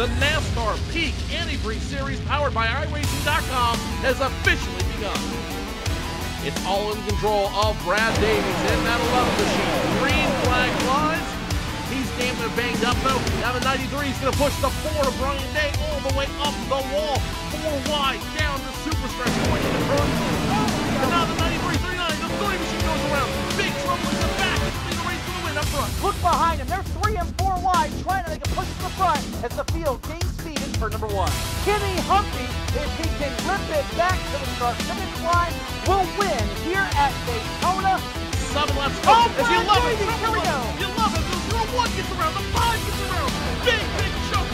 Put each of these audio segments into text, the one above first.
The NASCAR Peak Antifreeze Series powered by iRacing.com has officially begun. It's all in control of Brad Davies in that 11 machine. Green flag flies. He's damn near banged up though. Now the 93 is going to push the 4 of Brian Day all the way up the wall. 4 wide down the super stretch point in the front. And now the 93, 39, the 3 machine goes around. Big trouble in the back. It's going to be the race to the win up front. Look behind him. They're 3 and 4 wide, trying to make a push to the front as the field gains speed in turn number 1. Kenny Humphrey, if he can rip it back to the start finish line, will win here at Daytona. 7 laps to go. As you love it, here we go. You love it. The 1 gets around, the 5 gets around. Big jump.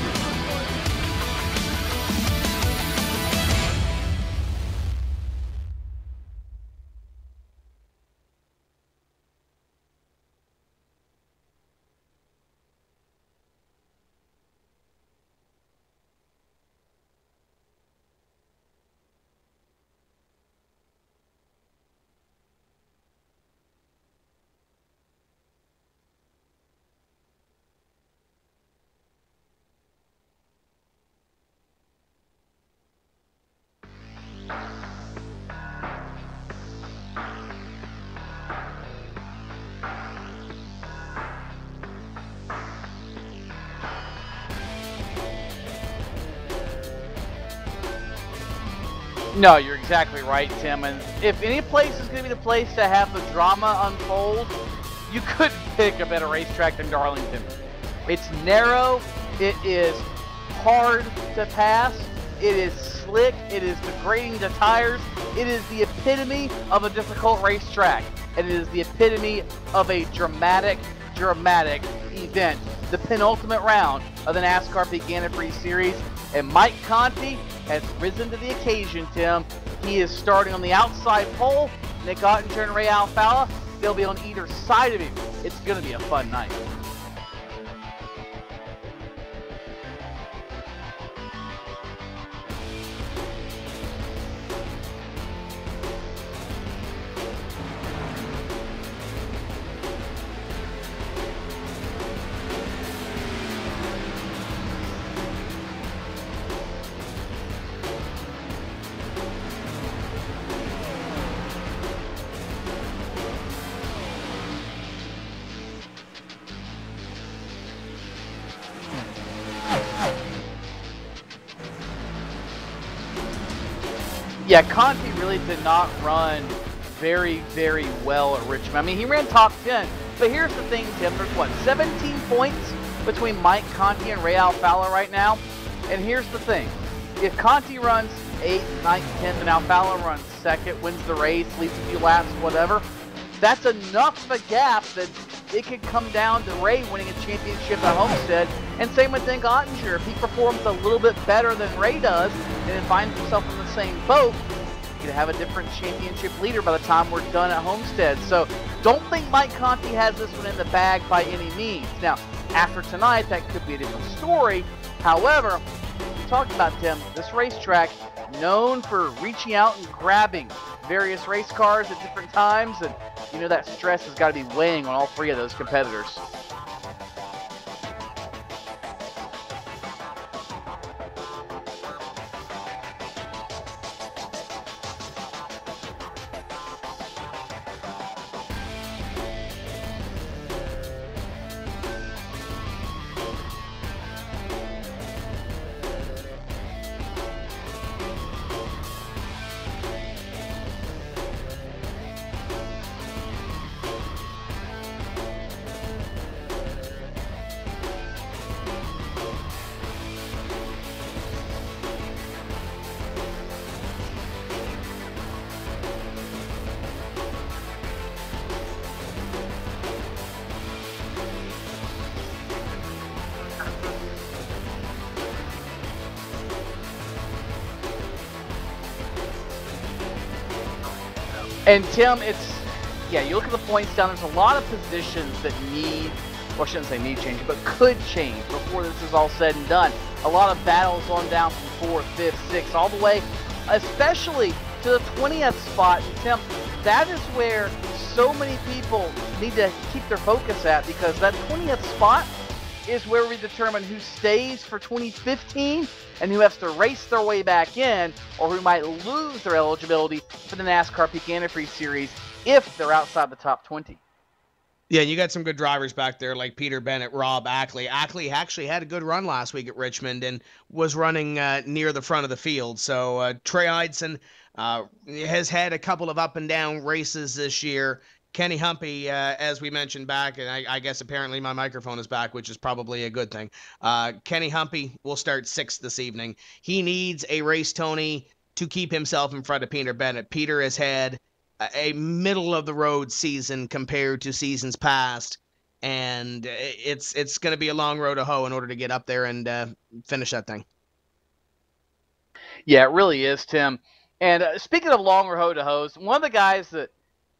No, you're exactly right, Tim. And if any place is going to be the place to have the drama unfold, you couldn't pick a better racetrack than Darlington. It's narrow, it is hard to pass, it is slick, it is degrading to tires, it is the epitome of a difficult racetrack, and it is the epitome of a dramatic event. The penultimate round of the NASCAR Peak Antifreeze Series, and Mike Conti has risen to the occasion, Tim. He is starting on the outside pole. Nick Ottinger and Ray Alfalla, they'll be on either side of him. It's going to be a fun night. Yeah, Conti really did not run very well at Richmond. I mean, he ran top 10, but here's the thing, Tim. There's, what, 17 points between Mike Conti and Ray Alfalla right now? And here's the thing. If Conti runs 8th, 9th, 10th, and Alfalla runs 2nd, wins the race, leads a few laps, whatever, that's enough of a gap that it could come down to Ray winning a championship at Homestead. And same with Nick Ottinger. If he performs a little bit better than Ray does, and then finds himself in the same boat, he could have a different championship leader by the time we're done at Homestead. So don't think Mike Conti has this one in the bag by any means. Now, after tonight, that could be a different story. However, we talked about, Tim, this racetrack known for reaching out and grabbing various race cars at different times, and you know that stress has got to be weighing on all 3 of those competitors. And Tim, yeah, you look at the points down, there's a lot of positions that need, well, I shouldn't say need change, but could change before this is all said and done. A lot of battles on down from 4th, 5th, 6th, all the way, especially to the 20th spot. And Tim, that is where so many people need to keep their focus at, because that 20th spot is where we determine who stays for 2015 and who has to race their way back in, or who might lose their eligibility for the NASCAR Peak Antifreeze Series if they're outside the top 20. Yeah, you got some good drivers back there like Peter Bennett, Rob Ackley. Ackley actually had a good run last week at Richmond and was running near the front of the field. So Trey Eidson has had a couple of up and down races this year. Kenny Humpy, as we mentioned back, and I guess apparently my microphone is back, which is probably a good thing. Kenny Humpy will start 6th this evening. He needs a race, Tony, to keep himself in front of Peter Bennett. Peter has had a middle-of-the-road season compared to seasons past, and it's going to be a long road to hoe in order to get up there and finish that thing. Yeah, it really is, Tim. And speaking of long road to hose, one of the guys that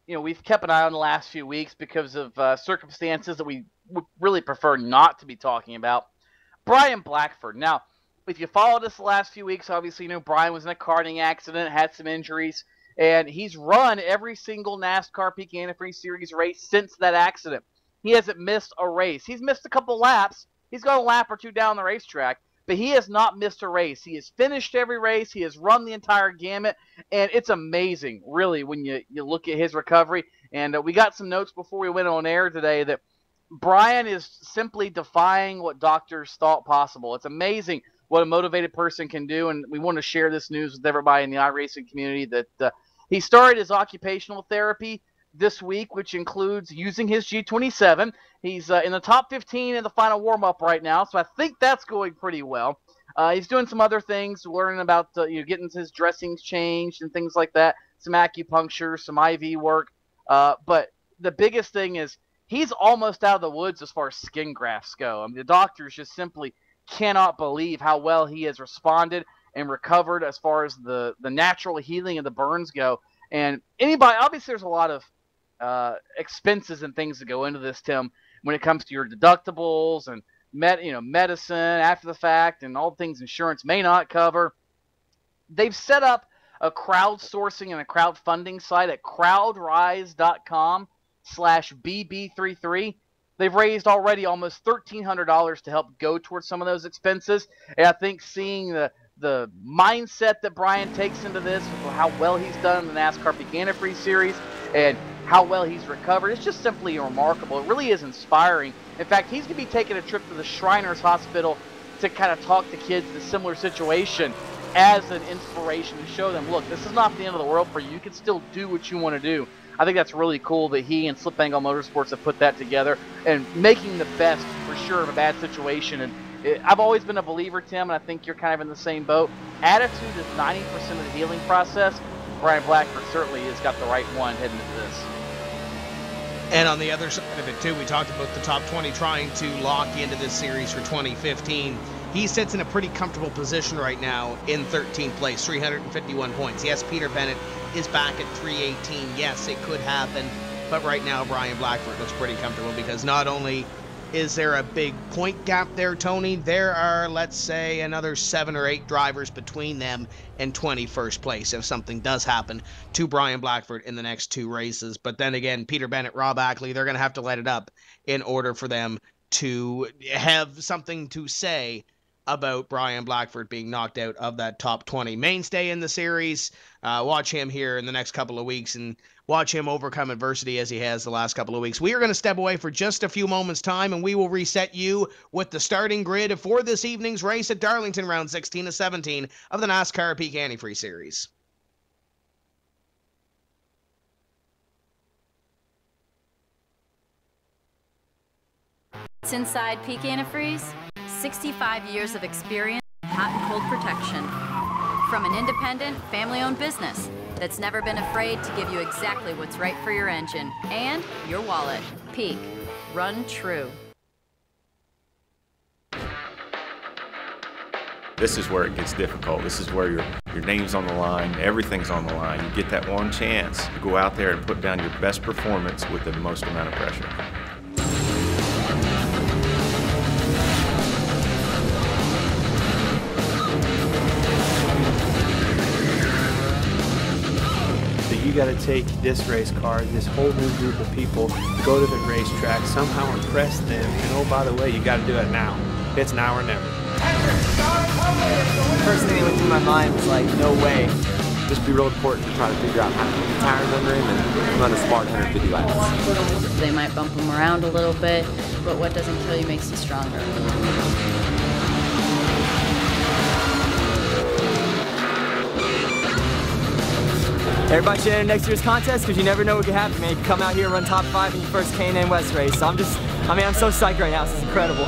we've kept an eye on the last few weeks because of circumstances that we would really prefer not to be talking about, Brian Blackford. Now, if you followed us the last few weeks, obviously Brian was in a karting accident, had some injuries, and he's run every single NASCAR Peak Antifreeze Series race since that accident. He hasn't missed a race. He's missed a couple laps. He's got a lap or two down the racetrack, but he has not missed a race. He has finished every race. He has run the entire gamut, and it's amazing, really, when you look at his recovery. And we got some notes before we went on air today that Brian is simply defying what doctors thought possible. It's amazing what a motivated person can do, and we want to share this news with everybody in the iRacing community that he started his occupational therapy this week, which includes using his G27. He's in the top 15 in the final warm-up right now, so I think that's going pretty well. He's doing some other things, learning about getting his dressings changed and things like that, some acupuncture, some IV work. But the biggest thing is he's almost out of the woods as far as skin grafts go. I mean, the doctors just simply cannot believe how well he has responded and recovered as far as the natural healing of the burns go. And anybody, obviously there's a lot of expenses and things that go into this, Tim, when it comes to your deductibles and medicine after the fact and all the things insurance may not cover. They've set up a crowdsourcing and a crowdfunding site at crowdrise.com/BB33. They've raised already almost $1,300 to help go towards some of those expenses. And I think seeing the mindset that Brian takes into this, how well he's done in the NASCAR Peak Antifreeze Series, and how well he's recovered, it's just simply remarkable. It really is inspiring. In fact, he's going to be taking a trip to the Shriners Hospital to kind of talk to kids in a similar situation as an inspiration to show them, look, this is not the end of the world for you. You can still do what you want to do. I think that's really cool that he and Slip Angle Motorsports have put that together and making the best, for sure, of a bad situation. And I've always been a believer, Tim, and I think you're kind of in the same boat. Attitude is 90% of the healing process. Brian Blackford certainly has got the right one heading into this. And on the other side of it, too, we talked about the top 20 trying to lock into this series for 2015. He sits in a pretty comfortable position right now in 13th place, 351 points. Yes, Peter Bennett is back at 318. Yes, it could happen. But right now, Brian Blackford looks pretty comfortable because not only is there a big point gap there, Tony, there are, let's say, another 7 or 8 drivers between them and 21st place if something does happen to Brian Blackford in the next 2 races. But then again, Peter Bennett, Rob Ackley, they're going to have to let it up in order for them to have something to say about Brian Blackford being knocked out of that top 20. Mainstay in the series. Watch him here in the next couple of weeks and watch him overcome adversity as he has the last couple of weeks. We are going to step away for just a few moments' time, and we will reset you with the starting grid for this evening's race at Darlington, round 16 to 17 of the NASCAR Peak Antifreeze Series. It's inside Peak Antifreeze. 65 years of experience in hot and cold protection. From an independent, family-owned business that's never been afraid to give you exactly what's right for your engine and your wallet. Peak. Run true. This is where it gets difficult. This is where your name's on the line, everything's on the line. You get that one chance to go out there and put down your best performance with the most amount of pressure. you got to take this race car, this whole new group of people, go to the racetrack, somehow impress them, and oh, by the way, you got to do it now. It's now or never. The first thing that went through my mind was like, no way. Just be real important to try to figure out how to keep the tires under him and run a smart 150 laps. They might bump him around a little bit, but what doesn't kill you makes you stronger. Everybody should enter next year's contest because you never know what could happen, man. You can come out here and run top 5 in your first K&N West race. So I'm so psyched right now. This is incredible.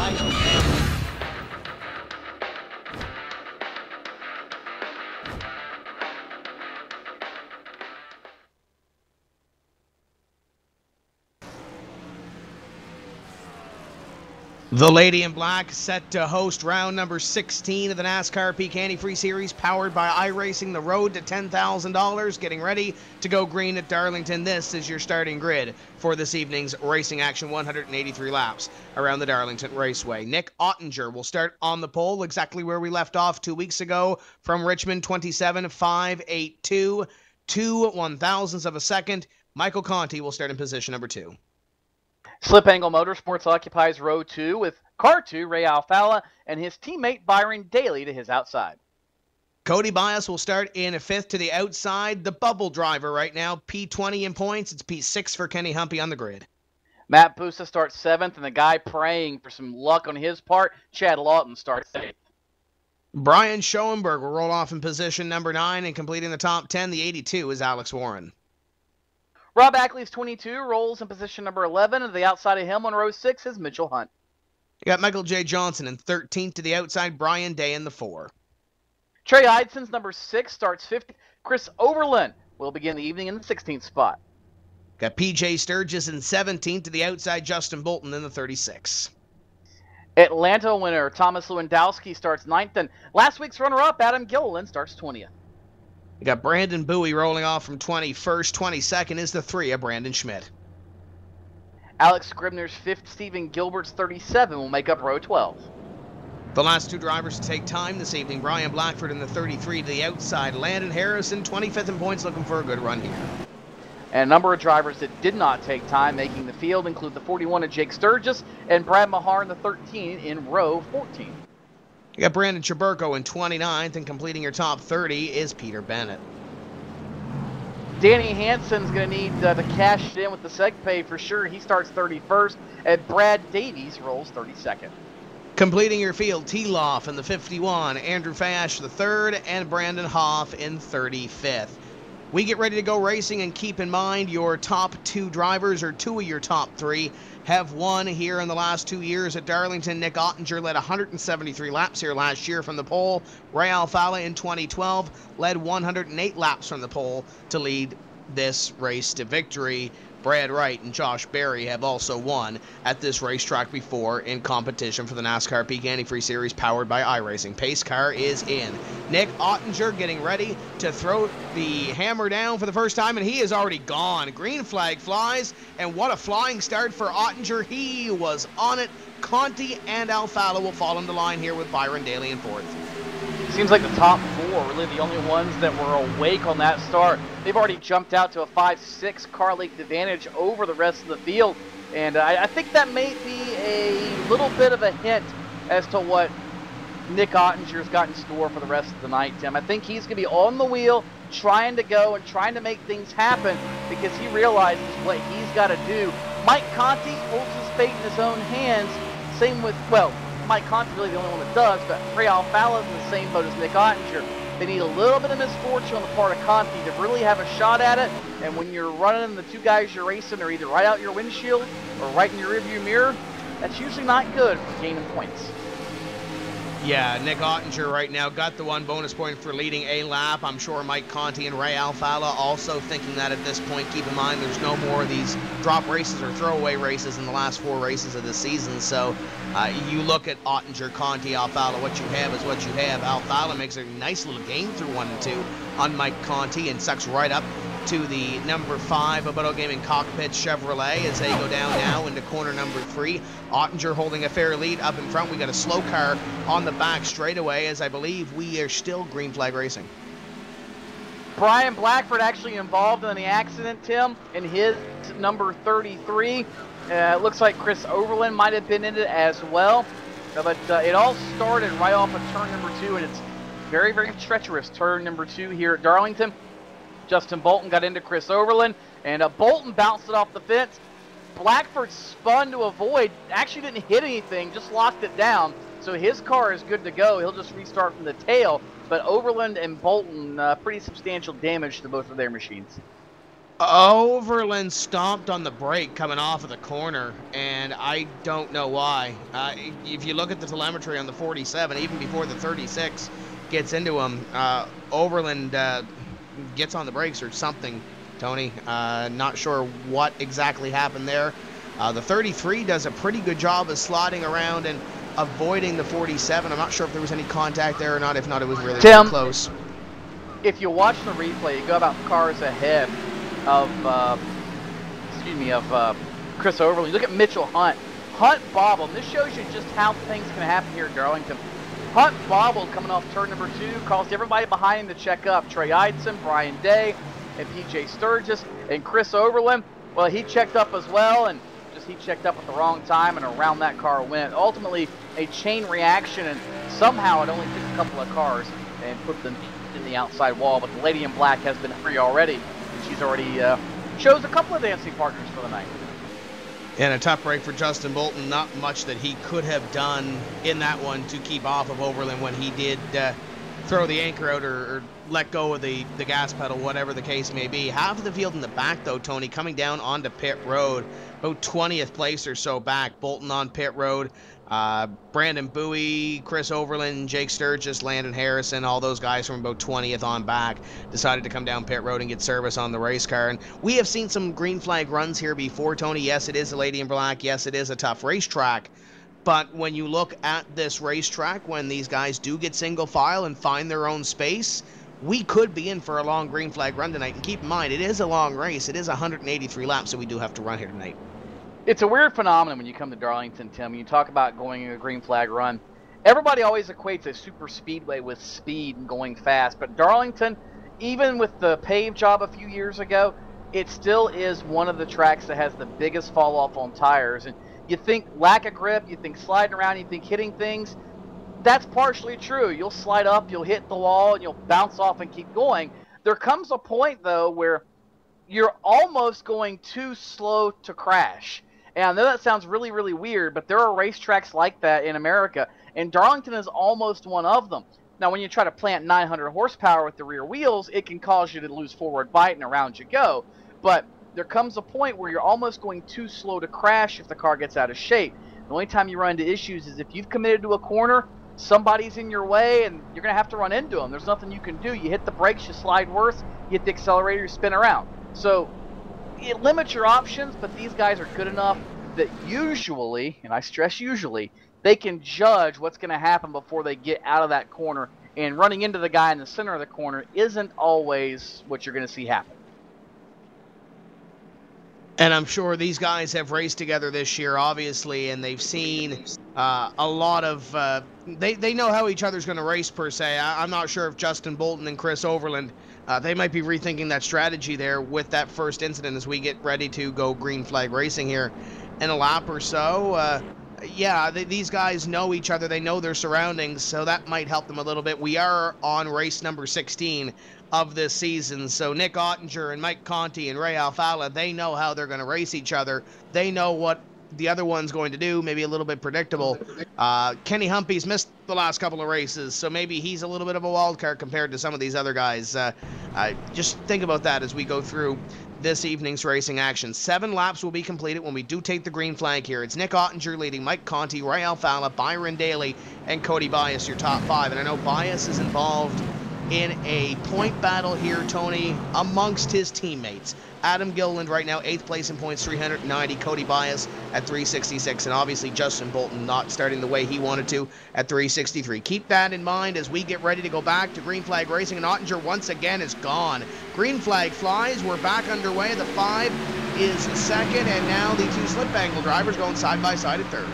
The Lady in Black set to host round number 16 of the NASCAR Peak Antifreeze Series, powered by iRacing, the road to $10,000, getting ready to go green at Darlington. This is your starting grid for this evening's racing action, 183 laps around the Darlington Raceway. Nick Ottinger will start on the pole, exactly where we left off 2 weeks ago from Richmond, 27.582, 2/1000ths of a second. Michael Conti will start in position number 2. Slip Angle Motorsports occupies row 2 with car 2, Ray Alfalla, and his teammate Byron Daly to his outside. Cody Bias will start in 5th to the outside. The bubble driver right now, P20 in points. It's P6 for Kenny Humpy on the grid. Matt Busa starts 7th, and the guy praying for some luck on his part, Chad Lawton, starts 8th. Brian Schoenberg will roll off in position number 9, and completing the top 10, the 82 is Alex Warren. Rob Ackley's 22 rolls in position number 11, and to the outside of him on row 6 is Mitchell Hunt. You got Michael J. Johnson in 13th to the outside, Brian Day in the 4. Trey Eidson's number 6 starts 50. Chris Overland will begin the evening in the 16th spot. Got PJ Sturgis in 17th to the outside, Justin Bolton in the 36. Atlanta winner Thomas Lewandowski starts 9th, and last week's runner-up Adam Gilliland starts 20th. You got Brandon Bowie rolling off from 21st. 22nd is the 3 of Brandon Schmidt. Alex Scribner's 5th, Stephen Gilbert's 37 will make up row 12. The last 2 drivers to take time this evening, Brian Blackford in the 33 to the outside. Landon Harrison, 25th in points, looking for a good run here. And a number of drivers that did not take time making the field include the 41 of Jake Sturgis and Brad Mahar in the 13 in row 14. You got Brandon Chaburko in 29th, and completing your top 30 is Peter Bennett. Danny Hansen's going to need to cash it in with the seg pay for sure. He starts 31st, and Brad Davies rolls 32nd. Completing your field, T-Loff in the 51, Andrew Fash the 3rd, and Brandon Hoff in 35th. We get ready to go racing, and keep in mind your top 2 drivers, or 2 of your top 3, have won here in the last 2 years at Darlington. Nick Ottinger led 173 laps here last year from the pole. Ray Alfalla in 2012 led 108 laps from the pole to lead this race to victory. Brad Wright and Josh Berry have also won at this racetrack before in competition for the NASCAR Peak Antifreeze Series powered by iRacing. Pace car is in. Nick Ottinger getting ready to throw the hammer down for the first time, and he is already gone. Green flag flies, and what a flying start for Ottinger. He was on it. Conti and Alfalla will fall into line here with Byron Daly in 4th. Seems like the top 4 really the only ones that were awake on that start. They've already jumped out to a 5-6 car length advantage over the rest of the field, and I think that may be a little bit of a hint as to what Nick Ottinger's got in store for the rest of the night, Tim. I think he's going to be on the wheel, trying to go and trying to make things happen because he realizes what he's got to do. Mike Conti holds his fate in his own hands. Same with, well, Mike Conti's really the only one that does, but Ray Alfalla's in the same boat as Nick Ottinger. They need a little bit of misfortune on the part of Conti to really have a shot at it, and when you're running, the 2 guys you're racing are either right out your windshield or right in your rearview mirror, that's usually not good for gaining points. Yeah, Nick Ottinger right now got the 1 bonus point for leading a lap. I'm sure Mike Conti and Ray Alfalla also thinking that at this point. Keep in mind there's no more of these drop races or throwaway races in the last 4 races of the season. So you look at Ottinger, Conti, Alfalla, what you have is what you have. Alfalla makes a nice little gain through 1 and 2 on Mike Conti and sucks right up to the number 5 of Auto Gaming Cockpit Chevrolet as they go down now into corner number 3. Ottinger holding a fair lead up in front. We got a slow car on the back straightaway as I believe we are still green flag racing. Brian Blackford actually involved in the accident, Tim, in his number 33. It looks like Chris Overland might have been in it as well. But it all started right off of turn number 2, and it's very, very treacherous turn number 2 here at Darlington. Justin Bolton got into Chris Overland, and Bolton bounced it off the fence. Blackford spun to avoid, actually didn't hit anything, just locked it down. So his car is good to go. He'll just restart from the tail. But Overland and Bolton, pretty substantial damage to both of their machines. Overland stomped on the brake coming off of the corner, and I don't know why. If you look at the telemetry on the 47, even before the 36 gets into him, Overland gets on the brakes or something, Tony. Not sure what exactly happened there. The 33 does a pretty good job of sliding around and avoiding the 47. I'm not sure if there was any contact there or not. If not, it was really close. If you watch the replay, you go about cars ahead of Chris Overland. Look at Mitchell Hunt. Hunt bobbled. This shows you just how things can happen here at Darlington. Hunt bobbled coming off turn number 2, caused everybody behind him to check up. Trey Eidson, Brian Day, and PJ Sturgis, and Chris Overland. Well, he checked up as well, and he checked up at the wrong time, and around that car went. Ultimately, a chain reaction, and somehow it only took a couple of cars and put them in the outside wall. But the lady in black has been free already, and she's already chose a couple of dancing partners for the night. And a tough break for Justin Bolton. Not much that he could have done in that one to keep off of Overland when he did throw the anchor out or let go of the gas pedal, whatever the case may be. Half of the field in the back, though, Tony, coming down onto pit road, about 20th place or so back. Bolton on pit road. Brandon Bowie, Chris Overland, Jake Sturgis, Landon Harrison, all those guys from about 20th on back decided to come down pit road and get service on the race car. And we have seen some green flag runs here before, Tony. Yes, it is a lady in black. Yes, it is a tough racetrack. But when you look at this racetrack, when these guys do get single file and find their own space, we could be in for a long green flag run tonight. And keep in mind, it is a long race. It is 183 laps that we do have to run here tonight. It's a weird phenomenon when you come to Darlington, Tim. You talk about going in a green flag run. Everybody always equates a super speedway with speed and going fast. But Darlington, even with the pave job a few years ago, it still is one of the tracks that has the biggest fall off on tires. And you think lack of grip, you think sliding around, you think hitting things. That's partially true. You'll slide up, you'll hit the wall, and you'll bounce off and keep going. There comes a point, though, where you're almost going too slow to crash. And I know that sounds really, really weird, but there are racetracks like that in America, and Darlington is almost one of them. Now, when you try to plant 900 horsepower with the rear wheels, it can cause you to lose forward bite, and around you go. But there comes a point where you're almost going too slow to crash if the car gets out of shape. The only time you run into issues is if you've committed to a corner, somebody's in your way, and you're going to have to run into them. There's nothing you can do. You hit the brakes, you slide worse, you hit the accelerator, you spin around. So it limits your options, but these guys are good enough that usually, and I stress usually, they can judge what's going to happen before they get out of that corner, and running into the guy in the center of the corner isn't always what you're going to see happen. And I'm sure these guys have raced together this year, obviously, and they've seen a lot of... they know how each other's going to race, per se. I'm not sure if Justin Bolton and Chris Overland, they might be rethinking that strategy there with that first incident as we get ready to go green flag racing here in a lap or so. Yeah, these guys know each other. They know their surroundings, so that might help them a little bit. We are on race number 16 of this season, so Nick Ottinger and Mike Conti and Ray Alfala, they know how they're going to race each other. They know what the other one's going to do, maybe a little bit predictable. Kenny Humpy's missed the last couple of races, so maybe he's a little bit of a wild card compared to some of these other guys. Just think about that as we go through this evening's racing action. 7 laps will be completed when we do take the green flag here. It's Nick Ottinger leading, Mike Conti, Ray Alfala, Byron Daly, and Cody Bias, your top 5. And I know Bias is involved in a point battle here, Tony, amongst his teammates. Adam Gilliland right now, 8th place in points, 390. Cody Bias at 366. And obviously Justin Bolton not starting the way he wanted to at 363. Keep that in mind as we get ready to go back to green flag racing. And Ottinger once again is gone. Green flag flies. We're back underway. The 5 is second. And now the 2 slip angle drivers going side by side at third.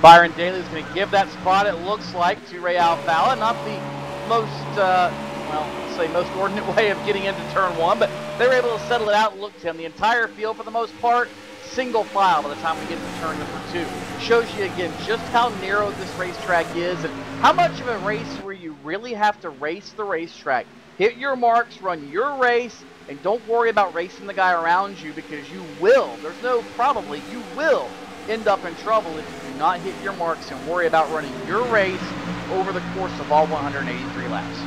Byron Daly is going to give that spot, it looks like, to Ray Alfala. Not the most, well, a most ordinate way of getting into turn one, but they were able to settle it out. Look, Tim, the entire field for the most part, single file by the time we get to turn number 2. Shows you again just how narrow this racetrack is and how much of a race where you really have to race the racetrack. Hit your marks, run your race, and don't worry about racing the guy around you, because you will. There's no probably, you will end up in trouble if you do not hit your marks and worry about running your race over the course of all 183 laps.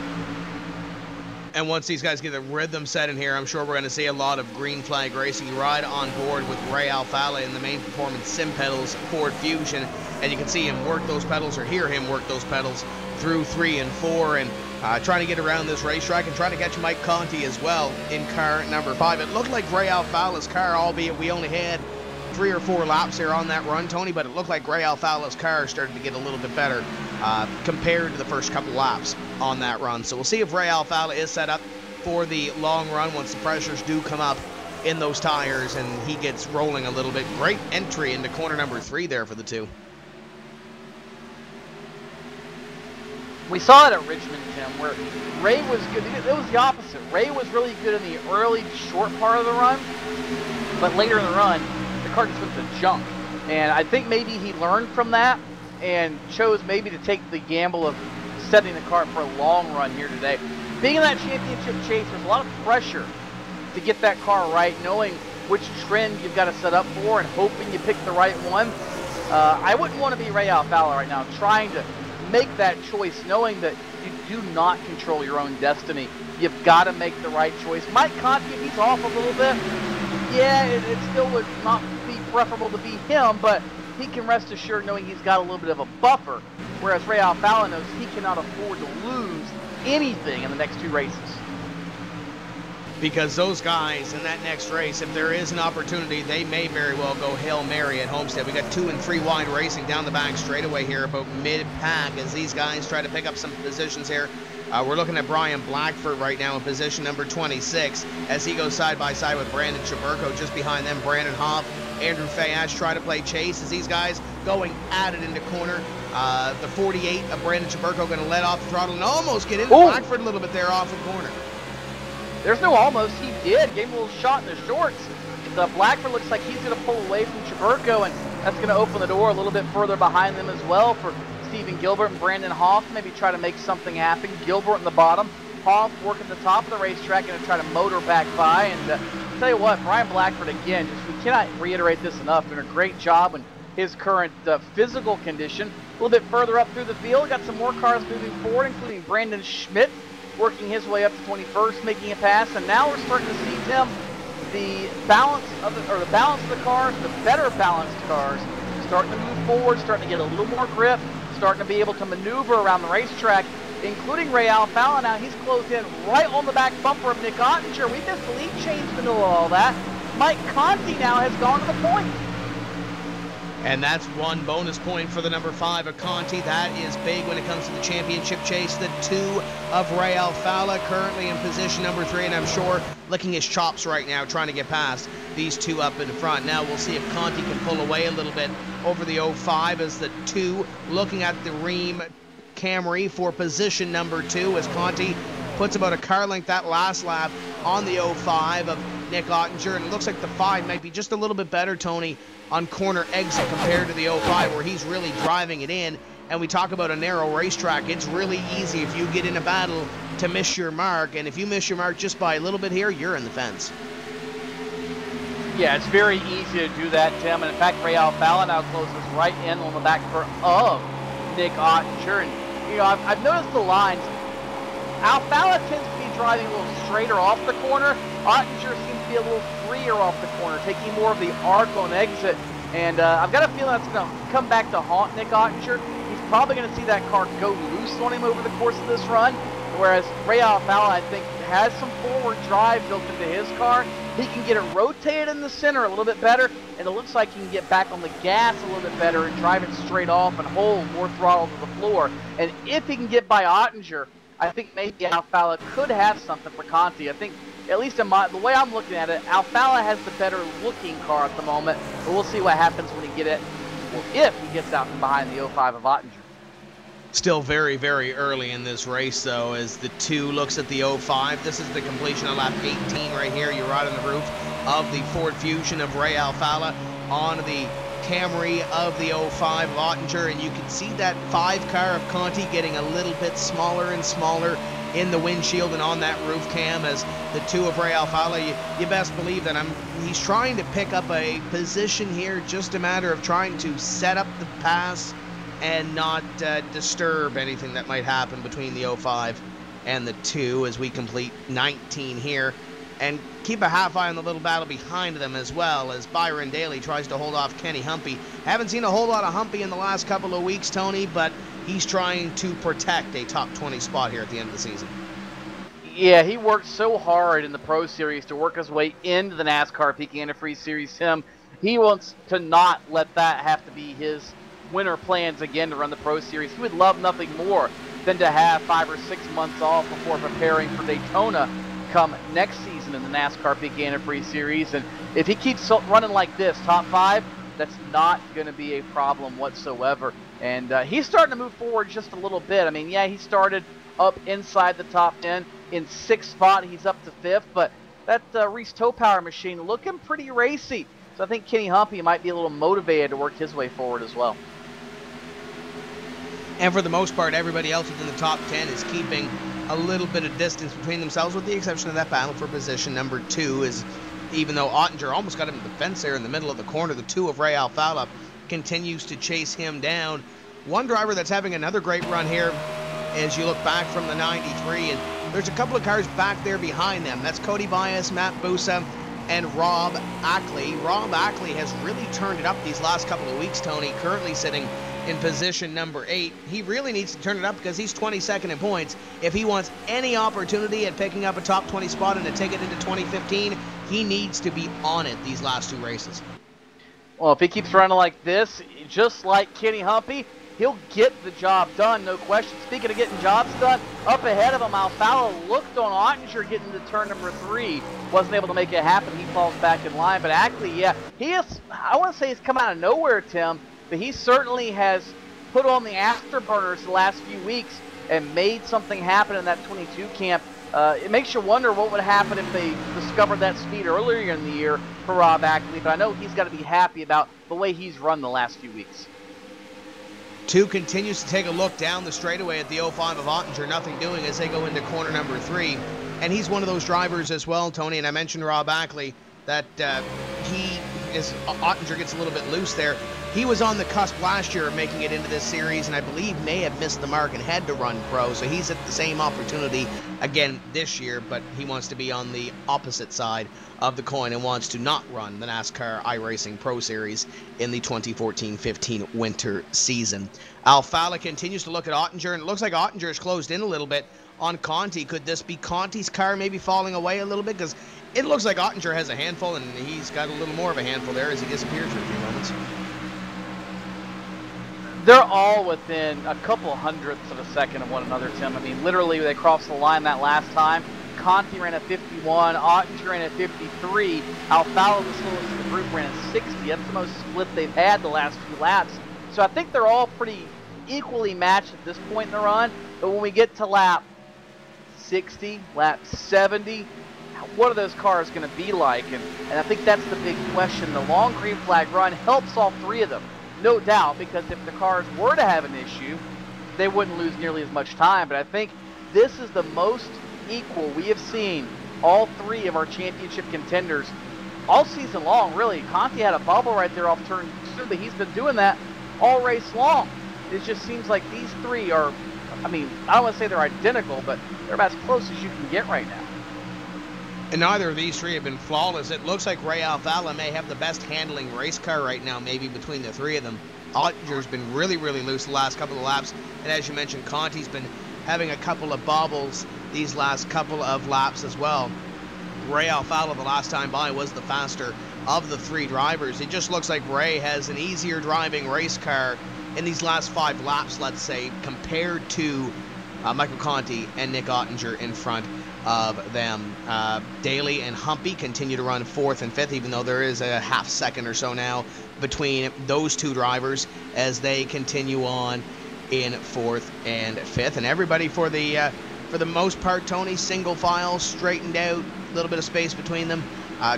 And once these guys get the rhythm set in here, I'm sure we're going to see a lot of green flag racing. You ride on board with Ray Alfala in the main performance sim pedals Ford Fusion, and you can see him work those pedals, or hear him work those pedals through 3 and 4, and trying to get around this racetrack and trying to catch Mike Conti as well in car number 5. It looked like Ray Alfala's car, albeit we only had 3 or 4 laps there on that run, Tony, but it looked like Ray Alfala's car started to get a little bit better compared to the first couple laps on that run. So we'll see if Ray Alfala is set up for the long run once the pressures do come up in those tires and he gets rolling a little bit. Great entry into corner number 3 there for the 2. We saw it at Richmond, Tim, where Ray was good. It was the opposite. Ray was really good in the early, short part of the run, but later in the run, the car just went to junk. And I think maybe he learned from that and chose maybe to take the gamble of setting the car for a long run here today. Being in that championship chase, there's a lot of pressure to get that car right, knowing which trend you've got to set up for and hoping you pick the right one. I wouldn't want to be Ray Alfala right now, trying to make that choice, knowing that you do not control your own destiny. You've got to make the right choice. Mike Conti, if he's off a little bit, yeah, it still would not be preferable to be him, but he can rest assured knowing he's got a little bit of a buffer, whereas Ray Alfala knows he cannot afford to lose anything in the next 2 races. Because those guys in that next race, if there is an opportunity, they may very well go Hail Mary at Homestead. We got 2 and 3 wide racing down the back straightaway here about mid-pack as these guys try to pick up some positions here. We're looking at Brian Blackford right now in position number 26 as he goes side by side with Brandon Chaburko. Just behind them, Brandon Hoff, Andrew Fayash try to play chase as these guys going at it into corner. The 48 of Brandon Chaburko going to let off the throttle and almost get into Blackford a little bit there off the corner. There's no almost. He did. Gave him a little shot in the shorts. The Blackford looks like he's going to pull away from Chaburko, and that's going to open the door a little bit further behind them as well for Stephen Gilbert and Brandon Hoff. Maybe try to make something happen. Gilbert in the bottom. Hoff working the top of the racetrack, going to try to motor back by. And I'll tell you what, Brian Blackford, again, we cannot reiterate this enough, doing a great job in his current physical condition. A little bit further up through the field, got some more cars moving forward, including Brandon Schmidt, working his way up to 21st, making a pass, and now we're starting to see, Tim, the balance of the cars, the better balanced cars, starting to move forward, starting to get a little more grip, starting to be able to maneuver around the racetrack, including Ray Alfala. Now he's closed in right on the back bumper of Nick Ottinger. We missed the lead change in the middle of all that. Mike Conti now has gone to the point. And that's 1 bonus point for the number 5 of Conti. That is big when it comes to the championship chase. The 2 of Ray Alfala currently in position number 3, and I'm sure licking his chops right now trying to get past these 2 up in front. Now we'll see if Conti can pull away a little bit over the 05 as the 2 looking at the Rheem Camry for position number 2 as Conti puts about a car length that last lap on the 05 of Nick Ottinger, and it looks like the 5 might be just a little bit better, Tony, on corner exit compared to the 05 where he's really driving it in. And we talk about a narrow racetrack. It's really easy if you get in a battle to miss your mark, and if you miss your mark just by a little bit here, you're in the fence. Yeah, it's very easy to do that, Tim, and in fact Ray Alfala now closes right in on the back foot of Nick Ottinger. And you know, I've noticed the lines. Alfala tends to be driving a little straighter off the corner. Ottinger seems to be a little freer off the corner, taking more of the arc on exit. And I've got a feeling that's going to come back to haunt Nick Ottinger. He's probably going to see that car go loose on him over the course of this run. Whereas Ray Alfala, I think, has some forward drive built into his car. He can get it rotated in the center a little bit better, and it looks like he can get back on the gas a little bit better and drive it straight off and hold more throttle to the floor. And if he can get by Ottinger, I think maybe Alfala could have something for Conti. I think, at least in the way I'm looking at it, Alfala has the better looking car at the moment, but we'll see what happens when he if he gets out from behind the 05 of Ottinger. Still very, very early in this race, though, as the 2 looks at the 05. This is the completion of lap 18 right here. You're right on the roof of the Ford Fusion of Ray Alfalla on the Camry of the 05 of Ottinger, and you can see that 5 car of Conti getting a little bit smaller and smaller in the windshield and on that roof cam as the 2 of Ray Alfalla. You best believe that he's trying to pick up a position here, just a matter of trying to set up the pass and not disturb anything that might happen between the 05 and the 2 as we complete 19 here. And keep a half eye on the little battle behind them as well as Byron Daly tries to hold off Kenny Humpy. Haven't seen a whole lot of Humpy in the last couple of weeks, Tony, but he's trying to protect a top 20 spot here at the end of the season. Yeah, he worked so hard in the Pro Series to work his way into the NASCAR Peak Antifreeze Series. He wants to not let that have to be his winter plans again to run the Pro Series. He would love nothing more than to have 5 or 6 months off before preparing for Daytona come next season in the NASCAR Peak Antifreeze Series. And if he keeps running like this, top 5, that's not going to be a problem whatsoever. And he's starting to move forward just a little bit. I mean, yeah, he started up inside the top 10. In 6th spot, he's up to 5th. But that Reese Tow Power machine looking pretty racy. So I think Kenny Humpy might be a little motivated to work his way forward as well. And for the most part, everybody else within the top 10 is keeping a little bit of distance between themselves, with the exception of that battle for position number 2, is even though Ottinger almost got him in the fence there in the middle of the corner, the 2 of Ray Alfalla continues to chase him down. One driver that's having another great run here as you look back from the 93, and there's a couple of cars back there behind them. That's Cody Bias, Matt Busa, and Rob Ackley. Rob Ackley has really turned it up these last couple of weeks, Tony, currently sitting in position number 8. He really needs to turn it up because he's 22nd in points. If he wants any opportunity at picking up a top 20 spot and a ticket into 2015, he needs to be on it these last 2 races. Well, if he keeps running like this, just like Kenny Humpy, he'll get the job done, no question. Speaking of getting jobs done, up ahead of him, Alfalla looked on Ottinger getting to turn number 3. Wasn't able to make it happen. He falls back in line. But Ackley, yeah, he is, I want to say he's come out of nowhere, Tim, but he certainly has put on the afterburners the last few weeks and made something happen in that 22 camp. It makes you wonder what would happen if they discovered that speed earlier in the year for Rob Ackley, but I know he's got to be happy about the way he's run the last few weeks. 2 continues to take a look down the straightaway at the 05 of Ottinger, nothing doing as they go into corner number 3. And he's one of those drivers as well, Tony, and I mentioned Rob Ackley, that Ottinger gets a little bit loose there. He was on the cusp last year of making it into this series, and I believe may have missed the mark and had to run pro, so he's at the same opportunity again this year, but he wants to be on the opposite side of the coin and wants to not run the NASCAR iRacing Pro Series in the 2014-15 winter season. Alfalla continues to look at Ottinger, and it looks like Ottinger has closed in a little bit on Conti. Could this be Conti's car maybe falling away a little bit? Because it looks like Ottinger has a handful, and he's got a little more of a handful there as he disappears for a few moments. They're all within a couple hundredths of a second of one another, Tim. I mean, literally, they crossed the line that last time. Conti ran at 51, Ottinger ran at 53, Alfalla, the slowest in the group, ran at 60. That's the most split they've had the last few laps. So I think they're all pretty equally matched at this point in the run. But when we get to lap 60, lap 70, what are those cars going to be like? And I think that's the big question. The long green flag run helps all 3 of them. No doubt, because if the cars were to have an issue, they wouldn't lose nearly as much time. But I think this is the most equal we have seen all 3 of our championship contenders all season long, really. Conti had a bubble right there off turn 2, but he's been doing that all race long. It just seems like these 3 are, I mean, I don't want to say they're identical, but they're about as close as you can get right now. And neither of these 3 have been flawless. It looks like Ray Alfalla may have the best handling race car right now, maybe between the 3 of them. Ottinger's been really, really loose the last couple of laps. And as you mentioned, Conti's been having a couple of bobbles these last couple of laps as well. Ray Alfalla, the last time by, was the faster of the 3 drivers. It just looks like Ray has an easier driving race car in these last 5 laps, let's say, compared to Michael Conti and Nick Ottinger in front of them. Daly and Humpy continue to run 4th and 5th, even though there is a half second or so now between those 2 drivers as they continue on in 4th and 5th. And everybody, for the most part, Tony, single file, straightened out, a little bit of space between them,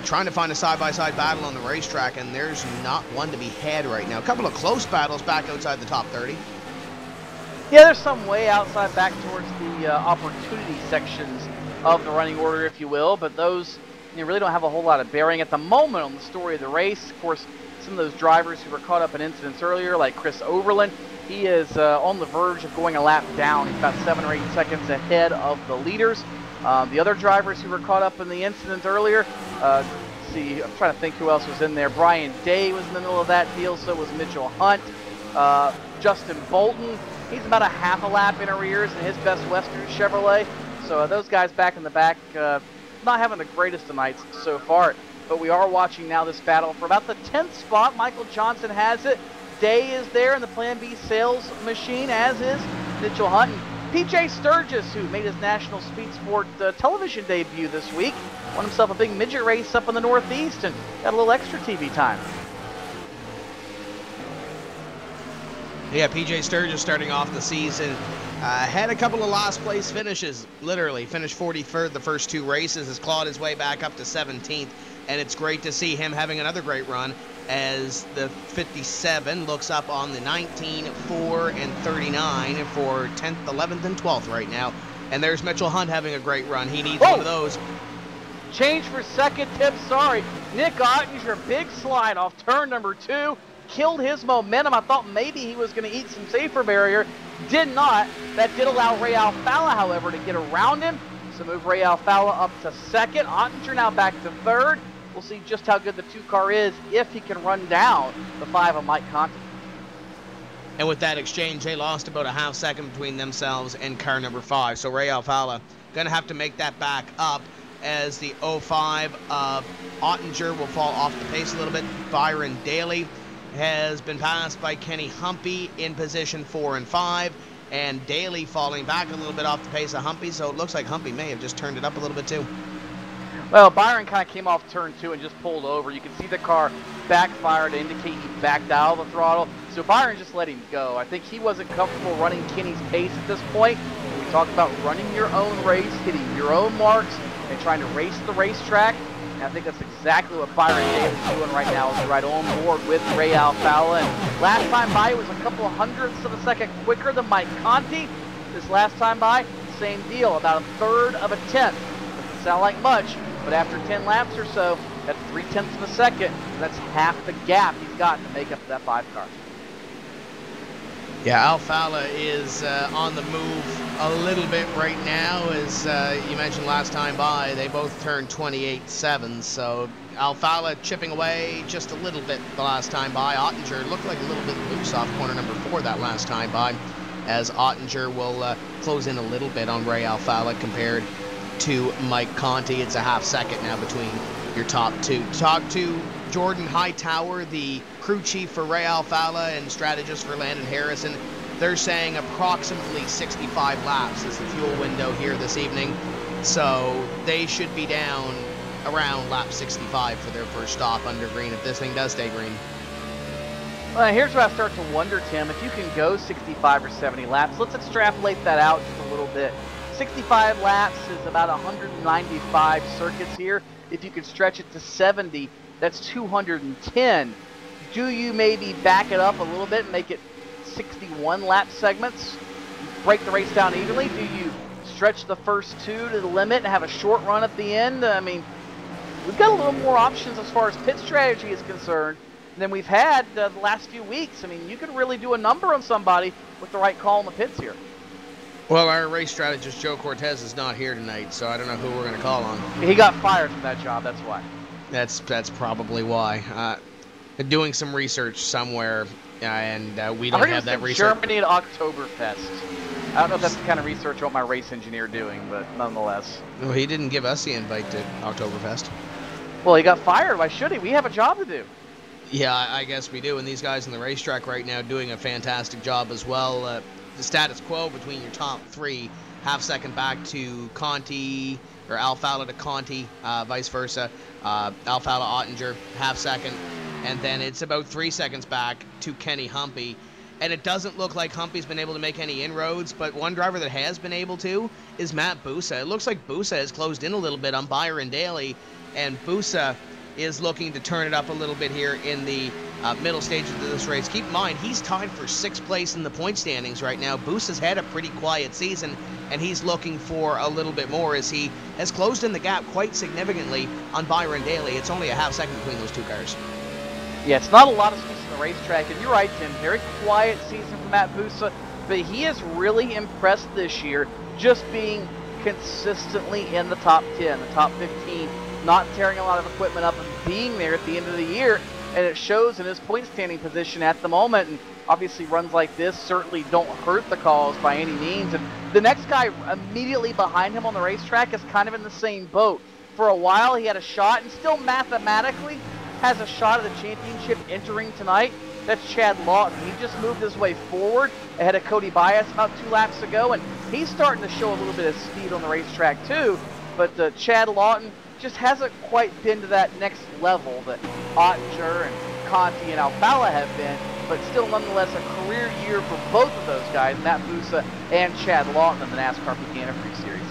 trying to find a side-by-side battle on the racetrack, and there's not one to be had right now. A couple of close battles back outside the top 30. Yeah, there's some way outside back towards the opportunity sections of the running order, if you will, but those really don't have a whole lot of bearing at the moment on the story of the race. Of course, some of those drivers who were caught up in incidents earlier, like Chris Overland, he is on the verge of going a lap down. He's about 7 or 8 seconds ahead of the leaders. The other drivers who were caught up in the incident earlier, see, I'm trying to think who else was in there. Brian Day was in the middle of that deal, so was Mitchell Hunt. Justin Bolton, he's about a half a lap in arrears in his Best Western Chevrolet. So those guys back in the back, not having the greatest of nights so far. But we are watching now this battle for about the 10th spot. Michael Johnson has it. Day is there in the Plan B sales machine, as is Mitchell Hunt. And PJ Sturgis, who made his National Speed Sport television debut this week, won himself a big midget race up in the Northeast and got a little extra TV time. Yeah, PJ Sturgis starting off the season had a couple of last place finishes, literally. Finished 43rd the first 2 races, has clawed his way back up to 17th, and it's great to see him having another great run as the 57 looks up on the 19, 4, and 39 for 10th, 11th, and 12th right now. And there's Mitchell Hunt having a great run. He needs one of those. Change for second, Tim, sorry. Nick Ottinger, big slide off turn number 2. Killed his momentum. I thought maybe he was going to eat some safer barrier. Did not. That did allow Ray Alfalla, however, to get around him. So move Ray Alfalla up to second. Ottinger now back to third. We'll see just how good the 2-car is if he can run down the 5 of Mike Conti. And with that exchange, they lost about a half second between themselves and car number 5. So Ray Alfalla going to have to make that back up as the 05 of Ottinger will fall off the pace a little bit. Byron Daly has been passed by Kenny Humpy in position 4 and 5, and Daly falling back a little bit off the pace of Humpy, so it looks like Humpy may have just turned it up a little bit too. Well, Byron kind of came off turn 2 and just pulled over. You can see the car backfire to indicate he backed out of the throttle, so Byron just let him go. I think he wasn't comfortable running Kenny's pace at this point. We talked about running your own race, hitting your own marks, and trying to race the racetrack. And I think that's exactly what Byron Daly is doing right now, is right on board with Ray Alfalla. And last time by, it was a couple of hundredths of a second quicker than Mike Conti. This last time by, same deal, about a third of a tenth. Doesn't sound like much, but after 10 laps or so, that's 0.3 of a second. That's half the gap he's got to make up for that 5 car. Yeah, Alfalla is on the move a little bit right now. As you mentioned last time by, they both turned 28.7, so Alfalla chipping away just a little bit the last time by. Ottinger looked like a little bit loose off corner number 4 that last time by, as Ottinger will close in a little bit on Ray Alfalla compared to Mike Conti. It's a half second now between your top 2. Talk to Jordan Hightower, the crew chief for Ray Alfalla and strategist for Landon Harrison. They're saying approximately 65 laps is the fuel window here this evening. So they should be down around lap 65 for their first stop under green if this thing does stay green. Well, here's where I start to wonder, Tim, if you can go 65 or 70 laps, let's extrapolate that out just a little bit. 65 laps is about 195 circuits here. If you could stretch it to 70, that's 210. Do you maybe back it up a little bit and make it 61 lap segments? Break the race down evenly? Do you stretch the first 2 to the limit and have a short run at the end? I mean, we've got a little more options as far as pit strategy is concerned than we've had the last few weeks. I mean, you could really do a number on somebody with the right call in the pits here. Well, our race strategist, Joe Cortez, is not here tonight, so I don't know who we're going to call on. He got fired from that job, that's why. That's probably why. Doing some research somewhere, and we don't have that research. Germany at Oktoberfest. I don't know if that's the kind of research I want my race engineer doing, but nonetheless. Well, he didn't give us the invite to Oktoberfest. Well, he got fired. Why should he? We have a job to do. Yeah, I guess we do. And these guys on the racetrack right now doing a fantastic job as well. The status quo between your top 3, half second back to Conti, or Alfalla to Conti, vice versa. Alfalla Ottinger, half second. And then it's about 3 seconds back to Kenny Humpy. and it doesn't look like Humpy's been able to make any inroads, but one driver that has been able to is Matt Busa. It looks like Busa has closed in a little bit on Byron Daly, and Busa is looking to turn it up a little bit here in the middle stages of this race. Keep in mind, he's tied for 6th place in the point standings right now. Busa's had a pretty quiet season, and he's looking for a little bit more as he has closed in the gap quite significantly on Byron Daly. It's only a half second between those two cars. Yeah, it's not a lot of space on the racetrack, and you're right, Tim. Very quiet season for Matt Busa, but he has really impressed this year, just being consistently in the top 10, the top 15, not tearing a lot of equipment up and being there at the end of the year, and it shows in his point standing position at the moment. And obviously runs like this certainly don't hurt the cause by any means. And the next guy immediately behind him on the racetrack is kind of in the same boat. For a while he had a shot, and still mathematically has a shot at the championship entering tonight. That's Chad Lawton. He just moved his way forward ahead of Cody Bias about 2 laps ago, and he's starting to show a little bit of speed on the racetrack too. But Chad Lawton just hasn't quite been to that next level that Ottinger and Conti and Alfala have been, but still nonetheless a career year for both of those guys, Matt Busa and Chad Lawton in the NASCAR Peak Antifreeze Series.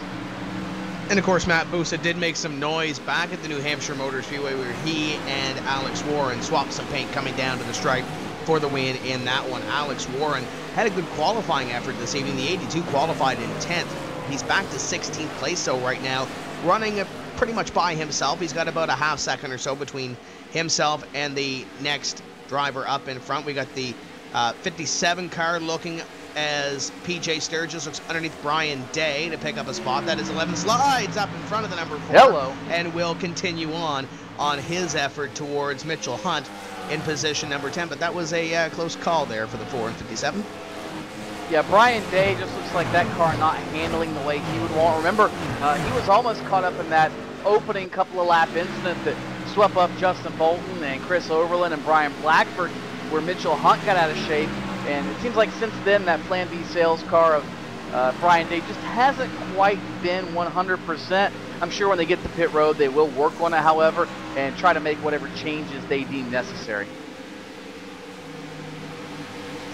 And of course, Matt Busa did make some noise back at the New Hampshire Motor Speedway where he and Alex Warren swapped some paint coming down to the stripe for the win in that one. Alex Warren had a good qualifying effort this evening. The 82 qualified in 10th. He's back to 16th place so right now, running pretty much by himself. He's got about a half second or so between himself and the next driver up in front. We got the 57 car looking as PJ Sturgis looks underneath Brian Day to pick up a spot. That is 11, slides up in front of the number 4. Hello. And will continue on his effort towards Mitchell Hunt in position number 10. But that was a close call there for the 4 and 57. Yeah, Brian Day just looks like that car not handling the way he would want. Remember, he was almost caught up in that opening couple of lap incident that swept up Justin Bolton and Chris Overland and Brian Blackford, where Mitchell Hunt got out of shape. And it seems like since then that Plan B sales car of Brian Day just hasn't quite been 100%. I'm sure when they get to pit road they will work on it, however, and try to make whatever changes they deem necessary.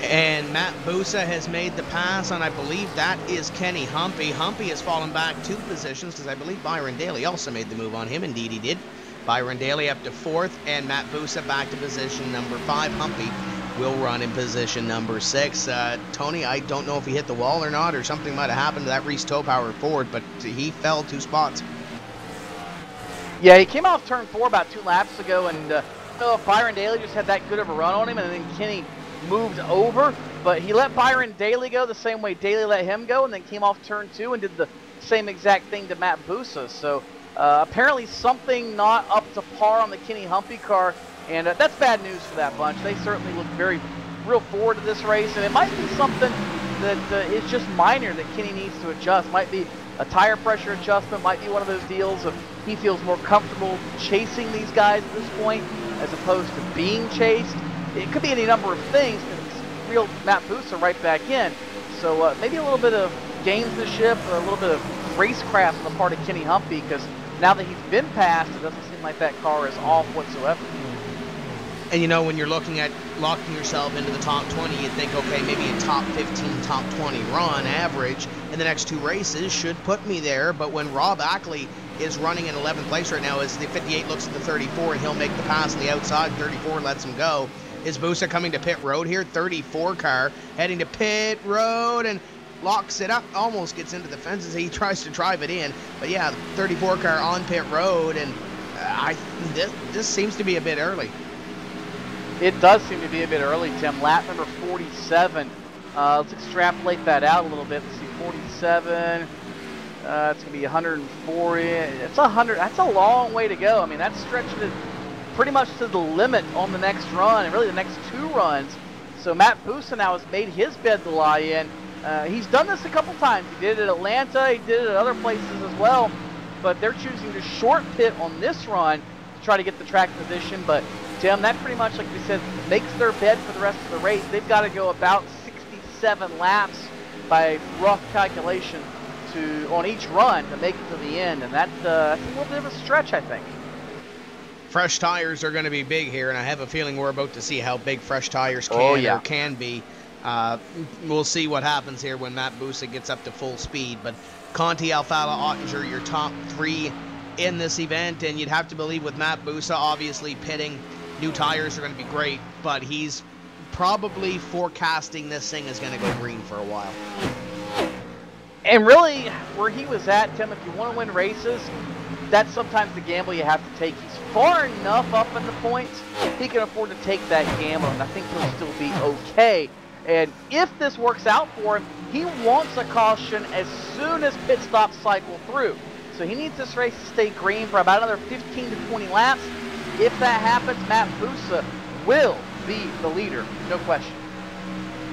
And Matt Busa has made the pass, and I believe that is Kenny Humpy. Humpy has fallen back 2 positions because I believe Byron Daly also made the move on him. Indeed he did. Byron Daly up to 4th, and Matt Busa back to position number 5. Humpy will run in position number 6. Tony, I don't know if he hit the wall or not, or something might have happened to that Reese Toepower Ford, but he fell 2 spots. Yeah, he came off turn 4 about 2 laps ago, and I don't know if Byron Daly just had that good of a run on him, and then Kenny moved over, but he let Byron Daly go the same way Daly let him go, and then came off turn 2 and did the same exact thing to Matt Busa. So apparently something not up to par on the Kenny Humpy car, and that's bad news for that bunch. They certainly look real forward to this race, and it might be something that is just minor that Kenny needs to adjust. Might be a tire pressure adjustment, might be one of those deals of he feels more comfortable chasing these guys at this point as opposed to being chased. It could be any number of things, but it's real Matt Busa right back in. So maybe a little bit of gamesmanship, or a little bit of racecraft on the part of Kenny Humpy, because now that he's been passed, it doesn't seem like that car is off whatsoever. And you know, when you're looking at locking yourself into the top 20, you'd think, okay, maybe a top 15, top 20 run average in the next 2 races should put me there. But when Rob Ackley is running in 11th place right now, as the 58 looks at the 34 and he'll make the pass on the outside, 34 lets him go. Is Busa coming to pit road here? 34 car heading to pit road and locks it up, almost gets into the fences. He tries to drive it in, but yeah, 34 car on pit road, and this seems to be a bit early. It does seem to be a bit early, Tim. Lap number 47. Let's extrapolate that out a little bit. Let's see, 47. It's going to be 140. It's 100. That's a long way to go. I mean, that's stretching it pretty much to the limit on the next run, and really the next 2 runs. So Matt Busa now has made his bed to lie in. He's done this a couple times. He did it at Atlanta. He did it at other places as well. But they're choosing to short pit on this run to try to get the track position. But Tim, that pretty much, like we said, makes their bed for the rest of the race. They've got to go about 67 laps by rough calculation on each run to make it to the end, and that's a little bit of a stretch, I think. Fresh tires are going to be big here, and I have a feeling we're about to see how big fresh tires can or can be We'll see what happens here when Matt Busa gets up to full speed. But Conti, Alfala, Ottinger, your top 3 in this event. And you'd have to believe with Matt Busa, obviously pitting, new tires are going to be great. But he's probably forecasting this thing is going to go green for a while. And really, where he was at, Tim, if you want to win races, that's sometimes the gamble you have to take. He's far enough up in the points, he can afford to take that gamble, and I think he'll still be okay. And if this works out for him, he wants a caution as soon as pit stops cycle through. So he needs this race to stay green for about another 15 to 20 laps. If that happens, Matt Busa will be the leader, no question.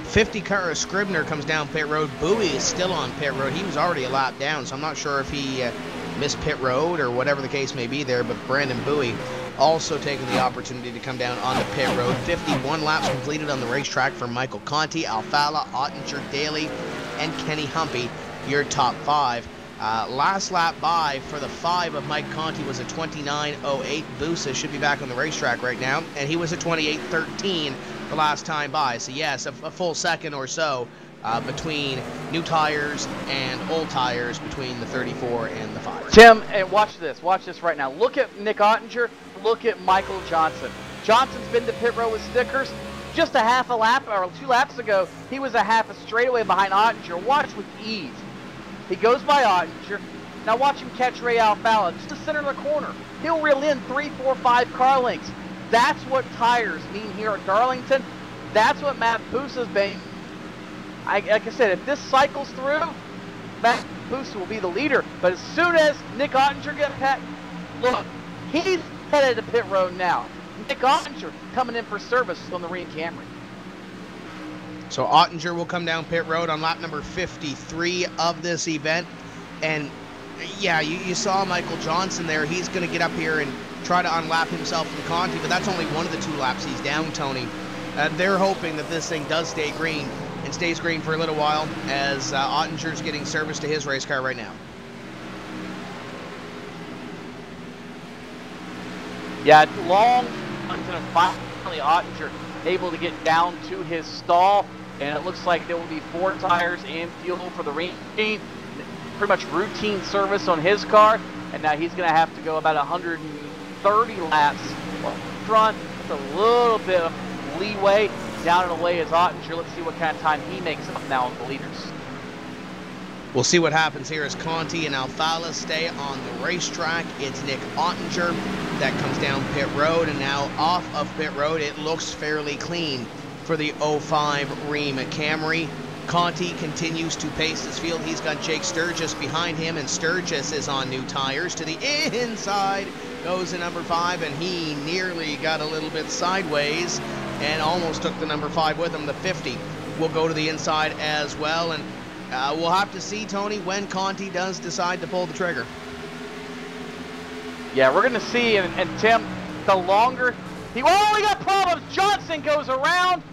50 car Scribner comes down pit road. Bowie is still on pit road. He was already a lap down, so I'm not sure if he missed pit road or whatever the case may be there, but Brandon Bowie also taking the opportunity to come down onto pit road. 51 laps completed on the racetrack for Michael Conti, Alfala, Ottinger, Daly, and Kenny Humpy, your top 5. Last lap by for the 5 of Mike Conti was a 29.08. Busa should be back on the racetrack right now, and he was a 28.13 the last time by. So yes, a full second or so between new tires and old tires between the 34 and the 5. Tim, and watch this right now. Look at Nick Ottinger, look at Michael Johnson. Johnson's been to pit road with stickers. Just a half a lap, or 2 laps ago, he was a half a straightaway behind Ottinger. Watch with ease. He goes by Ottinger. Now watch him catch Ray Alfala, just the center of the corner. He'll reel in 3, 4, 5 car lengths. That's what tires mean here at Darlington. That's what Matt Busa's been. Like I said, if this cycles through, Matt Busa will be the leader. But as soon as Nick Ottinger gets pet, look, he's headed to pit road now. Nick Ottinger coming in for service on the Reen Camry. So Ottinger will come down pit road on lap number 53 of this event. And yeah, you saw Michael Johnson there. He's going to get up here and try to unlap himself from Conti, but that's only one of the 2 laps he's down, Tony. They're hoping that this thing does stay green and stays green for a little while, as Ottinger's getting service to his race car right now. Yeah, long until finally Ottinger able to get down to his stall, and it looks like there will be 4 tires and fuel for the Reen. Pretty much routine service on his car, and now he's going to have to go about 130 laps front with a little bit of leeway down and away as Ottinger. Let's see what kind of time he makes up now on the leaders. We'll see what happens here as Conti and Alfala stay on the racetrack. It's Nick Ottinger that comes down pit road, and now off of pit road it looks fairly clean for the 05 Reen Camry. Conti continues to pace his field. He's got Jake Sturgis behind him, and Sturgis is on new tires. To the inside goes the number 5, and he nearly got a little bit sideways and almost took the number 5 with him. The 50 will go to the inside as well, and we'll have to see, Tony, when Conti does decide to pull the trigger. Yeah, we're going to see, and Tim, the longer we got problems. Johnson goes around,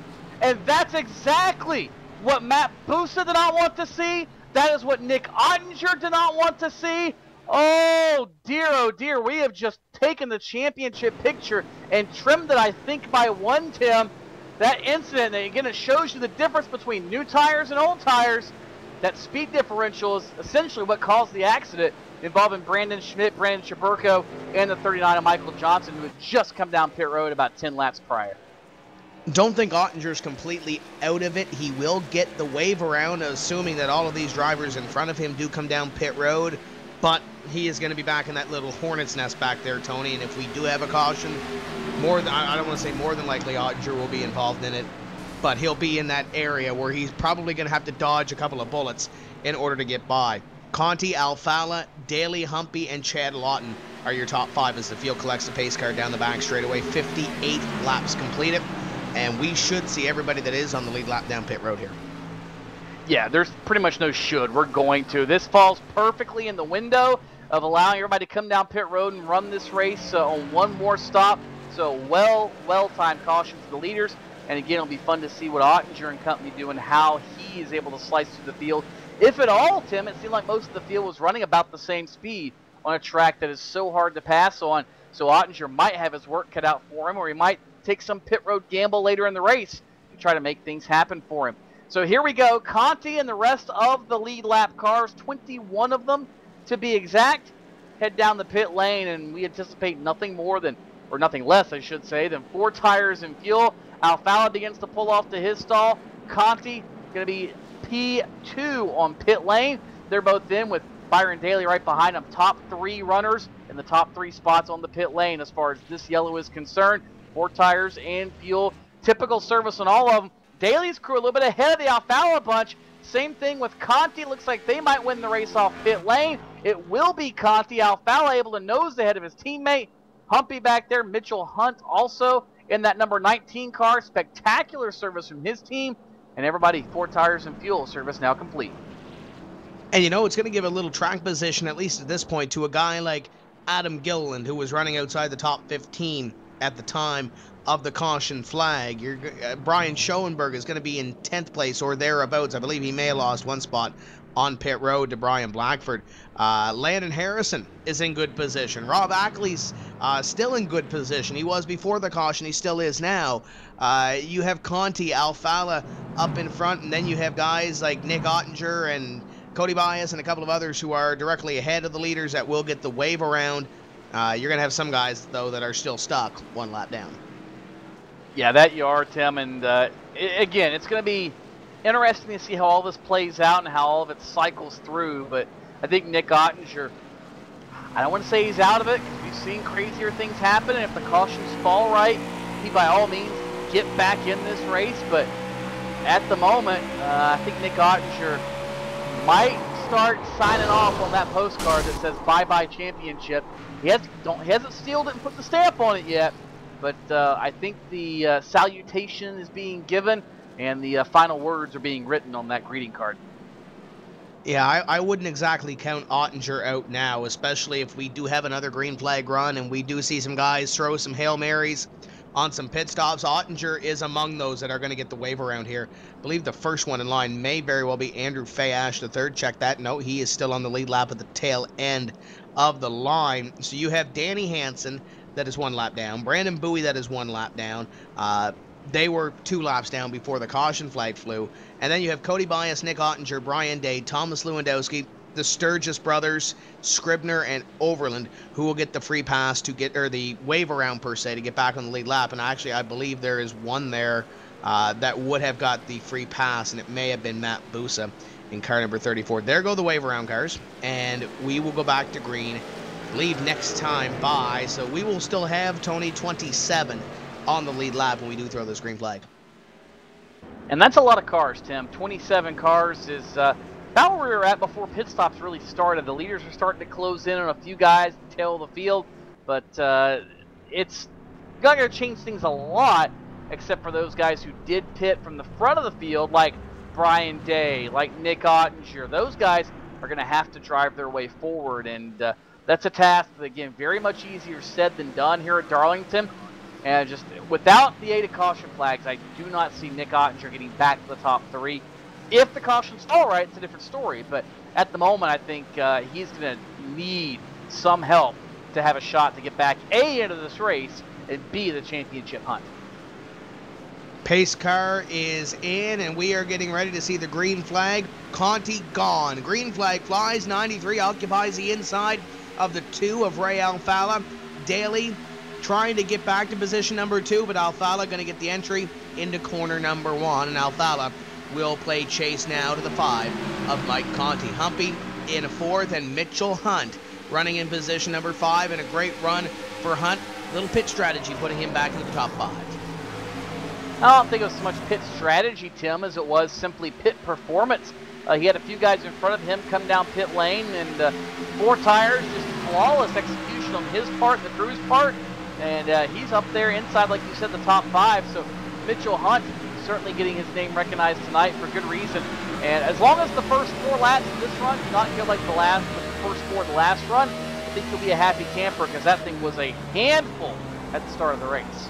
and that's exactly what Matt Busa did not want to see. That is what Nick Ottinger did not want to see. Oh dear, we have just taken the championship picture and trimmed it, I think, by 1, Tim. That incident, again, it shows you the difference between new tires and old tires. That speed differential is essentially what caused the accident involving Brandon Schmidt, Brandon Chaburko, and the 39 of Michael Johnson, who had just come down pit road about 10 laps prior. Don't think Ottinger's completely out of it. He will get the wave around, assuming that all of these drivers in front of him do come down pit road, but he is going to be back in that little hornet's nest back there, Tony, and if we do have a caution, I don't want to say more than likely Ottinger will be involved in it, but he'll be in that area where he's probably going to have to dodge a couple of bullets in order to get by. Conti, Alfala, Daly, Humpy, and Chad Lawton are your top 5 as the field collects the pace car down the back straightaway. 58 laps completed, and we should see everybody that is on the lead lap down pit road here. Yeah, there's pretty much no should. We're going to. This falls perfectly in the window of allowing everybody to come down pit road and run this race on one more stop. So well-timed caution for the leaders. And again, it'll be fun to see what Ottinger and company do and how he is able to slice through the field. If at all, Tim, it seemed like most of the field was running about the same speed on a track that is so hard to pass on. So Ottinger might have his work cut out for him, or he might take some pit road gamble later in the race to try to make things happen for him. So here we go. Conti and the rest of the lead lap cars, 21 of them to be exact, head down the pit lane, and we anticipate nothing more than, or nothing less, I should say, than 4 tires and fuel. Alfala begins to pull off to his stall. Conti going to be P2 on pit lane. They're both in with Byron Daly right behind them. Top 3 runners in the top 3 spots on the pit lane as far as this yellow is concerned. 4 tires and fuel. Typical service on all of them. Daly's crew a little bit ahead of the Alfala bunch. Same thing with Conti. Looks like they might win the race off pit lane. It will be Conti. Alfala able to nose ahead of his teammate. Humpy back there. Mitchell Hunt also in that number 19 car. Spectacular service from his team. And everybody, 4 tires and fuel. Service now complete. And you know, it's going to give a little track position, at least at this point, to a guy like Adam Gilliland, who was running outside the top 15 at the time of the caution flag. Brian Schoenberg is going to be in 10th place or thereabouts. I believe he may have lost 1 spot on pit road to Brian Blackford. Landon Harrison is in good position. Rob Ackley's still in good position. He was before the caution. He still is now. You have Conti, Alfala up in front, and then you have guys like Nick Ottinger and Cody Bias and a couple of others who are directly ahead of the leaders that will get the wave around. You're going to have some guys, though, that are still stuck 1 lap down. Yeah, that you are, Tim. And again, it's going to be interesting to see how all this plays out and how all of it cycles through. But I think Nick Ottinger, I don't want to say he's out of it because we've seen crazier things happen. And if the cautions fall right, he by all means get back in this race. But at the moment, I think Nick Ottinger might start signing off on that postcard that says bye-bye championship. He hasn't sealed it and put the stamp on it yet, but I think the salutation is being given and the final words are being written on that greeting card. Yeah, I wouldn't exactly count Ottinger out now, especially if we do have another green flag run and we do see some guys throw some Hail Marys on some pit stops. Ottinger is among those that are going to get the wave around here. I believe the first one in line may very well be Andrew Fayash III. Check that. No, he is still on the lead lap at the tail end of the line. So you have Danny Hansen that is 1 lap down. Brandon Bowie that is 1 lap down. They were 2 laps down before the caution flag flew. And then you have Cody Bias, Nick Ottinger, Brian Day, Thomas Lewandowski, the Sturgis brothers, Scribner and Overland, who will get the free pass to get, or the wave around per se, to get back on the lead lap. And actually, I believe there is one there that would have got the free pass, and it may have been Matt Busa in car number 34. There go the wave around cars, and we will go back to green, leave next time by. So we will still have Tony 27 on the lead lap when we do throw this green flag. And that's a lot of cars, Tim. 27 cars is about where we were at before pit stops really started. The leaders are starting to close in on a few guys to tail the field, but it's not going to change things a lot, except for those guys who did pit from the front of the field, like Brian Day, like Nick Ottinger. Those guys are going to have to drive their way forward, and that's a task that, again, very much easier said than done here at Darlington. And just without the aid of caution flags, I do not see Nick Ottinger getting back to the top 3. If the caution's all right, it's a different story. But at the moment, I think he's going to need some help to have a shot to get back, A, into this race, and B, the championship hunt. Pace car is in, and we are getting ready to see the green flag. Conti gone. Green flag flies. 93 occupies the inside of the 2 of Ray Alfala. Daly trying to get back to position number 2, but Alfala going to get the entry into corner number 1, and Alfala will play chase now to the 5 of Mike Conti. Humpy in 4th, and Mitchell Hunt running in position number 5, and a great run for Hunt. Little pit strategy putting him back into the top 5. I don't think it was so much pit strategy, Tim, as it was simply pit performance. He had a few guys in front of him come down pit lane, and 4 tires, just flawless execution on his part, the crew's part. And he's up there inside, like you said, the top 5. So Mitchell Hunt certainly getting his name recognized tonight for good reason. And as long as the first 4 laps of this run do not feel like the first 4 of the last run, I think he'll be a happy camper, because that thing was a handful at the start of the race.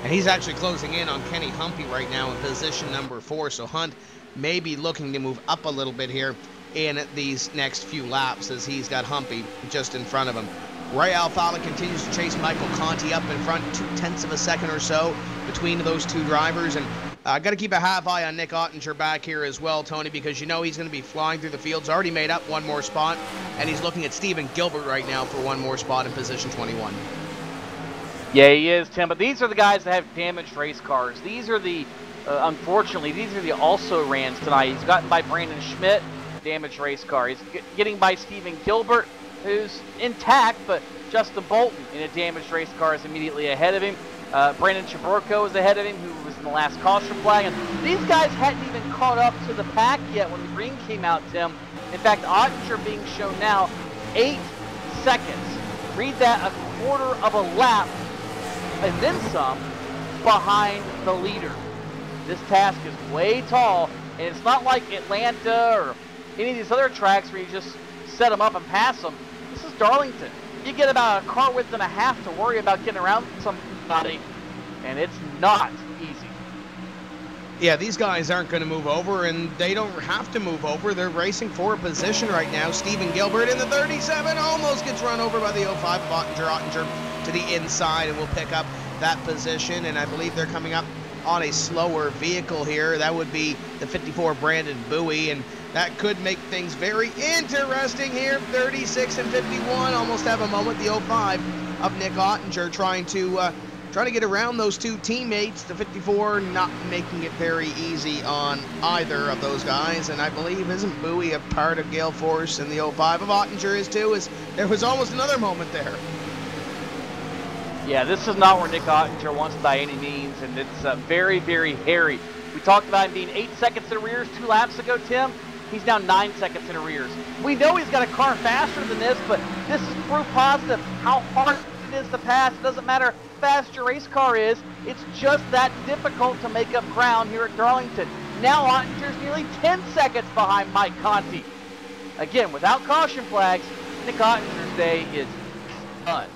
And he's actually closing in on Kenny Humpy right now in position number 4. So Hunt may be looking to move up a little bit here in these next few laps, as he's got Humpy just in front of him. Ray Alfala continues to chase Michael Conti up in front, 0.2 of a second or so between those two drivers. And got to keep a half eye on Nick Ottinger back here as well, Tony, because you know he's going to be flying through the fields. Already made up one more spot, and he's looking at Stephen Gilbert right now for one more spot in position 21. Yeah, he is, Tim. But these are the guys that have damaged race cars. These are the, unfortunately, these are the also-rans tonight. He's gotten by Brandon Schmidt, damaged race car. He's getting by Stephen Gilbert, who's intact, but Justin Bolton in a damaged race car is immediately ahead of him. Brandon Chaburko is ahead of him, who was in the last caution flag. And these guys hadn't even caught up to the pack yet when the green came out, Tim. In fact, Ottinger being shown now 8 seconds. Read that, a quarter of a lap and then some behind the leader. This task is way tall, and it's not like Atlanta or any of these other tracks where you just set them up and pass them. This is Darlington. You get about a car width and a half to worry about getting around somebody, and it's not easy. Yeah, these guys aren't going to move over, and they don't have to move over. They're racing for a position right now. Stephen Gilbert in the 37 almost gets run over by the 05 of Ottinger. Ottinger to the inside, and will pick up that position, and I believe they're coming up on a slower vehicle here. That would be the 54 Brandon Bowie, and that could make things very interesting here. 36 and 51 almost have a moment. The 05 of Nick Ottinger trying to get around those two teammates. The 54 not making it very easy on either of those guys, and I believe isn't Bowie a part of Gale Force, and the 05 of Ottinger is too. There was almost another moment there. Yeah, this is not where Nick Ottinger wants by any means, and it's very, very hairy. We talked about him being 8 seconds in arrears 2 laps ago, Tim. He's now 9 seconds in arrears. We know he's got a car faster than this, but this is proof positive how hard it is to pass. It doesn't matter how fast your race car is. It's just that difficult to make up ground here at Darlington. Now Ottinger's nearly 10 seconds behind Mike Conti. Again, without caution flags, Nick Ottinger's day is done.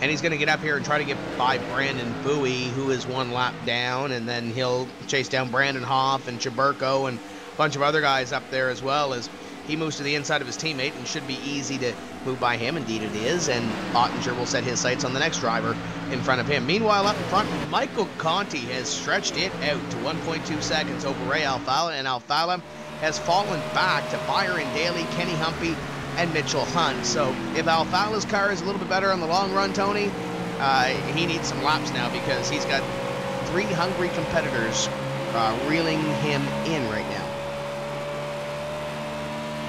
And he's going to get up here and try to get by Brandon Bowie, who is 1 lap down, and then he'll chase down Brandon Hoff and Chaburko and a bunch of other guys up there as well, as he moves to the inside of his teammate, and should be easy to move by him. Indeed it is, and Ottinger will set his sights on the next driver in front of him. Meanwhile, up in front, Michael Conti has stretched it out to 1.2 seconds over Ray Alfala, and Alfala has fallen back to Byron Daly, Kenny Humpy, and Mitchell Hunt. So if Alfala's car is a little bit better on the long run, Tony, he needs some laps now, because he's got 3 hungry competitors reeling him in right now.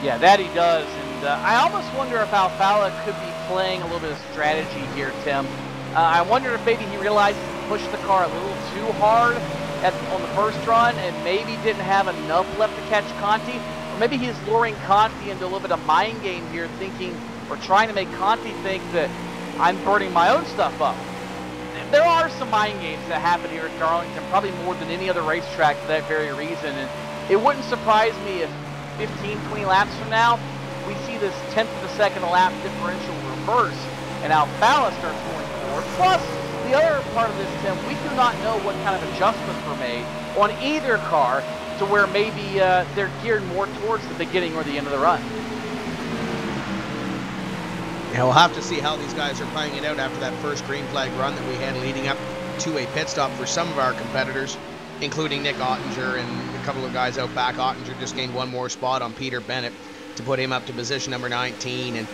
Yeah, that he does, and I almost wonder if Alfala could be playing a little bit of strategy here, Tim. I wonder if maybe he realized he pushed the car a little too hard on the first run, and maybe didn't have enough left to catch Conti. Or maybe he's luring Conti into a little bit of mind game here, thinking, or trying to make Conti think that I'm burning my own stuff up. There are some mind games that happen here at Darlington, probably more than any other racetrack for that very reason. And it wouldn't surprise me if 15, 20 laps from now, we see this 1/10 of a second a lap differential reverse, and Alfala starts going forward. Plus, the other part of this, Tim, we do not know what kind of adjustments were made on either car, to where maybe they're geared more towards the beginning or the end of the run. Yeah, we'll have to see how these guys are playing it out after that first green flag run that we had leading up to a pit stop for some of our competitors, including Nick Ottinger and a couple of guys out back. Ottinger just gained 1 more spot on Peter Bennett to put him up to position number 19, and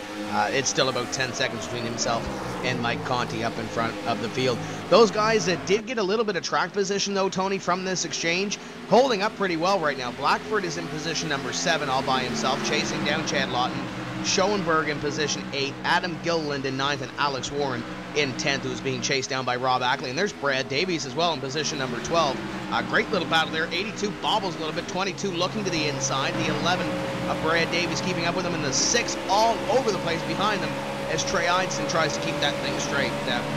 it's still about 10 seconds between himself and Mike Conti up in front of the field. Those guys that did get a little bit of track position, though, Tony, from this exchange, holding up pretty well right now. Blackford is in position number 7 all by himself, chasing down Chad Lawton. Schoenberg in position 8, Adam Gilliland in 9th, and Alex Warren in 10th, who's being chased down by Rob Ackley. And there's Brad Davies as well in position number 12. A great little battle there. 82 bobbles a little bit, 22 looking to the inside. The 11 of Brad Davies keeping up with him, and the 6 all over the place behind them as Trey Eidson tries to keep that thing straight.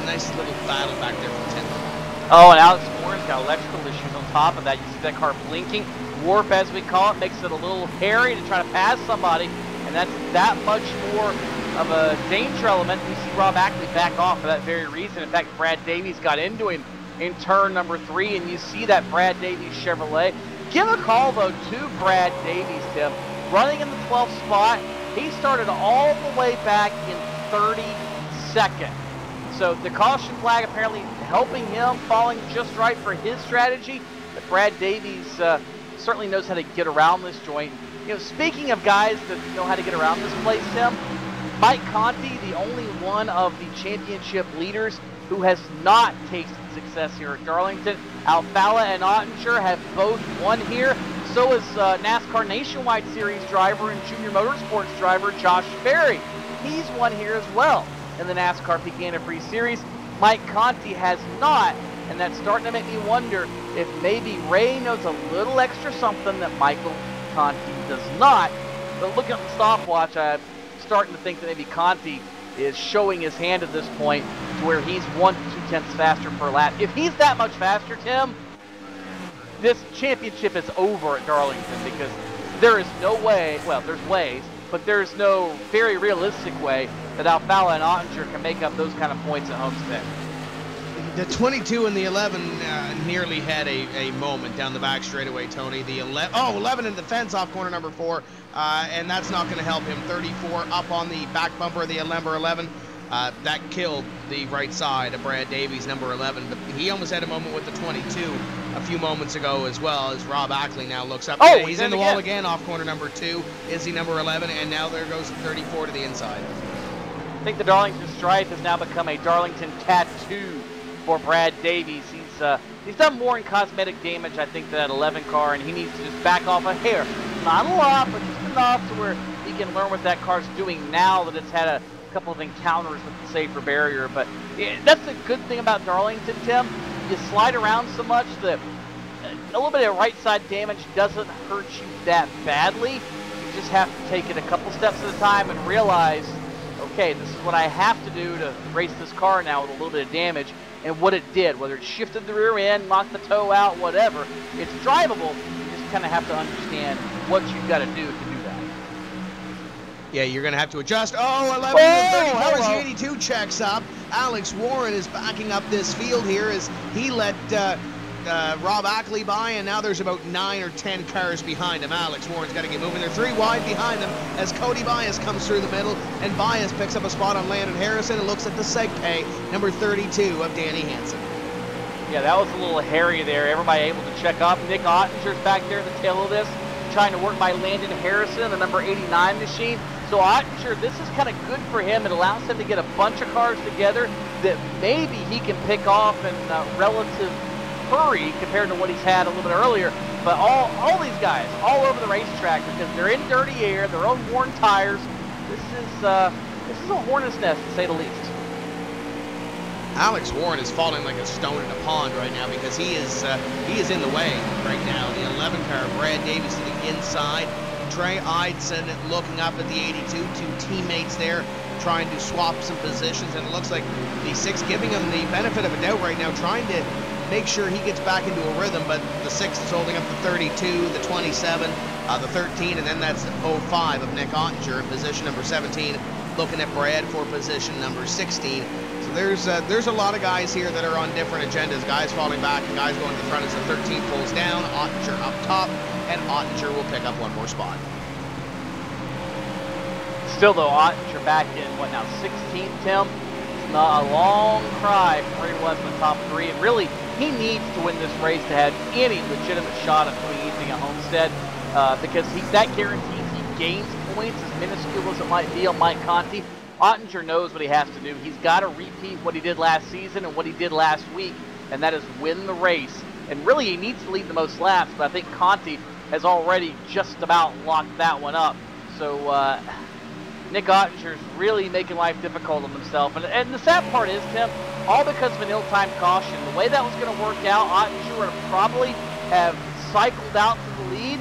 Nice little battle back there from 10th. Oh, and Alex Warren's got electrical issues on top of that. You see that car blinking. Warp, as we call it, makes it a little hairy to try to pass somebody, and that's that much more of a danger element. We see Rob Ackley back off for that very reason. In fact, Brad Davies got into him in turn number 3, and you see that Brad Davies Chevrolet. Give a call, though, to Brad Davies, Tim. Running in the 12th spot, He started all the way back in 32nd. So the caution flag apparently helping him, falling just right for his strategy. But Brad Davies certainly knows how to get around this joint. You know, speaking of guys that know how to get around this place, Tim, Mike Conti, the only one of the championship leaders who has not tasted success here at Darlington. Alfala and Ottinger have both won here. So is NASCAR Nationwide Series driver and Junior Motorsports driver Josh Berry. He's won here as well in the NASCAR Peak Antifreeze Series. Mike Conti has not, and that's starting to make me wonder if maybe Ray knows a little extra something that Michael Conti does not. But looking at the stopwatch, I'm starting to think that maybe Conti is showing his hand at this point to where he's 1 to 2 tenths faster per lap. If he's that much faster, Tim, this championship is over at Darlington, because there is no way, well, there's ways, but there's no very realistic way that Alfala and Ottinger can make up those kind of points at Homestead. The 22 and the 11 nearly had a moment down the back straightaway, Tony. The 11 in the fence off corner number 4, and that's not going to help him. 34 up on the back bumper of the number 11. That killed the right side of Brad Davies, number 11. But he almost had a moment with the 22 a few moments ago as well, as Rob Ackley now looks up. Oh, he's in the wall again off corner number 2. Is he number 11? And now there goes the 34 to the inside. I think the Darlington stripe has now become a Darlington tattoo for Brad Davies. He's done more in cosmetic damage, I think, to that 11 car, and he needs to just back off a hair. Not a lot, but just enough to where he can learn what that car's doing now that it's had a couple of encounters with the safer barrier. But that's the good thing about Darlington, Tim. You slide around so much that a little bit of right side damage doesn't hurt you that badly. You just have to take it a couple steps at a time and realize, okay, this is what I have to do to race this car now with a little bit of damage. And what it did, whether it shifted the rear end, knocked the toe out, whatever, it's drivable. You just kind of have to understand what you've got to do that. Yeah, you're going to have to adjust. Oh, 11 34 as the 82 checks up. Alex Warren is backing up this field here as he let Rob Ackley by, and now there's about 9 or 10 cars behind him. Alex Warren's got to get moving. They're 3 wide behind them as Cody Bias comes through the middle, and Bias picks up a spot on Landon Harrison and looks at the SegPay, number 32 of Danny Hansen. Yeah, that was a little hairy there. Everybody able to check up. Nick Ottinger's back there at the tail of this, trying to work by Landon Harrison, the number 89 machine. So Ottinger, this is kind of good for him. It allows him to get a bunch of cars together that maybe he can pick off in relative hurry compared to what he's had a little bit earlier. But all these guys all over the racetrack, because they're in dirty air, they're on worn tires. This is a hornet's nest, to say the least. Alex Warren is falling like a stone in a pond right now, because he is in the way right now. The 11 car, Brad Davies to the inside. Trey Eidson looking up at the 82, 2 teammates there trying to swap some positions, and it looks like the 6 giving him the benefit of a doubt right now, trying to make sure he gets back into a rhythm, but the 6 is holding up the 32, the 27, the 13, and then that's the 05 of Nick Ottinger in position number 17, looking at Brad for position number 16. So there's a lot of guys here that are on different agendas, guys falling back and guys going to the front as the 13 pulls down, Ottinger up top, and Ottinger will pick up one more spot. Still though, Ottinger back in, what now, 16th, Tim? It's not a long cry from where he was in the top 3, and really, he needs to win this race to have any legitimate shot of doing anything at Homestead, because that guarantees he gains points, as minuscule as it might be on Mike Conti. Ottinger knows what he has to do. He's got to repeat what he did last season and what he did last week, and that is win the race. And really, he needs to lead the most laps, but I think Conti has already just about locked that one up. So Nick Ottinger's really making life difficult on himself. And the sad part is, Tim, all because of an ill-timed caution. The way that was going to work out, Ottinger would probably have cycled out to the lead.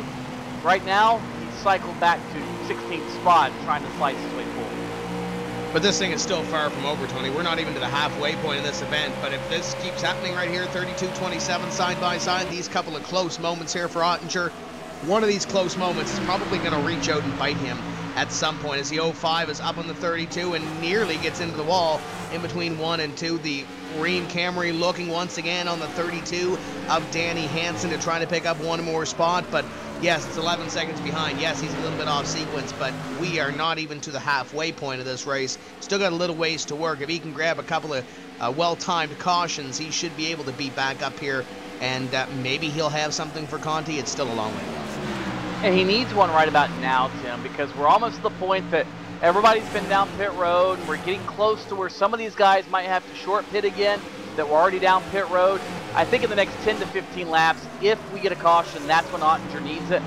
Right now, he's cycled back to 16th spot, trying to slice his way forward. But this thing is still far from over, Tony. We're not even to the halfway point of this event. But if this keeps happening right here, 32-27 side by side, these couple of close moments here for Ottinger, one of these close moments is probably going to reach out and bite him at some point, as the 05 is up on the 32 and nearly gets into the wall in between 1 and 2. The Rheem Camry looking once again on the 32 of Danny Hansen to try to pick up one more spot, but Yes, it's 11 seconds behind. Yes, he's a little bit off sequence, but we are not even to the halfway point of this race. Still got a little ways to work. If he can grab a couple of well-timed cautions, he should be able to be back up here, and maybe he'll have something for Conti. It's still a long way off. And he needs one right about now, Tim, because we're almost to the point that everybody's been down pit road, and we're getting close to where some of these guys might have to short pit again that were already down pit road. I think in the next 10 to 15 laps, if we get a caution, that's when Ottinger needs it.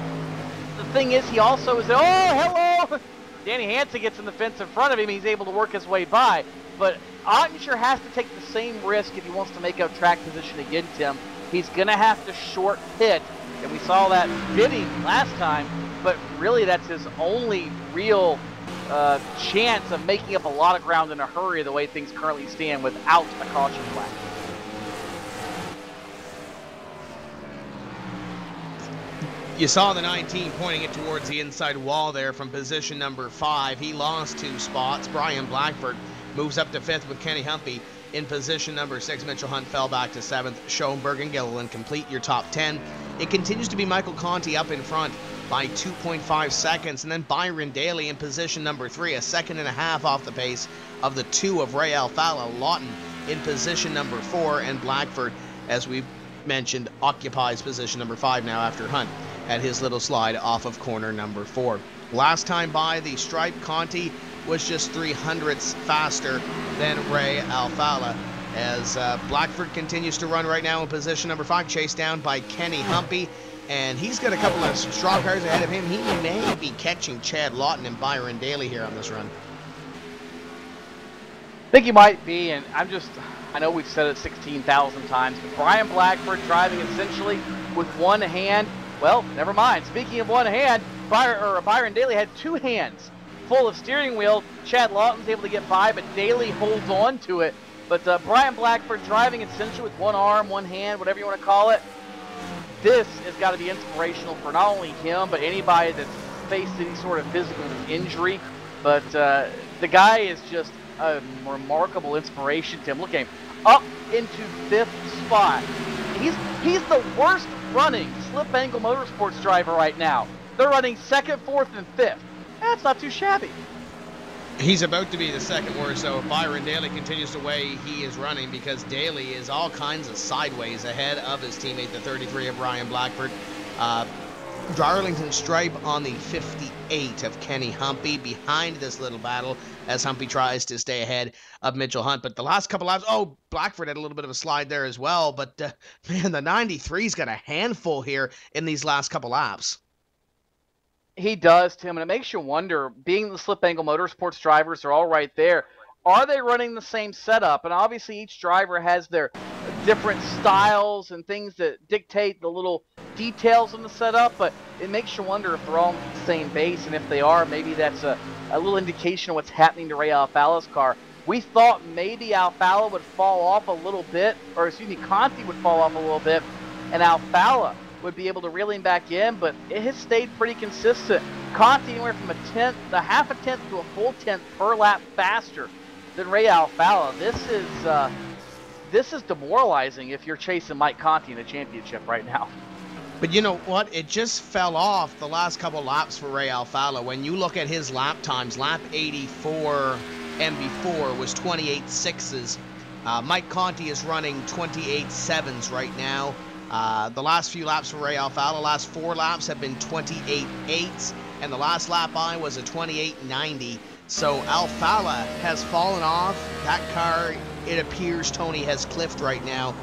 The thing is, he also is, oh, hello! Danny Hansen gets in the fence in front of him. He's able to work his way by. But Ottinger has to take the same risk if he wants to make up track position again, Tim. He's going to have to short pit. And we saw that bidding last time. But really, that's his only real chance of making up a lot of ground in a hurry the way things currently stand without a caution flag. You saw the 19 pointing it towards the inside wall there from position number 5. He lost 2 spots. Brian Blackford moves up to 5th with Kenny Humpy in position number 6. Mitchell Hunt fell back to 7th. Schoenberg and Gilliland complete your top 10. It continues to be Michael Conti up in front by 2.5 seconds. And then Byron Daly in position number 3, a second and a half off the pace of the 2 of Ray Alfala. Lawton in position number 4. And Blackford, as we mentioned, occupies position number 5 now after Hunt at his little slide off of corner number 4. Last time by the stripe, Conti was just 300ths faster than Ray Alfala, as Blackford continues to run right now in position number 5, chased down by Kenny Humpy, and he's got a couple of straw cars ahead of him. He may be catching Chad Lawton and Byron Daly here on this run. I think he might be, and I know we've said it 16,000 times, but Brian Blackford driving essentially with one hand. Well, never mind. Speaking of one hand, Byron Daly had 2 hands full of steering wheel. Chad Lawton's able to get by, but Daly holds on to it. But Brian Blackford driving essentially with one arm, one hand, whatever you want to call it. This has got to be inspirational for not only him, but anybody that's faced any sort of physical injury. But the guy is just a remarkable inspiration, Tim. Look at him. Up into 5th spot. He's the worst running slip angle motorsports driver right now. They're running 2nd, 4th, and 5th. That's not too shabby. He's about to be the 2nd worst, so if Byron Daly continues the way he is running, because Daly is all kinds of sideways ahead of his teammate, the 33 of Brian Blackford. Darlington stripe on the 58 of Kenny Humpy behind this little battle as Humpy tries to stay ahead of Mitchell Hunt. But the last couple laps, Blackford had a little bit of a slide there as well. But man, the 93's got a handful here in these last couple laps. He does, Tim, and it makes you wonder, being the slip angle motorsports drivers are all right there, are they running the same setup? And obviously each driver has their different styles and things that dictate the little details in the setup, but it makes you wonder if they're all on the same base, and if they are, maybe that's a little indication of what's happening to Ray Alfala's car. We thought maybe Alfala would fall off a little bit, or excuse me, Conti would fall off a little bit, and Alfala would be able to reel him back in, but it has stayed pretty consistent. Conti anywhere from a half a tenth to a full tenth per lap faster than Ray Alfala. This is demoralizing if you're chasing Mike Conti in the championship right now. But you know what? It just fell off the last couple laps for Ray Alfala. When you look at his lap times, lap 84 and before was 28.6s. Mike Conti is running 28.7s right now. The last few laps for Ray Alfala, last 4 laps have been 28.8s, and the last lap by was a 28.90. So Alfala has fallen off. That car, it appears, Tony, has cliffed right now,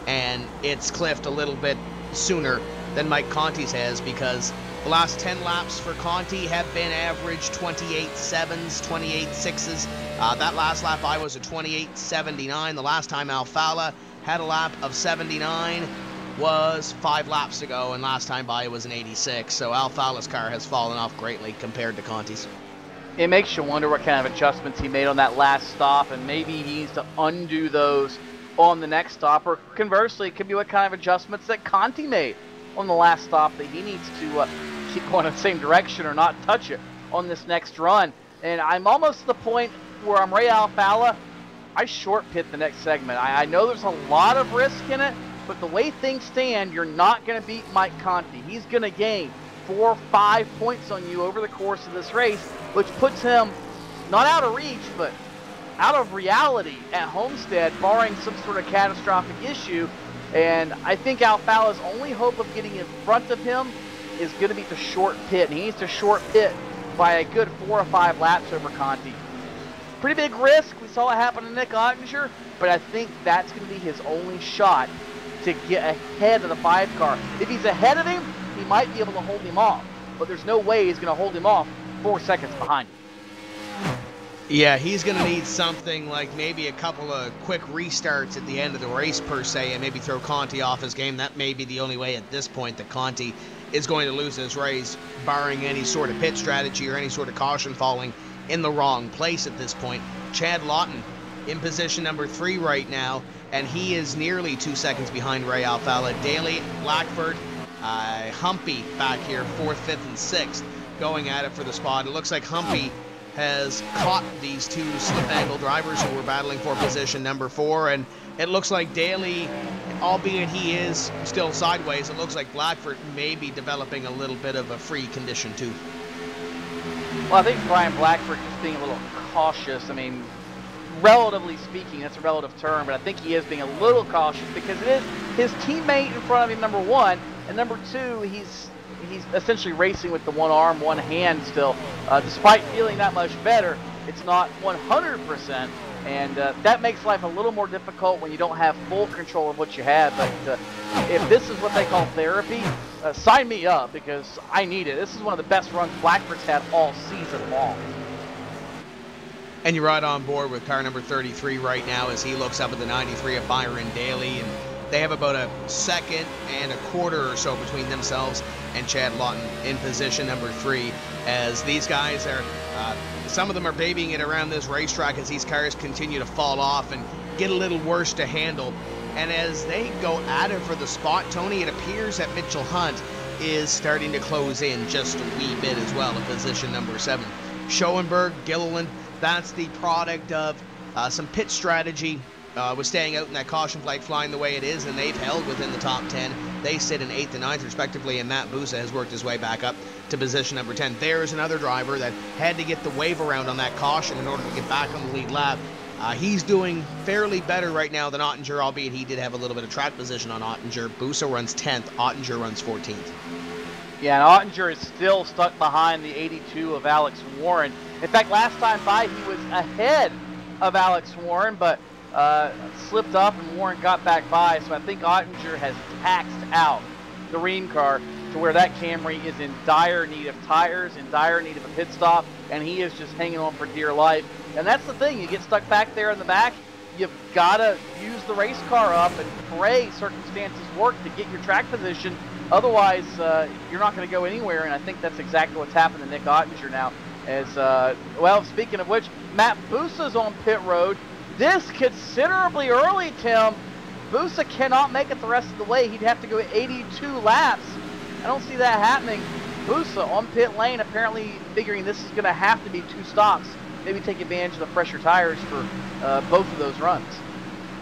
and it's cliffed a little bit sooner than Mike Conti's has, because the last 10 laps for Conti have been average 28.7s, 28.6s. That last lap by was a 28.79. The last time Alfala had a lap of 79 was 5 laps ago, and last time by it was an 86. So Alfala's car has fallen off greatly compared to Conti's. It makes you wonder what kind of adjustments he made on that last stop, and maybe he needs to undo those on the next stop, or conversely, it could be what kind of adjustments that Conti made on the last stop that he needs to keep going in the same direction or not touch it on this next run. And I'm almost to the point where I'm Ray Alfala. I short pit the next segment. I know there's a lot of risk in it, but the way things stand, you're not going to beat Mike Conti. He's going to gain 4 or 5 points on you over the course of this race, which puts him not out of reach, but out of reality at Homestead, barring some sort of catastrophic issue. And I think Alfala's only hope of getting in front of him is going to be to short pit. And he needs to short pit by a good 4 or 5 laps over Conti. Pretty big risk. We saw it happen to Nick Ottinger, but I think that's going to be his only shot to get ahead of the 5 car. If he's ahead of him, he might be able to hold him off, but there's no way he's going to hold him off 4 seconds behind him. Yeah, he's going to need something like maybe a couple of quick restarts at the end of the race per se, and maybe throw Conti off his game. That may be the only way at this point that Conti is going to lose this race, barring any sort of pit strategy or any sort of caution falling in the wrong place at this point. Chad Lawton in position number 3 right now, and he is nearly 2 seconds behind Ray Alfala. Daly, Blackford, Humpy back here, 4th, 5th, and 6th, going at it for the spot. It looks like Humpy has caught these 2 slip angle drivers who were battling for position number 4, and it looks like Daly, albeit he is still sideways, it looks like Blackford may be developing a little bit of a free condition too. Well, I think Brian Blackford just being a little cautious. I mean, relatively speaking, that's a relative term, but I think he is being a little cautious because it is his teammate in front of him, number 1, and number 2, he's essentially racing with the one arm, one hand still. Despite feeling that much better, it's not 100%, and that makes life a little more difficult when you don't have full control of what you have. But if this is what they call therapy, sign me up, because I need it. This is one of the best runs Blackford's had all season long. And you're right on board with car number 33 right now as he looks up at the 93 of Byron Daly, and they have about a 2.25 seconds or so between themselves and Chad Lawton in position number 3, as these guys are, some of them are babying it around this racetrack as these cars continue to fall off and get a little worse to handle. And as they go at it for the spot, Tony, it appears that Mitchell Hunt is starting to close in just a wee bit as well in position number 7. Schoenberg, Gilliland, that's the product of some pit strategy, was staying out in that caution flight, flying the way it is, and they've held within the top 10. They sit in 8th and 9th respectively, and Matt Busa has worked his way back up to position number 10. There is another driver that had to get the wave around on that caution in order to get back on the lead lap. He's doing fairly better right now than Ottinger, albeit he did have a little bit of track position on Ottinger. Busa runs 10th, Ottinger runs 14th. Yeah, and Ottinger is still stuck behind the 82 of Alex Warren. In fact, last time by, he was ahead of Alex Warren, but slipped up and Warren got back by. So I think Ottinger has taxed out the Reen car to where that Camry is in dire need of tires, in dire need of a pit stop, and he is just hanging on for dear life. And that's the thing, you get stuck back there in the back, you've got to use the race car up and pray circumstances work to get your track position. Otherwise, you're not going to go anywhere, and I think that's exactly what's happened to Nick Ottinger now. As, well, speaking of which, Matt Busa's on pit road. This considerably early, Tim. Busa cannot make it the rest of the way. He'd have to go 82 laps. I don't see that happening. Busa on pit lane, apparently figuring this is going to have to be 2 stops. Maybe take advantage of the fresher tires for both of those runs.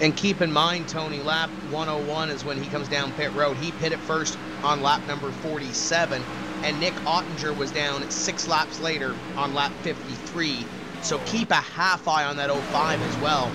And keep in mind, Tony, lap 101 is when he comes down pit road. He pitted first on lap number 47, and Nick Ottinger was down 6 laps later on lap 53. So keep a half eye on that 05 as well,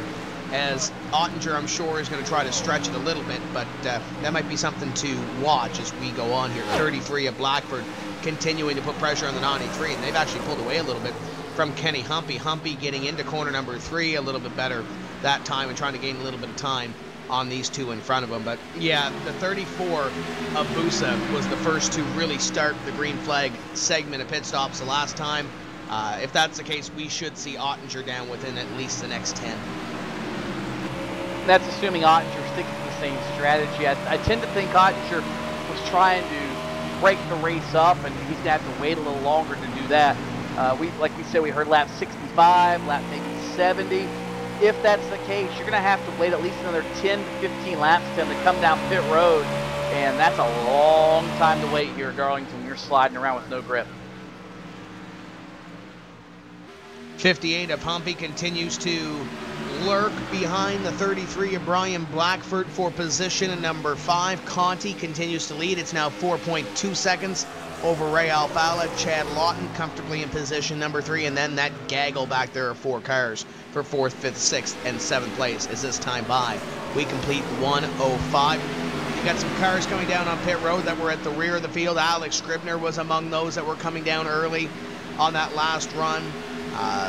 as Ottinger, I'm sure, is going to try to stretch it a little bit, but that might be something to watch as we go on here. 33 of Blackford continuing to put pressure on the 93, and they've actually pulled away a little bit from Kenny Humpy. Humpy getting into corner number 3 a little bit better that time and trying to gain a little bit of time on these 2 in front of him. But yeah, the 34 of Busa was the first to really start the green flag segment of pit stops the last time. If that's the case, we should see Ottinger down within at least the next 10. That's assuming Ottinger sticks to the same strategy. I tend to think Ottinger was trying to break the race up, and he's going to have to wait a little longer to do that. Like we said, we heard lap 65, lap maybe 70. If that's the case, you're going to have to wait at least another 10 to 15 laps to come down pit road, and that's a long time to wait here at Darlington when you're sliding around with no grip. 58 of Humpy continues to lurk behind the 33 of Brian Blackford for position number 5. Conti continues to lead. It's now 4.2 seconds over Ray Alfala. Chad Lawton comfortably in position number 3, and then that gaggle back there of 4 cars for 4th, 5th, 6th, and 7th place as this time by. We complete 1:05. You got some cars coming down on pit road that were at the rear of the field. Alex Scribner was among those that were coming down early on that last run.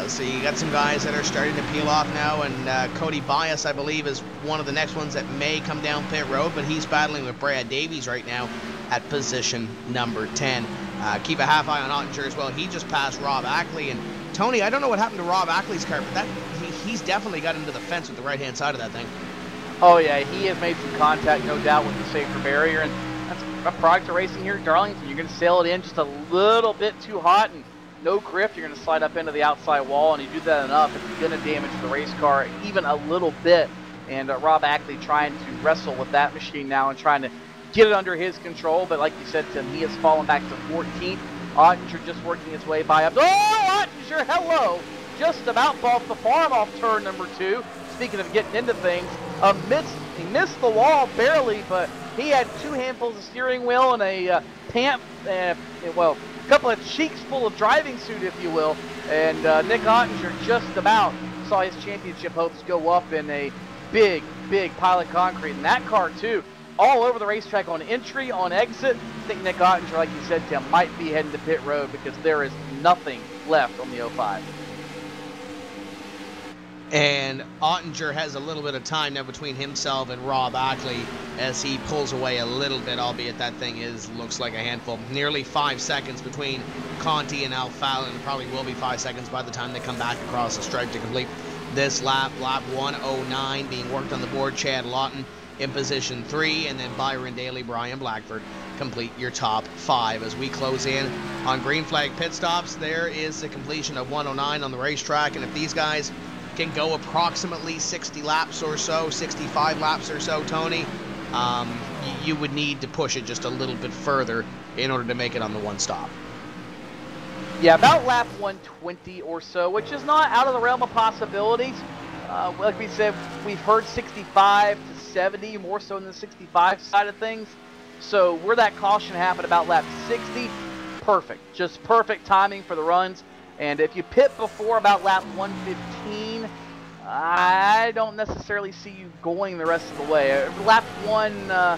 So you got some guys that are starting to peel off now, and Cody Bias, I believe, is one of the next ones that may come down pit road, but he's battling with Brad Davies right now at position number 10. Keep a half eye on Ottinger as well. He just passed Rob Ackley, and Tony, I don't know what happened to Rob Ackley's car, but he's definitely got into the fence with the right-hand side of that thing. Oh yeah, he has made some contact, no doubt, with the safer barrier, and that's a product of racing here at Darlington. You're going to sail it in just a little bit too hot, and no grip, you're going to slide up into the outside wall, and you do that enough, it's going to damage the race car even a little bit. And Rob Ackley trying to wrestle with that machine now and trying to get it under his control, but like you said, Tim, he has fallen back to 14th. Ottinger just working his way by up. Oh, Ottinger, hello! Just about off the farm off turn number 2. Speaking of getting into things, he missed the wall barely, but he had 2 handfuls of steering wheel and a well, a couple of cheeks full of driving suit, if you will, and Nick Ottinger just about saw his championship hopes go up in a big pile of concrete. And that car, too, all over the racetrack on entry, on exit. I think Nick Ottinger, like you said, Tim, might be heading to pit road because there is nothing left on the 05. And Ottinger has a little bit of time now between himself and Rob Ackley as he pulls away a little bit, albeit that thing looks like a handful. Nearly 5 seconds between Conti and Alfala, and it probably will be 5 seconds by the time they come back across the stripe to complete this lap. Lap 109 being worked on the board. Chad Lawton in position 3, and then Byron Daly, Brian Blackford complete your top 5. As we close in on green flag pit stops, there is the completion of 109 on the racetrack, and if these guys can go approximately 60 laps or so, 65 laps or so, Tony, you would need to push it just a little bit further in order to make it on the one stop. Yeah, about lap 120 or so, which is not out of the realm of possibilities. Like we said, we've heard 65 to 70, more so in the 65 side of things. So where that caution happened about lap 60, perfect. Just perfect timing for the runs. And if you pit before about lap 115, I don't necessarily see you going the rest of the way. Lap 1, we'll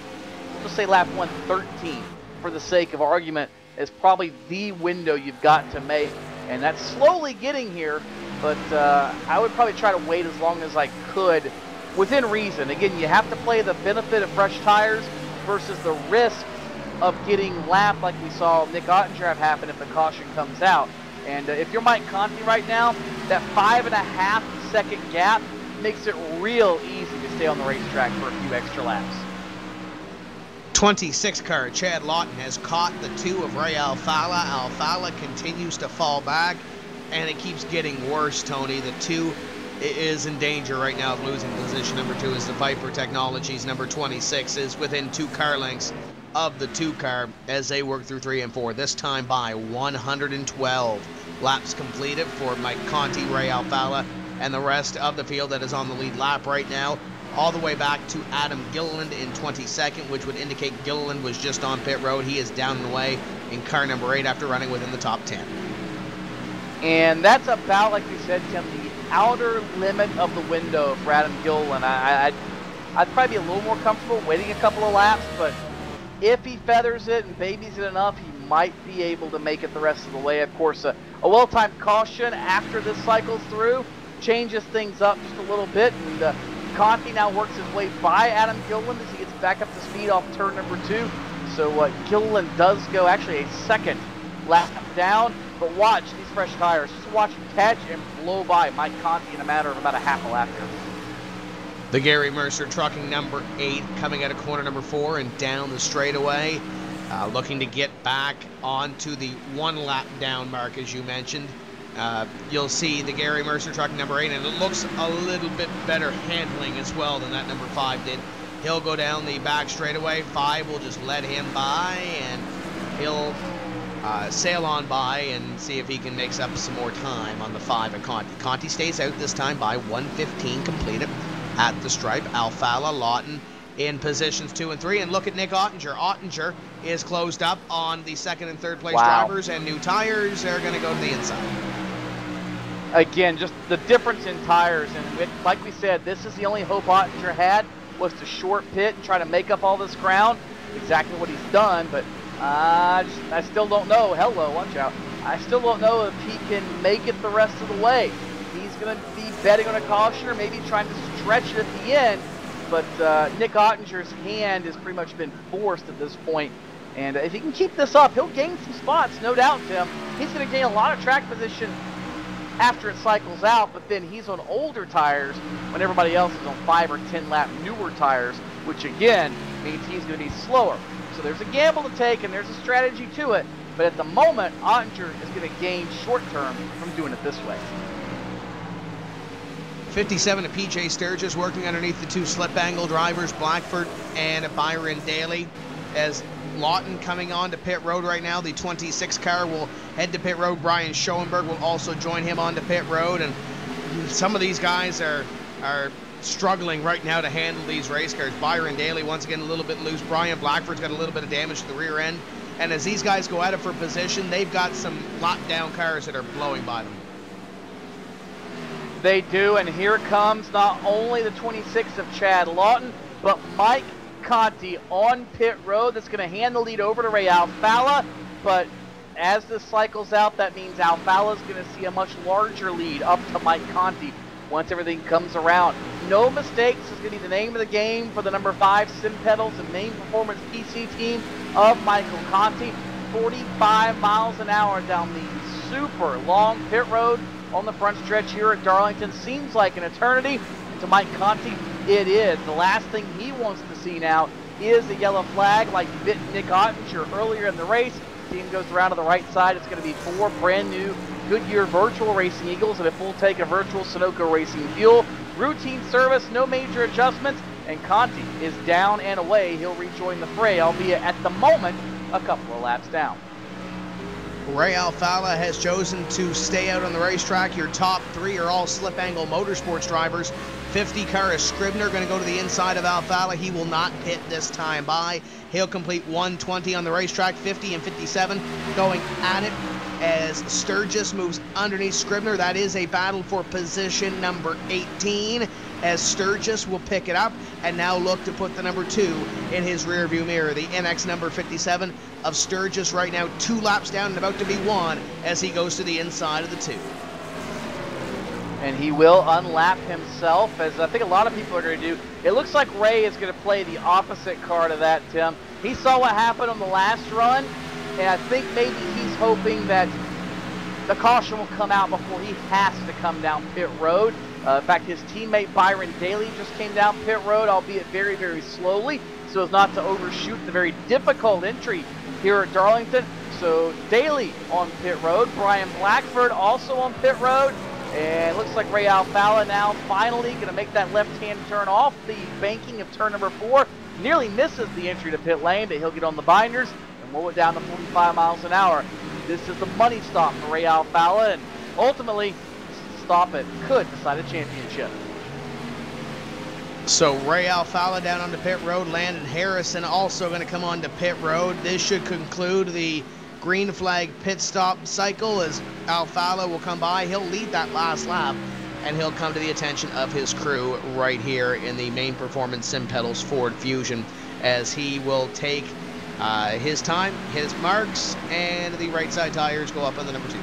just say lap 113 for the sake of argument, is probably the window you've got to make. And that's slowly getting here, but I would probably try to wait as long as I could within reason. Again, you have to play the benefit of fresh tires versus the risk of getting lapped like we saw Nick Ottinger have happen if the caution comes out. And if you're Mike Conti right now, that 5.5 second gap makes it real easy to stay on the racetrack for a few extra laps. 26 car Chad Lawton has caught the 2 of Ray Alfala. Alfala continues to fall back, and it keeps getting worse, Tony. The 2 is in danger right now of losing position. Number 2 is the Viper Technologies. Number 26 is within 2 car lengths of the 2 car as they work through 3 and 4. This time by 112 laps completed for Mike Conti, Ray Alfala, and the rest of the field that is on the lead lap right now, all the way back to Adam Gilliland in 22nd, which would indicate Gilliland was just on pit road. He is down and away in car number 8 after running within the top 10. And that's about, like we said, Tim, the outer limit of the window for Adam Gilliland. I'd probably be a little more comfortable waiting a couple of laps, but if he feathers it and babies it enough, he might be able to make it the rest of the way. Of course, a well-timed caution after this cycles through changes things up just a little bit, and Conti now works his way by Adam Gilliland as he gets back up to speed off turn number 2. So Gilliland does go actually a second lap down, but watch these fresh tires. Just watch him catch and blow by Mike Conti in a matter of about a half a lap here. The Gary Mercer Trucking number 8 coming out of corner number 4 and down the straightaway, looking to get back onto the 1 lap down mark, as you mentioned. You'll see the Gary Mercer Trucking number 8, and it looks a little bit better handling as well than that number 5 did. He'll go down the back straightaway. 5 will just let him by, and he'll sail on by and see if he can make up some more time on the 5 at Conti. Conti stays out this time by 1:15 completed at the stripe. Alfala, Lawton, in positions 2 and 3. And look at Nick Ottinger. Ottinger is closed up on the 2nd and 3rd place drivers, and new tires are going to go to the inside. Again, just the difference in tires, and like we said, this is the only hope Ottinger had, was to short pit and try to make up all this ground. Exactly what he's done, but I still don't know. Hello, watch out. I still don't know if he can make it the rest of the way. He's going to be betting on a caution or maybe trying to stretch it at the end, but Nick Ottinger's hand has pretty much been forced at this point. And if he can keep this up, he'll gain some spots, no doubt, Tim. He's going to gain a lot of track position after it cycles out, but then he's on older tires when everybody else is on 5 or 10 lap newer tires, which again means he's going to be slower. So there's a gamble to take and there's a strategy to it, but at the moment Ottinger is going to gain short term from doing it this way. 57 to PJ Sturgis working underneath the 2 slip angle drivers, Blackford and Byron Daly. As Lawton coming on to pit road right now, the 26 car will head to pit road. Brian Schoenberg will also join him onto pit road, and some of these guys are struggling right now to handle these race cars. Byron Daly once again a little bit loose. Brian Blackford's got a little bit of damage to the rear end, and as these guys go at it for position, they've got some lockdown cars that are blowing by them. They do, and here comes not only the 26 of Chad Lawton, but Mike Conti on pit road. That's going to hand the lead over to Ray Alfalla, but as this cycles out, that means Alfalla's going to see a much larger lead up to Mike Conti once everything comes around. No mistakes is going to be the name of the game for the number 5 Sim Pedals and main performance PC team of Michael Conti. 45 miles an hour down the super long pit road on the front stretch here at Darlington. Seems like an eternity. To Mike Conti, it is. The last thing he wants to see now is a yellow flag like bit Nick Ottinger earlier in the race. Team goes around to the right side. It's going to be 4 brand new Goodyear Virtual Racing Eagles at a full tank of virtual Sunoco Racing fuel. Routine service, no major adjustments, and Conti is down and away. He'll rejoin the fray, albeit at the moment a couple of laps down. Ray Alfalla has chosen to stay out on the racetrack. Your top 3 are all slip angle motorsports drivers. 50 car is Scribner, going to go to the inside of Alfalla. He will not pit this time by. He'll complete 120 on the racetrack. 50 and 57 going at it as Sturgis moves underneath Scribner. That is a battle for position number 18, as Sturgis will pick it up and now look to put the number 2 in his rear view mirror. The NX number 57 of Sturgis right now 2 laps down and about to be 1 as he goes to the inside of the 2. And he will unlap himself, as I think a lot of people are going to do. It looks like Ray is going to play the opposite card of that, Tim. He saw what happened on the last run, and I think maybe he's hoping that the caution will come out before he has to come down pit road. In fact, his teammate Byron Daly just came down pit road, albeit very, very slowly, so as not to overshoot the very difficult entry here at Darlington. So Daly on pit road, Brian Blackford also on pit road, and it looks like Ray Alfalla now finally going to make that left-hand turn off the banking of turn number 4. Nearly misses the entry to pit lane, but he'll get on the binders and roll it down to 45 miles an hour. This is the money stop for Ray Alfalla, and ultimately, stop it could decide a championship. So Ray Alfalla down on the pit road. Landon Harrison also going to come on to pit road. This should conclude the green flag pit stop cycle as Alfalla will come by. He'll lead that last lap, and he'll come to the attention of his crew right here in the main performance Sim Pedals Ford Fusion, as he will take his time, his marks, and the right side tires go up on the number 2.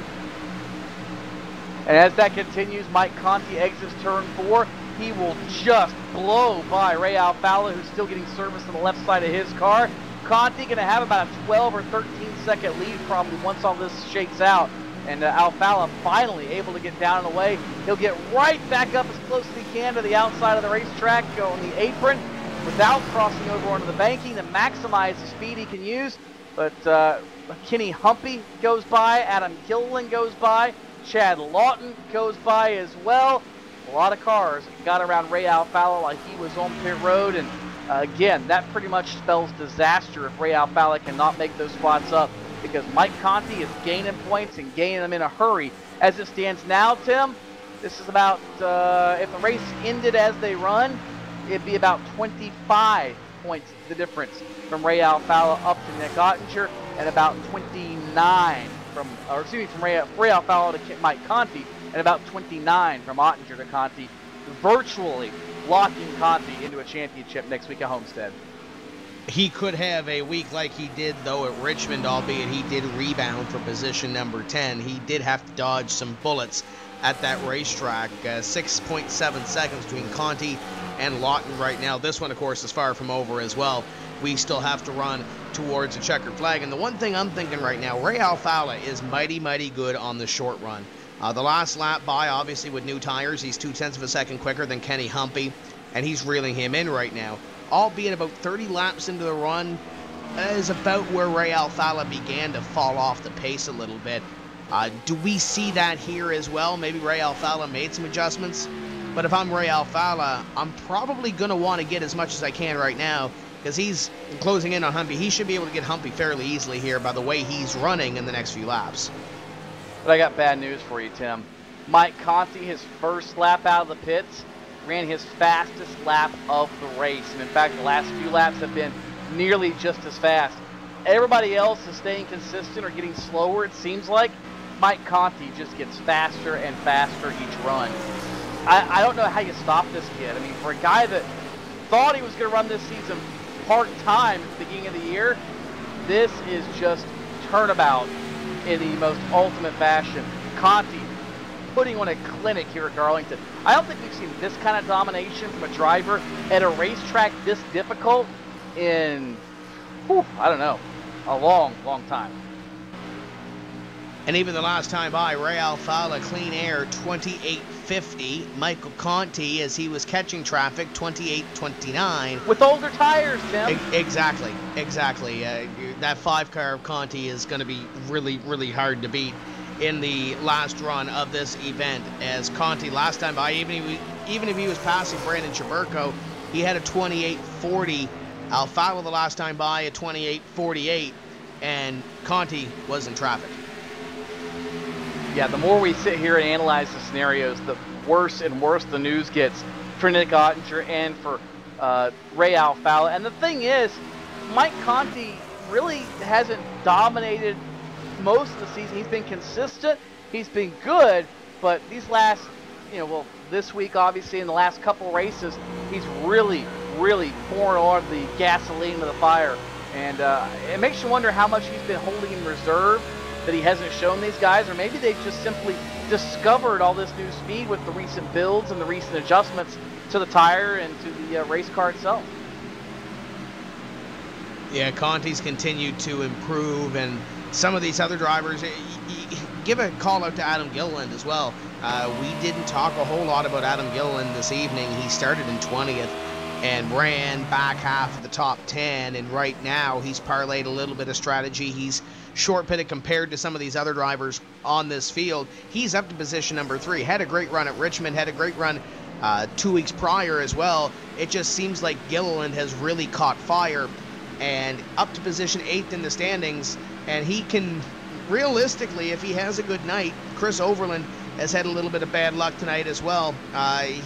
And as that continues, Mike Conti exits turn 4. He will just blow by Ray Alfalla, who's still getting service on the left side of his car. Conti going to have about a 12 or 13 second lead probably once all this shakes out. And Alfalla finally able to get down and away. He'll get right back up as close as he can to the outside of the racetrack on the apron without crossing over onto the banking to maximize the speed he can use. But Kenny Humpy goes by, Adam Gilliland goes by, Chad Lawton goes by as well. A lot of cars got around Ray Alfalla like he was on pit road, and again, that pretty much spells disaster if Ray Alfalla cannot make those spots up, because Mike Conti is gaining points and gaining them in a hurry. As it stands now, Tim, this is about, if the race ended as they run, it'd be about 25 points the difference from Ray Alfalla up to Nick Ottinger, and about 29 from Ray Alfalla to Mike Conti, and about 29 from Ottinger to Conti, virtually locking Conti into a championship next week at Homestead. He could have a week like he did, though, at Richmond, albeit he did rebound for position number 10. He did have to dodge some bullets at that racetrack. 6.7 seconds between Conti and Lawton right now. This one, of course, is far from over as well. We still have to run towards a checkered flag. And the one thing I'm thinking right now, Ray Alfalla is mighty, mighty good on the short run. The last lap by, obviously, with new tires, he's 0.2 of a second quicker than Kenny Humpy, and he's reeling him in right now. Albeit about 30 laps into the run is about where Ray Alfalla began to fall off the pace a little bit. Do we see that here as well? Maybe Ray Alfalla made some adjustments. But if I'm Ray Alfalla, I'm probably going to want to get as much as I can right now, because he's closing in on Humpy. He should be able to get Humpy fairly easily here by the way he's running in the next few laps. But I got bad news for you, Tim. Mike Conti, his first lap out of the pits, ran his fastest lap of the race. And in fact, the last few laps have been nearly just as fast. Everybody else is staying consistent or getting slower, it seems like. Mike Conti just gets faster and faster each run. I don't know how you stop this kid. I mean, for a guy that thought he was going to run this season part-time at the beginning of the year, this is just turnabout in the most ultimate fashion. Conti putting on a clinic here at Darlington. I don't think we've seen this kind of domination from a driver at a racetrack this difficult in, I don't know, a long, long time. And even the last time by, Ray Alfalla, clean air, 28.50. Michael Conti, as he was catching traffic, 28.29. With older tires, Tim. Exactly. That 5-car of Conti is going to be really, really hard to beat in the last run of this event, as Conti last time by, even if he was passing Brandon Chaburko, he had a 28.40. Alfalla the last time by, a 28.48, and Conti was in traffic. Yeah, the more we sit here and analyze the scenarios, the worse and worse the news gets for Nick Ottinger and for Ray Alfalla. And the thing is, Mike Conti really hasn't dominated most of the season. He's been consistent, he's been good, but these last, this week obviously, in the last couple races, he's really, really pouring on the gasoline to the fire. And it makes you wonder how much he's been holding in reserve that he hasn't shown these guys, or maybe they've just simply discovered all this new speed with the recent builds and the recent adjustments to the tire and to the race car itself. Yeah, Conti's continued to improve, and some of these other drivers, give a call out to Adam Gilliland as well. We didn't talk a whole lot about Adam Gilliland this evening. He started in 20th and ran back half of the top 10, and right now he's parlayed a little bit of strategy. He's short pitted compared to some of these other drivers on this field. He's up to position number 3. Had a great run at Richmond, had a great run 2 weeks prior as well. It just seems like Gilliland has really caught fire and up to position 8th in the standings, and he can realistically, if he has a good night, Chris Overland has had a little bit of bad luck tonight as well.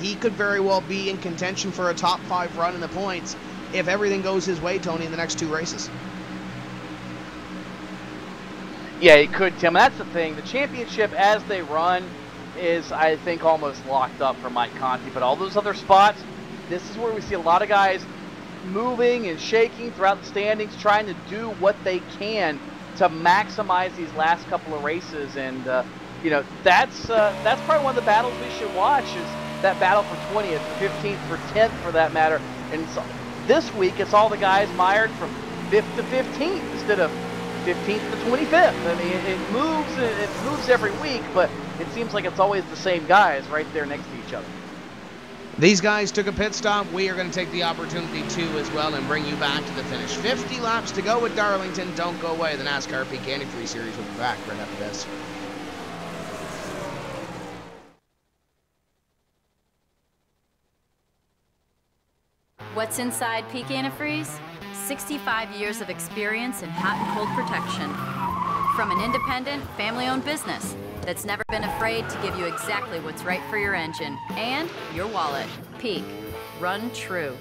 He could very well be in contention for a top 5 run in the points if everything goes his way, Tony, in the next 2 races. Yeah, he could, Tim. That's the thing. The championship, as they run, is, I think, almost locked up for Mike Conti. But all those other spots, this is where we see a lot of guys moving and shaking throughout the standings, trying to do what they can to maximize these last couple of races. And, that's probably one of the battles we should watch, is that battle for 20th, 15th, for 10th, for that matter. And so this week, it's all the guys mired from 5th to 15th instead of 15th to 25th. I mean, it moves every week, but it seems like it's always the same guys right there next to each other. These guys took a pit stop. We are going to take the opportunity to as well and bring you back to the finish. 50 laps to go at Darlington. Don't go away. The NASCAR Peak Antifreeze Series will be back right after this. What's inside Peak Antifreeze? 65 years of experience in hot and cold protection. From an independent, family-owned business that's never been afraid to give you exactly what's right for your engine and your wallet. Peak. run true.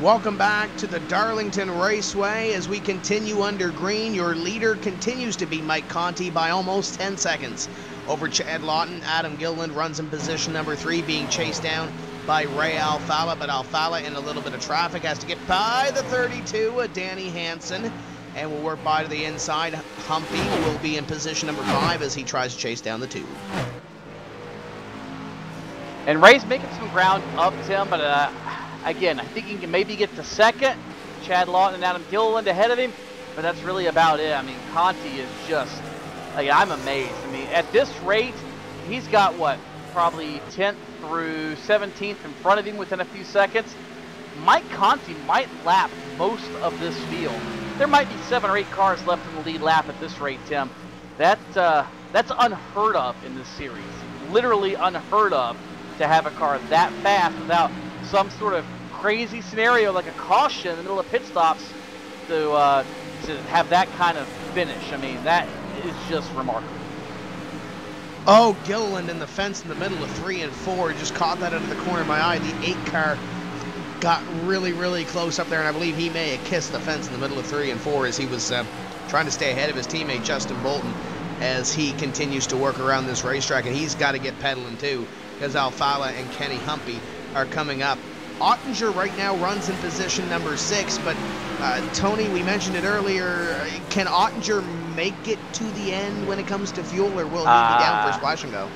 Welcome back to the Darlington Raceway as we continue under green. Your leader continues to be Mike Conti by almost 10 seconds over Chad Lawton. Adam Gilliland runs in position number 3, being chased down by Ray Alfala, but Alfala in a little bit of traffic has to get by the 32, Danny Hansen, and will work by to the inside. Humpy will be in position number 5 as he tries to chase down the 2. And Ray's making some ground up, Tim, but again, I think he can maybe get to second. Chad Lawton and Adam Gilliland ahead of him, but that's really about it. I mean, Conti is just, like, I'm amazed. I mean, at this rate, he's got, what, probably 10th through 17th in front of him within a few seconds. Mike Conti might lap most of this field. There might be 7 or 8 cars left in the lead lap at this rate, Tim. That's unheard of in this series. Literally unheard of to have a car that fast without some sort of crazy scenario like a caution in the middle of pit stops to have that kind of finish. I mean, that is just remarkable. Oh, Gilliland in the fence in the middle of 3 and 4. Just caught that out of the corner of my eye. The 8 car got really, really close up there, and I believe he may have kissed the fence in the middle of 3 and 4 as he was trying to stay ahead of his teammate Justin Bolton as he continues to work around this racetrack, and he's got to get pedaling too because Alfala and Kenny Humpy are coming up. Ottinger right now runs in position number 6, but Tony, we mentioned it earlier, can Ottinger make it to the end when it comes to fuel, or will he be down for splash and go?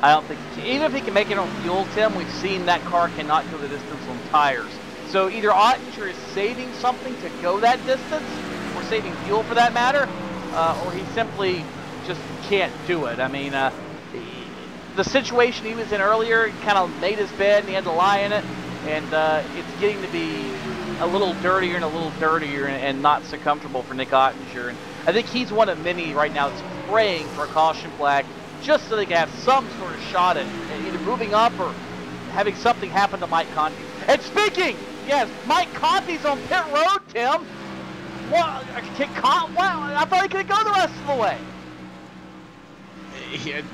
I don't think, even if he can make it on fuel, Tim, we've seen that car cannot go the distance on tires. So either Ottinger is saving something to go that distance, or saving fuel for that matter, or he simply just can't do it. I mean, the situation he was in earlier kind of made his bed and he had to lie in it, and it's getting to be a little dirtier and not so comfortable for Nick Ottinger. And I think he's one of many right now that's praying for a caution flag just so they can have some sort of shot at either moving up or having something happen to Mike Conti. And speaking, yes, Mike Conti's on pit road, Tim. Well, I thought he could go the rest of the way.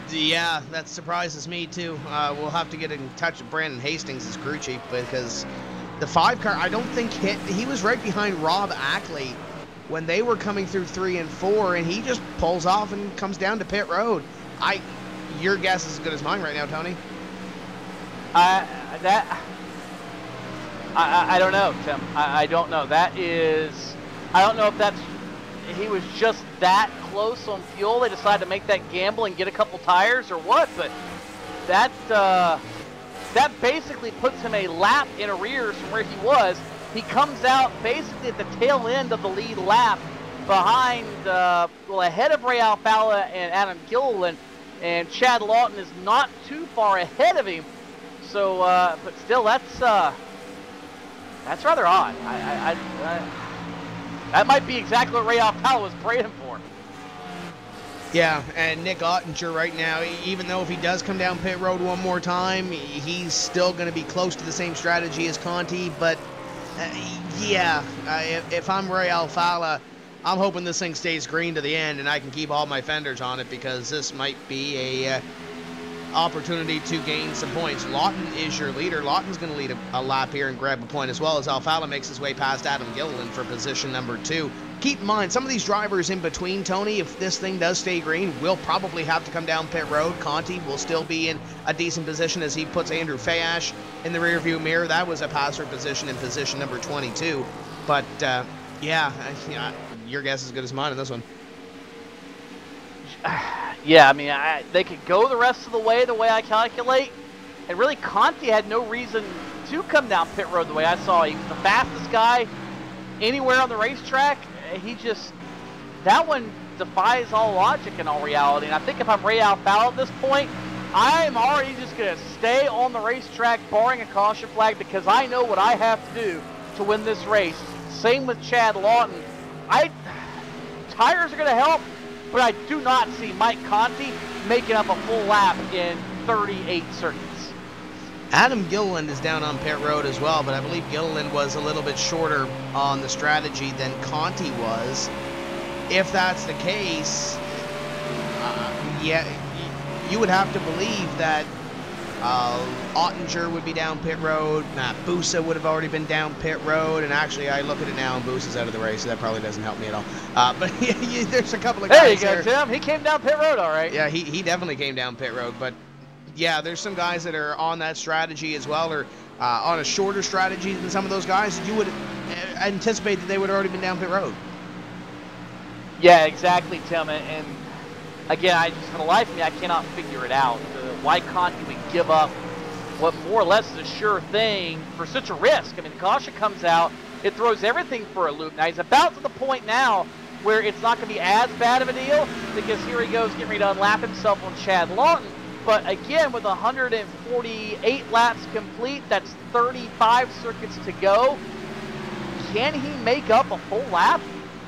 Yeah, that surprises me too. We'll have to get in touch with Brandon Hastings' crew chief because the 5 car, I don't think he was right behind Rob Ackley when they were coming through 3 and 4, and he just pulls off and comes down to pit road. Your guess is as good as mine right now, Tony. I don't know, Tim. I don't know. I don't know if that's, he was just that close on fuel. They decided to make that gamble and get a couple tires or what, but that basically puts him a lap in arrears from where he was. He comes out basically at the tail end of the lead lap behind, ahead of Ray Alfala and Adam Gilliland, and Chad Lawton is not too far ahead of him. So, but still, that's rather odd. That might be exactly what Ray Alfala was praying for. Yeah, and Nick Ottinger right now, even though if he does come down pit road one more time, he's still going to be close to the same strategy as Conti. But, if I'm Ray Alfala, I'm hoping this thing stays green to the end and I can keep all my fenders on it, because this might be opportunity to gain some points. Lawton is your leader. Lawton's going to lead a lap here and grab a point as well, as Alfala makes his way past Adam Gilliland for position number 2. Keep in mind, some of these drivers in between, Tony, if this thing does stay green, will probably have to come down pit road. Conti will still be in a decent position as he puts Andrew Fayash in the rearview mirror. That was a passer position in position number 22. But, yeah, your guess is as good as mine on this one. Yeah, I mean, they could go the rest of the way I calculate. And really, Conti had no reason to come down pit road the way I saw. He was the fastest guy anywhere on the racetrack. That one defies all logic in all reality. And I think if I'm Ray Alfala at this point, I'm already just going to stay on the racetrack barring a caution flag, because I know what I have to do to win this race. Same with Chad Lawton. Tires are going to help, but I do not see Mike Conti making up a full lap in 38 circuits. Adam Gilliland is down on pit road as well, but I believe Gilliland was a little bit shorter on the strategy than Conti was. If that's the case, yeah, you would have to believe that Ottinger would be down pit road, Matt Busa would have already been down pit road, and actually I look at it now and Busa's out of the race, so that probably doesn't help me at all. But yeah, there's a couple of guys there. There you go, Tim. He came down pit road all right. Yeah, he definitely came down pit road, but yeah, there's some guys that are on that strategy as well, or on a shorter strategy than some of those guys. You would anticipate that they would have already been down pit road. Yeah, exactly, Tim. And again, for the life of me, I cannot figure it out. Why Conti would give up what more or less is a sure thing for such a risk. I mean, the caution comes out, it throws everything for a loop. Now, he's about to the point now where it's not going to be as bad of a deal, because here he goes getting ready to unlap himself on Chad Lawton. But again, with 148 laps complete, that's 35 circuits to go. Can he make up a full lap?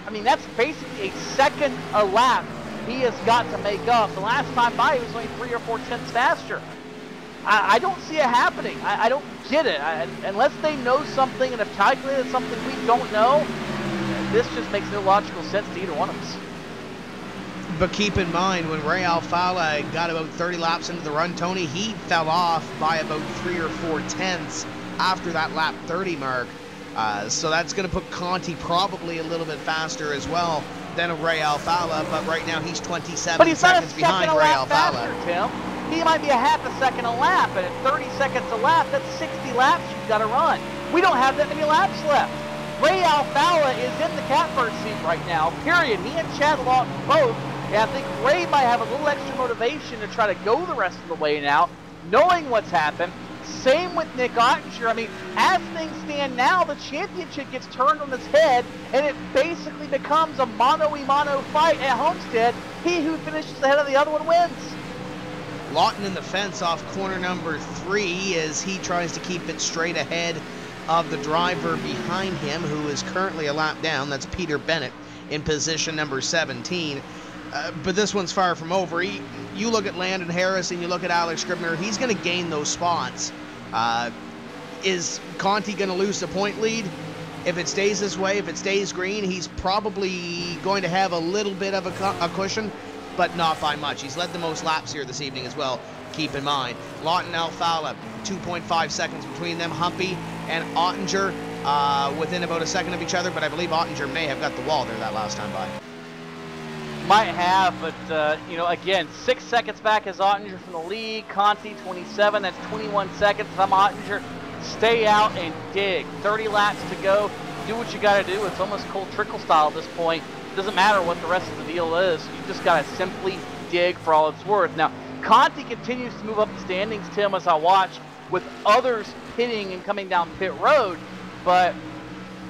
I mean, that's basically a second a lap he has got to make up. The last time by, he was only 3 or 4 tenths faster. I don't see it happening. I don't get it. Unless they know something and have calculated something we don't know, this just makes no logical sense to either one of us. But keep in mind, when Ray Alfala got about 30 laps into the run, Tony, he fell off by about 3 or 4 tenths after that lap 30 mark. So that's going to put Conti probably a little bit faster as well than a Ray Alfala, but right now he's 27 seconds behind Ray Alfala. Tim. He might be a half a second a lap, and at 30 seconds a lap, that's 60 laps you've got to run. We don't have that many laps left. Ray Alfala is in the catbird seat right now, period. He and Chad Lawton both. And I think Ray might have a little extra motivation to try to go the rest of the way now, knowing what's happened. Same with Nick Ottinger. I mean, as things stand now, the championship gets turned on its head, and it basically becomes a mano-a-mano fight at Homestead. He who finishes ahead of the other one wins. Lawton in the fence off corner number 3 as he tries to keep it straight ahead of the driver behind him, who is currently a lap down. That's Peter Bennett in position number 17. But this one's far from over. You look at Landon Harris and you look at Alex Scribner, he's going to gain those spots. Is Conti going to lose the point lead? If it stays this way, if it stays green, he's probably going to have a little bit of a cushion, but not by much. He's led the most laps here this evening as well, keep in mind. Lawton Alfala, 2.5 seconds between them. Humpy and Ottinger within about a second of each other, but I believe Ottinger may have got the wall there that last time by. Might have, but, you know, again, 6 seconds back is Ottinger from the lead. Conti, 27. That's 21 seconds. If I'm Ottinger, stay out and dig. 30 laps to go. Do what you got to do. It's almost Cole Trickle style at this point. It doesn't matter what the rest of the deal is. You just got to simply dig for all it's worth. Now, Conti continues to move up the standings, Tim, as I watch, with others pitting and coming down pit road. But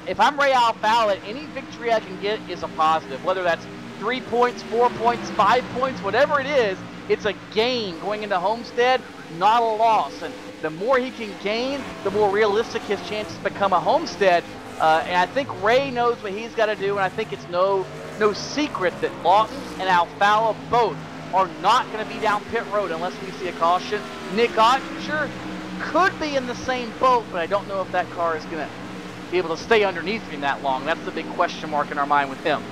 if I'm Ray Alfala, any victory I can get is a positive, whether that's 3 points, 4 points, 5 points, whatever it is, it's a gain going into Homestead, not a loss. And the more he can gain, the more realistic his chances become a Homestead. And I think Ray knows what he's got to do, and I think it's no secret that Lawton and Alfala both are not going to be down pit road unless we see a caution. Nick Ottinger could be in the same boat, but I don't know if that car is going to be able to stay underneath him that long. That's the big question mark in our mind with him.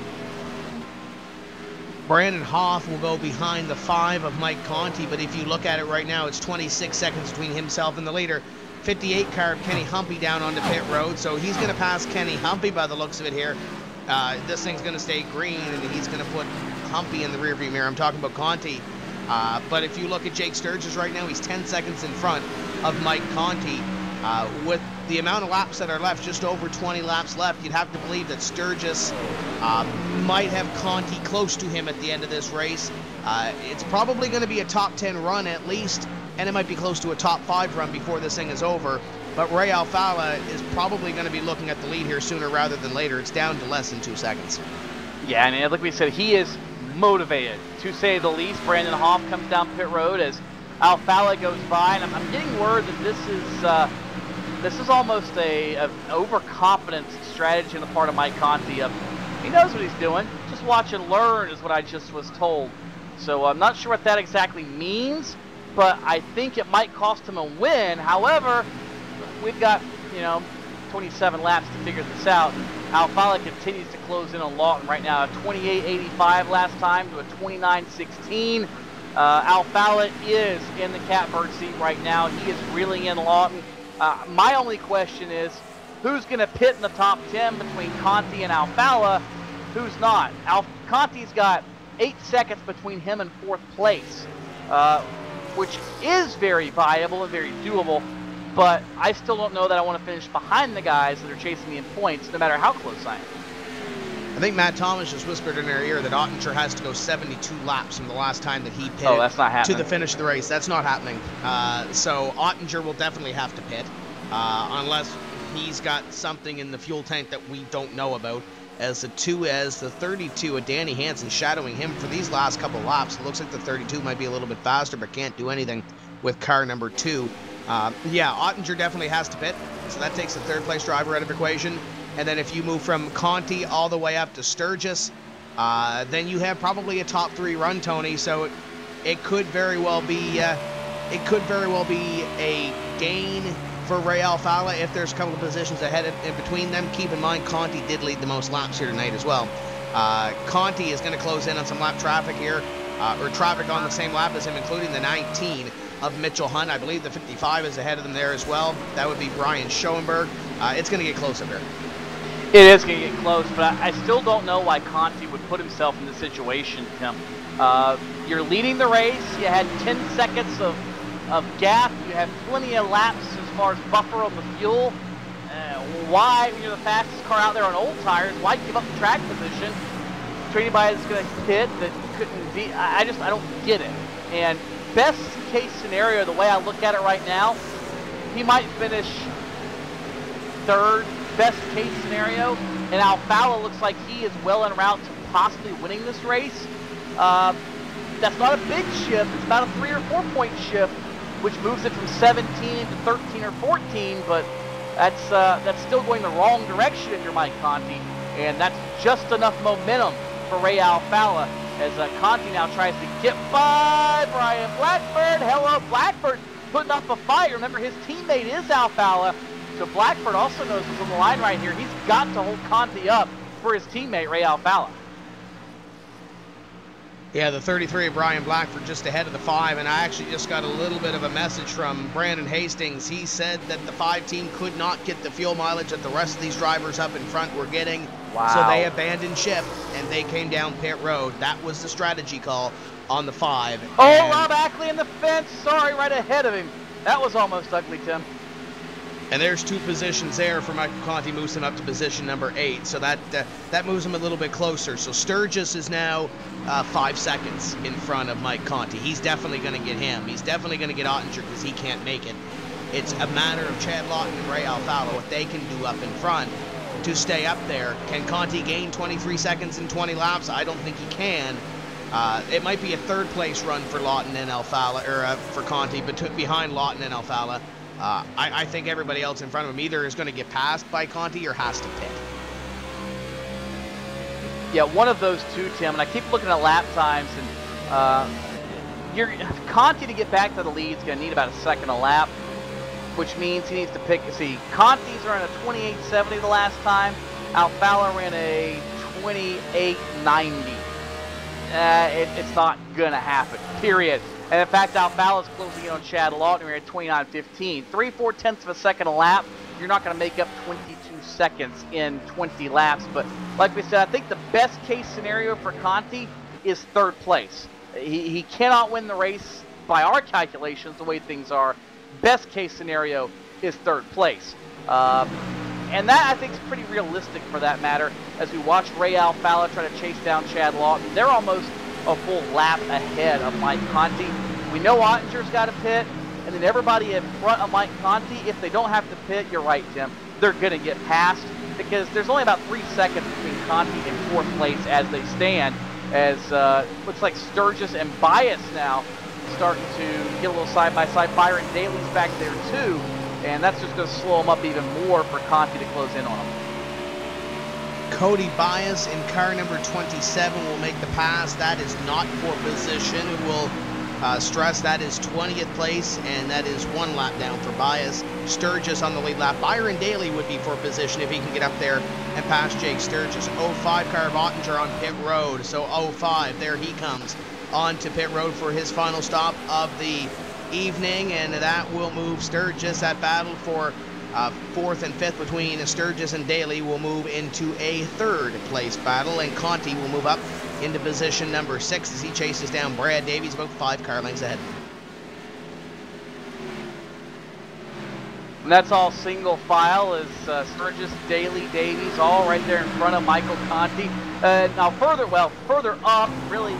Brandon Hoff will go behind the 5 of Mike Conti, but if you look at it right now, it's 26 seconds between himself and the leader. 58 car of Kenny Humpy down onto pit road, so he's going to pass Kenny Humpy by the looks of it here. This thing's going to stay green, and he's going to put Humpy in the rearview mirror. I'm talking about Conti. But if you look at Jake Sturgis right now, he's 10 seconds in front of Mike Conti. With the amount of laps that are left, just over 20 laps left, you'd have to believe that Sturgis might have Conti close to him at the end of this race. It's probably going to be a top 10 run at least, and it might be close to a top 5 run before this thing is over. But Ray Alfala is probably going to be looking at the lead here sooner rather than later. It's down to less than 2 seconds. Yeah, and like we said, he is motivated, to say the least. Brandon Hoff comes down pit road as Alfala goes by, and I'm getting word that this is almost an overconfidence strategy on the part of Mike Conti. He knows what he's doing. Just watch and learn is what I just was told. So I'm not sure what that exactly means, but I think it might cost him a win. However, we've got, 27 laps to figure this out. Alfala continues to close in on Lawton right now. A 28.85 last time to a 29.16. Alfala is in the catbird seat right now. He is reeling in Lawton. My only question is, who's going to pit in the top 10 between Conti and Alfala? Who's not? Conti's got 8 seconds between him and 4th place, which is very viable and very doable. But I still don't know that I want to finish behind the guys that are chasing me in points, no matter how close I am. I think Matt Thomas just whispered in their ear that Ottinger has to go 72 laps from the last time that he pitted that's not happening. to the finish of the race. That's not happening. So Ottinger will definitely have to pit, unless he's got something in the fuel tank that we don't know about. As the 32 of Danny Hansen shadowing him for these last couple laps. It looks like the 32 might be a little bit faster, but can't do anything with car number 2. Yeah, Ottinger definitely has to pit, so that takes the 3rd place driver out of equation. And then if you move from Conti all the way up to Sturgis, then you have probably a top 3 run, Tony. So it could very well be a gain for Ray Alfala if there's a couple of positions ahead in between them. Keep in mind, Conti did lead the most laps here tonight as well. Conti is going to close in on some lap traffic here, or traffic on the same lap as him, including the 19 of Mitchell Hunt. I believe the 55 is ahead of them there as well. That would be Brian Schoenberg. It's going to get close up here. It is going to get close, but I still don't know why Conti would put himself in this situation, Tim. You're leading the race. You had 10 seconds of gap. You have plenty of laps as far as buffer on the fuel. Why, when you're the fastest car out there on old tires, why give up the track position to anybody that's going to pit that couldn't be? I don't get it. And best case scenario, the way I look at it right now, he might finish 3rd, best case scenario, and Alfala looks like he is well en route to possibly winning this race. That's not a big shift. It's about a 3 or 4 point shift, which moves it from 17 to 13 or 14, but that's still going the wrong direction if you're Mike Conti, and that's just enough momentum for Ray Alfala as Conti now tries to get by Brian Blackford. Hello, Blackford putting up a fight. Remember, his teammate is Alfala, so Blackford also knows what's on the line right here. He's got to hold Conti up for his teammate, Ray Alfala. Yeah, the 33 of Brian Blackford just ahead of the 5, and I actually just got a little bit of a message from Brandon Hastings. He said that the 5 team could not get the fuel mileage that the rest of these drivers up in front were getting. Wow. So they abandoned ship, and they came down pit road. That was the strategy call on the 5. Oh, Rob Ackley in the fence. Sorry, right ahead of him. That was almost ugly, Tim. And there's 2 positions there for Michael Conti, moves him up to position number 8. So that moves him a little bit closer. So Sturgis is now 5 seconds in front of Mike Conti. He's definitely going to get him. He's definitely going to get Ottinger because he can't make it. It's a matter of Chad Lawton and Ray Alfala, what they can do up in front to stay up there. Can Conti gain 23 seconds in 20 laps? I don't think he can. It might be a 3rd place run for Lawton and Alfala, or for Conti, but behind Lawton and Alfala. I think everybody else in front of him either is going to get passed by Conti or has to pit. Yeah, one of those two, Tim. And I keep looking at lap times, and Conti to get back to the lead is going to need about a second a lap, which means he needs to pick. See, Conti's ran a 28.70 the last time. Alfala ran a 28.90. it's not going to happen, period. And in fact, Alfala's closing in on Chad Lawton. We're at 29.15. 3/4 of a second a lap. You're not going to make up 22 seconds in 20 laps. But like we said, I think the best case scenario for Conti is third place. He cannot win the race by our calculations, the way things are. Best case scenario is third place. And that, I think, is pretty realistic for that matter. As we watch Ray Alfala try to chase down Chad Lawton, they're almost a full lap ahead of Mike Conti. We know Ottinger's got to pit, and then everybody in front of Mike Conti, if they don't have to pit, you're right, Tim, they're going to get passed because there's only about 3 seconds between Conti and fourth place as they stand, as looks like Sturgis and Bias now starting to get a little side-by-side. Byron Daly's back there too, and that's just going to slow him up even more for Conti to close in on him. Cody Bias in car number 27 will make the pass. That is not for position. We'll stress that is 20th place, and that is 1 lap down for Bias. Sturgis on the lead lap. Byron Daly would be for position if he can get up there and pass Jake Sturgis. 05 car of Ottinger on pit road. So 05, there he comes onto pit road for his final stop of the evening, and that will move Sturgis. That battle for 4th and 5th between Sturgis and Daly will move into a 3rd place battle, and Conti will move up into position number 6 as he chases down Brad Davies about 5 car lengths ahead. And that's all single file as Sturgis, Daly, Davies all right there in front of Michael Conti. Now further up, really,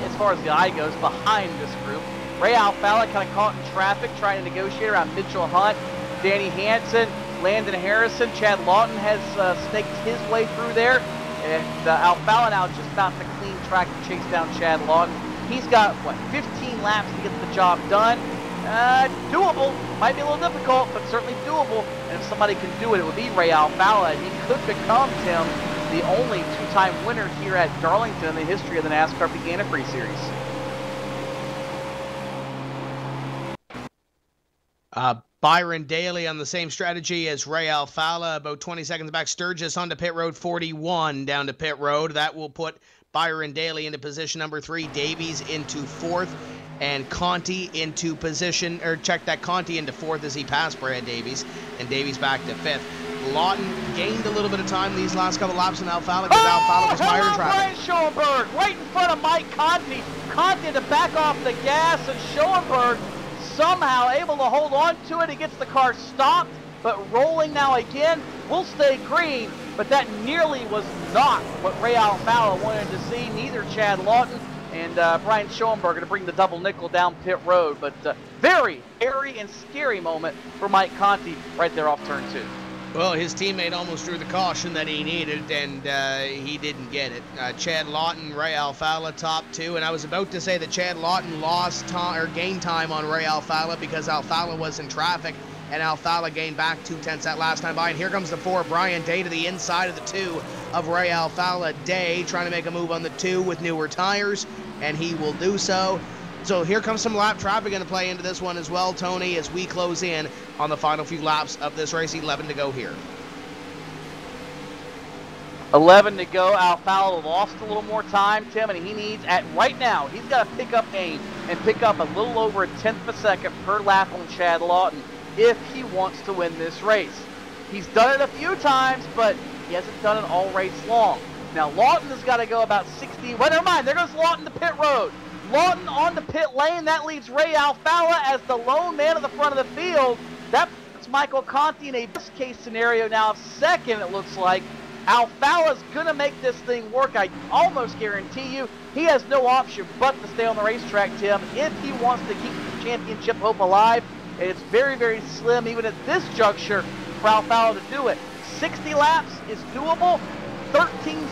as far as the eye goes, behind this group, Ray Alfala kind of caught in traffic trying to negotiate around Mitchell Hunt, Danny Hansen, Landon Harrison. Chad Lawton has snaked his way through there, and Alfala now just about to clean track to chase down Chad Lawton. He's got, 15 laps to get the job done. Doable. Might be a little difficult, but certainly doable. And if somebody can do it, it would be Ray Alfala. He could become, Tim, the only 2-time winner here at Darlington in the history of the NASCAR Peak Antifreeze Series. Byron Daly on the same strategy as Ray Alfala, about 20 seconds back. Sturgis onto pit road, 41 down to pit road. That will put Byron Daly into position number 3, Davies into 4th, and Conti into position, or check that, Conti into 4th as he passed Brad Davies, and Davies back to 5th. Lawton gained a little bit of time these last couple laps in Alfala because Alfala was mired in traffic. Brian Schoenberg right in front of Mike Conti. Conti to back off the gas, and Schoenberg somehow able to hold on to it. He gets the car stopped, but rolling now again. Will stay green, but that nearly was not what Ray Alfala wanted to see. Neither Chad Lawton and Brian Schoenberger to bring the double nickel down pit road. But very airy and scary moment for Mike Conti right there off turn 2. Well, his teammate almost drew the caution that he needed, and he didn't get it. Chad Lawton, Ray Alfala, top 2, and I was about to say that Chad Lawton lost time or gained time on Ray Alfala because Alfala was in traffic, and Alfala gained back 2/10 that last time by. And here comes the 4, Brian Day to the inside of the 2 of Ray Alfala. Day trying to make a move on the 2 with newer tires, and he will do so. So here comes some lap traffic going to play into this one as well, Tony, as we close in on the final few laps of this race. 11 to go here. 11 to go. Alfala lost a little more time, Tim, and he needs, right now, he's got to pick up aim and pick up a little over 1/10 of a second per lap on Chad Lawton if he wants to win this race. He's done it a few times, but he hasn't done it all race long. Now, Lawton has got to go about 60. Well, never mind. There goes Lawton to pit road. Lawton on the pit lane. That leaves Ray Alfala as the lone man at the front of the field. That puts Michael Conti in a best case scenario now of 2nd, it looks like. Alfala's going to make this thing work. I almost guarantee you he has no option but to stay on the racetrack, Tim, if he wants to keep the championship hope alive. And it's very, very slim, even at this juncture, for Alfala to do it. 60 laps is doable. 17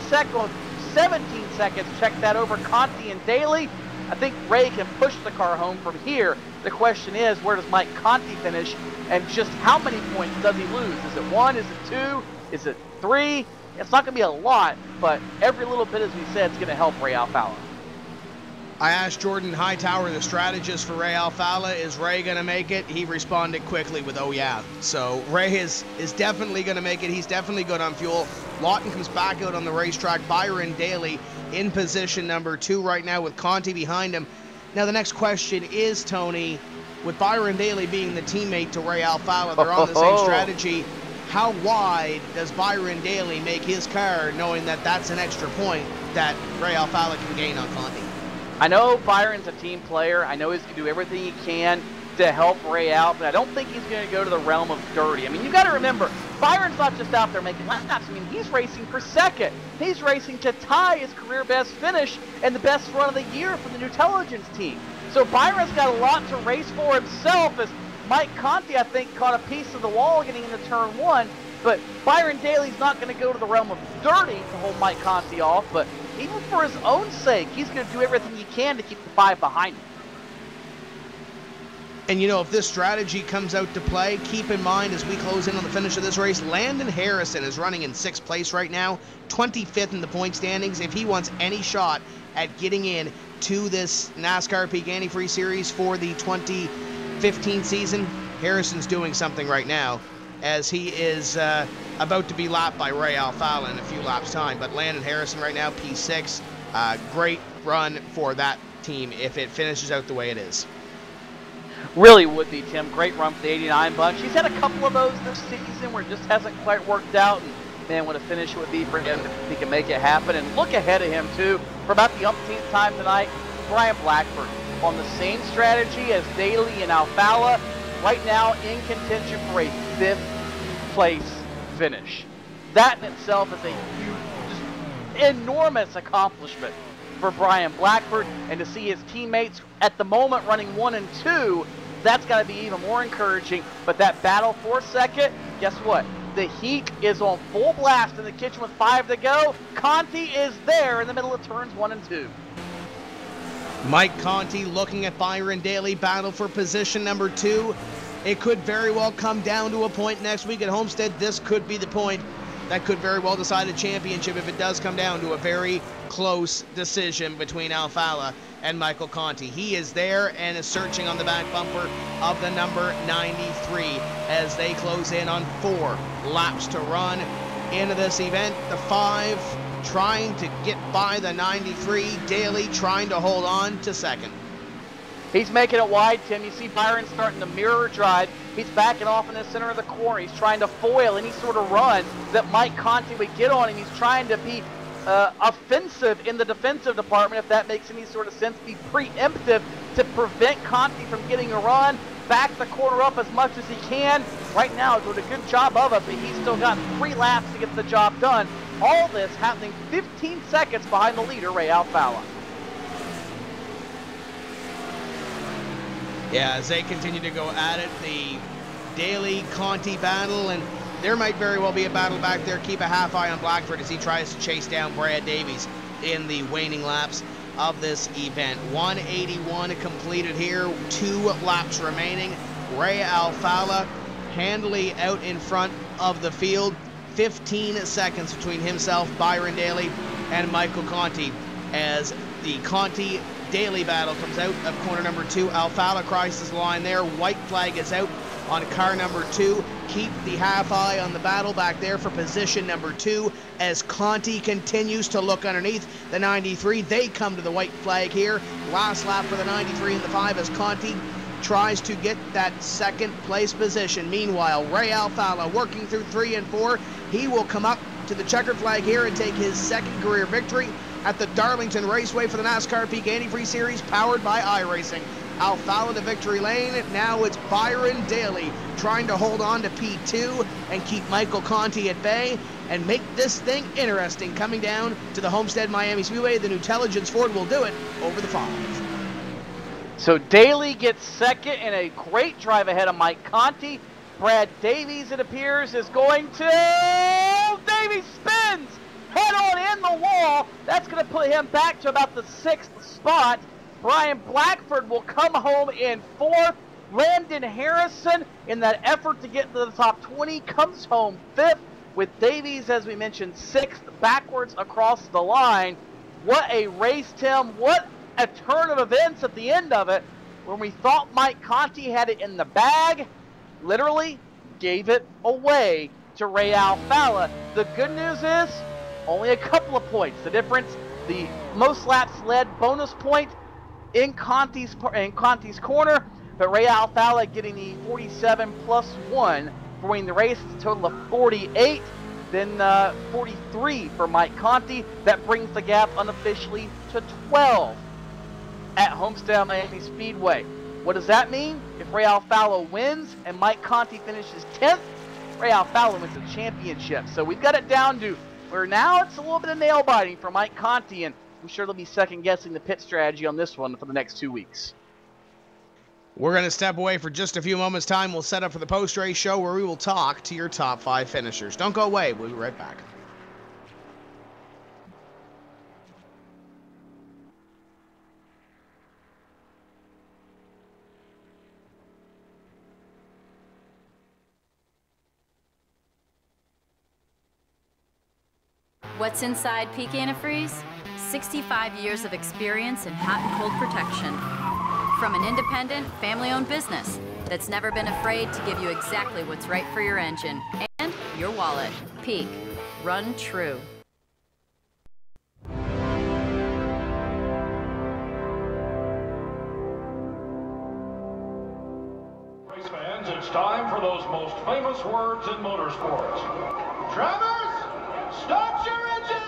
seconds, check that over Conti and Daly. I think Ray can push the car home from here. The question is, where does Mike Conti finish, and just how many points does he lose? Is it 1? Is it 2? Is it 3? It's not going to be a lot, but every little bit, as we said, is going to help Ray Alfala. I asked Jordan Hightower, the strategist for Ray Alfala, is Ray going to make it? He responded quickly with, oh yeah. So Ray is definitely going to make it. He's definitely good on fuel. Lawton comes back out on the racetrack. Byron Daly in position number 2 right now with Conti behind him. Now the next question is, Tony, with Byron Daly being the teammate to Ray Alfalla, they're on the same strategy. How wide does Byron Daly make his car, knowing that that's an extra point that Ray Alfalla can gain on Conti? I know Byron's a team player. I know he's going to do everything he can to help Ray out, but I don't think he's going to go to the realm of dirty. I mean, you've got to remember, Byron's not just out there making laps. I mean, he's racing for second. He's racing to tie his career best finish and the best run of the year for the Newtelligence team. So Byron's got a lot to race for himself, as Mike Conti, I think, caught a piece of the wall getting into turn 1. But Byron Daly's not going to go to the realm of dirty to hold Mike Conti off. But even for his own sake, he's going to do everything he can to keep the 5 behind him. And, you know, if this strategy comes out to play, keep in mind as we close in on the finish of this race, Landon Harrison is running in 6th place right now, 25th in the point standings. If he wants any shot at getting in to this NASCAR Peak Antifreeze Series for the 2015 season, Harrison's doing something right now, as he is about to be lapped by Ray Alfalla in a few laps' time. But Landon Harrison right now, P6, great run for that team if it finishes out the way it is. Really would be, Tim. Great run for the 89 bunch. He's had a couple of those this season where it just hasn't quite worked out. And man, what a finish it would be for him if he can make it happen. And look ahead of him, too, for about the umpteenth time tonight, Brian Blackford on the same strategy as Daly and Alfalla. Right now in contention for a 5th place finish. That in itself is a huge, just enormous accomplishment for Brian Blackford, and to see his teammates at the moment running 1 and 2, that's got to be even more encouraging. But that battle for second, guess what? The heat is on full blast in the kitchen with 5 to go. Conti is there in the middle of turns 1 and 2. Mike Conti looking at Byron Daly, battle for position number 2. It could very well come down to a point next week at Homestead. This could be the point that could very well decide a championship if it does come down to a very close decision between Alfalla and Michael Conti. He is there and is searching on the back bumper of the number 93 as they close in on 4 laps to run into this event. The 5 trying to get by the 93. Daly trying to hold on to second. He's making it wide, Tim. You see Byron starting to mirror drive. He's backing off in the center of the corner. He's trying to foil any sort of run that Mike Conti would get on him. He's trying to be offensive in the defensive department, if that makes any sort of sense. Be preemptive to prevent Conti from getting a run. Back the corner up as much as he can. Right now, doing a good job of it, but he's still got 3 laps to get the job done. All this happening 15 seconds behind the leader, Ray Alfalla. Yeah, as they continue to go at it, the Daly-Conti battle, and there might very well be a battle back there. Keep a half eye on Blackford as he tries to chase down Brad Davies in the waning laps of this event. 181 completed here, 2 laps remaining. Ray Alfalla handily out in front of the field. 15 seconds between himself, Byron Daly, and Michael Conti as the Conti-Daly battle comes out of corner number 2. Alfalla crosses the line there. White flag is out on car number 2. Keep the half eye on the battle back there for position number 2 as Conti continues to look underneath the 93. They come to the white flag here. Last lap for the 93 and the 5 as Conti tries to get that second place position. Meanwhile, Ray Alfalla working through 3 and 4. He will come up to the checkered flag here and take his second career victory at the Darlington Raceway for the NASCAR Peak Antifreeze Series, powered by iRacing. Alfalla to victory lane. Now it's Byron Daly trying to hold on to P2 and keep Michael Conti at bay and make this thing interesting. Coming down to the Homestead Miami Speedway, the Newtelligence Ford will do it over the 5. So Daly gets second in a great drive ahead of Mike Conti. Brad Davies, it appears, is going to... Davies spins! Head on in the wall. That's going to put him back to about the 6th spot. Brian Blackford will come home in 4th. Landon Harrison, in that effort to get into the top 20, comes home 5th, with Davies, as we mentioned, 6th, backwards across the line. What a race, Tim. What a turn of events at the end of it. When we thought Mike Conti had it in the bag, literally gave it away to Ray Alfalla. The good news is only a couple of points. The difference, the most laps led bonus point in Conti's corner, but Ray Alfalla getting the 47 plus 1 for winning the race. It's a total of 48. Then 43 for Mike Conti. That brings the gap unofficially to 12 at Homestead Miami Speedway. What does that mean? If Ray Alfalla wins and Mike Conti finishes 10th, Ray Alfalla wins the championship. So we've got it down to where now it's a little bit of nail biting for Mike Conti, and I'm sure they'll be second guessing the pit strategy on this one for the next 2 weeks. We're going to step away for just a few moments' time. We'll set up for the post-race show where we will talk to your top 5 finishers. Don't go away. We'll be right back. What's inside Peak Antifreeze? 65 years of experience in hot and cold protection. From an independent, family-owned business that's never been afraid to give you exactly what's right for your engine and your wallet. Peak. Run true. Race fans, it's time for those most famous words in motorsports. Drivers, start your engines!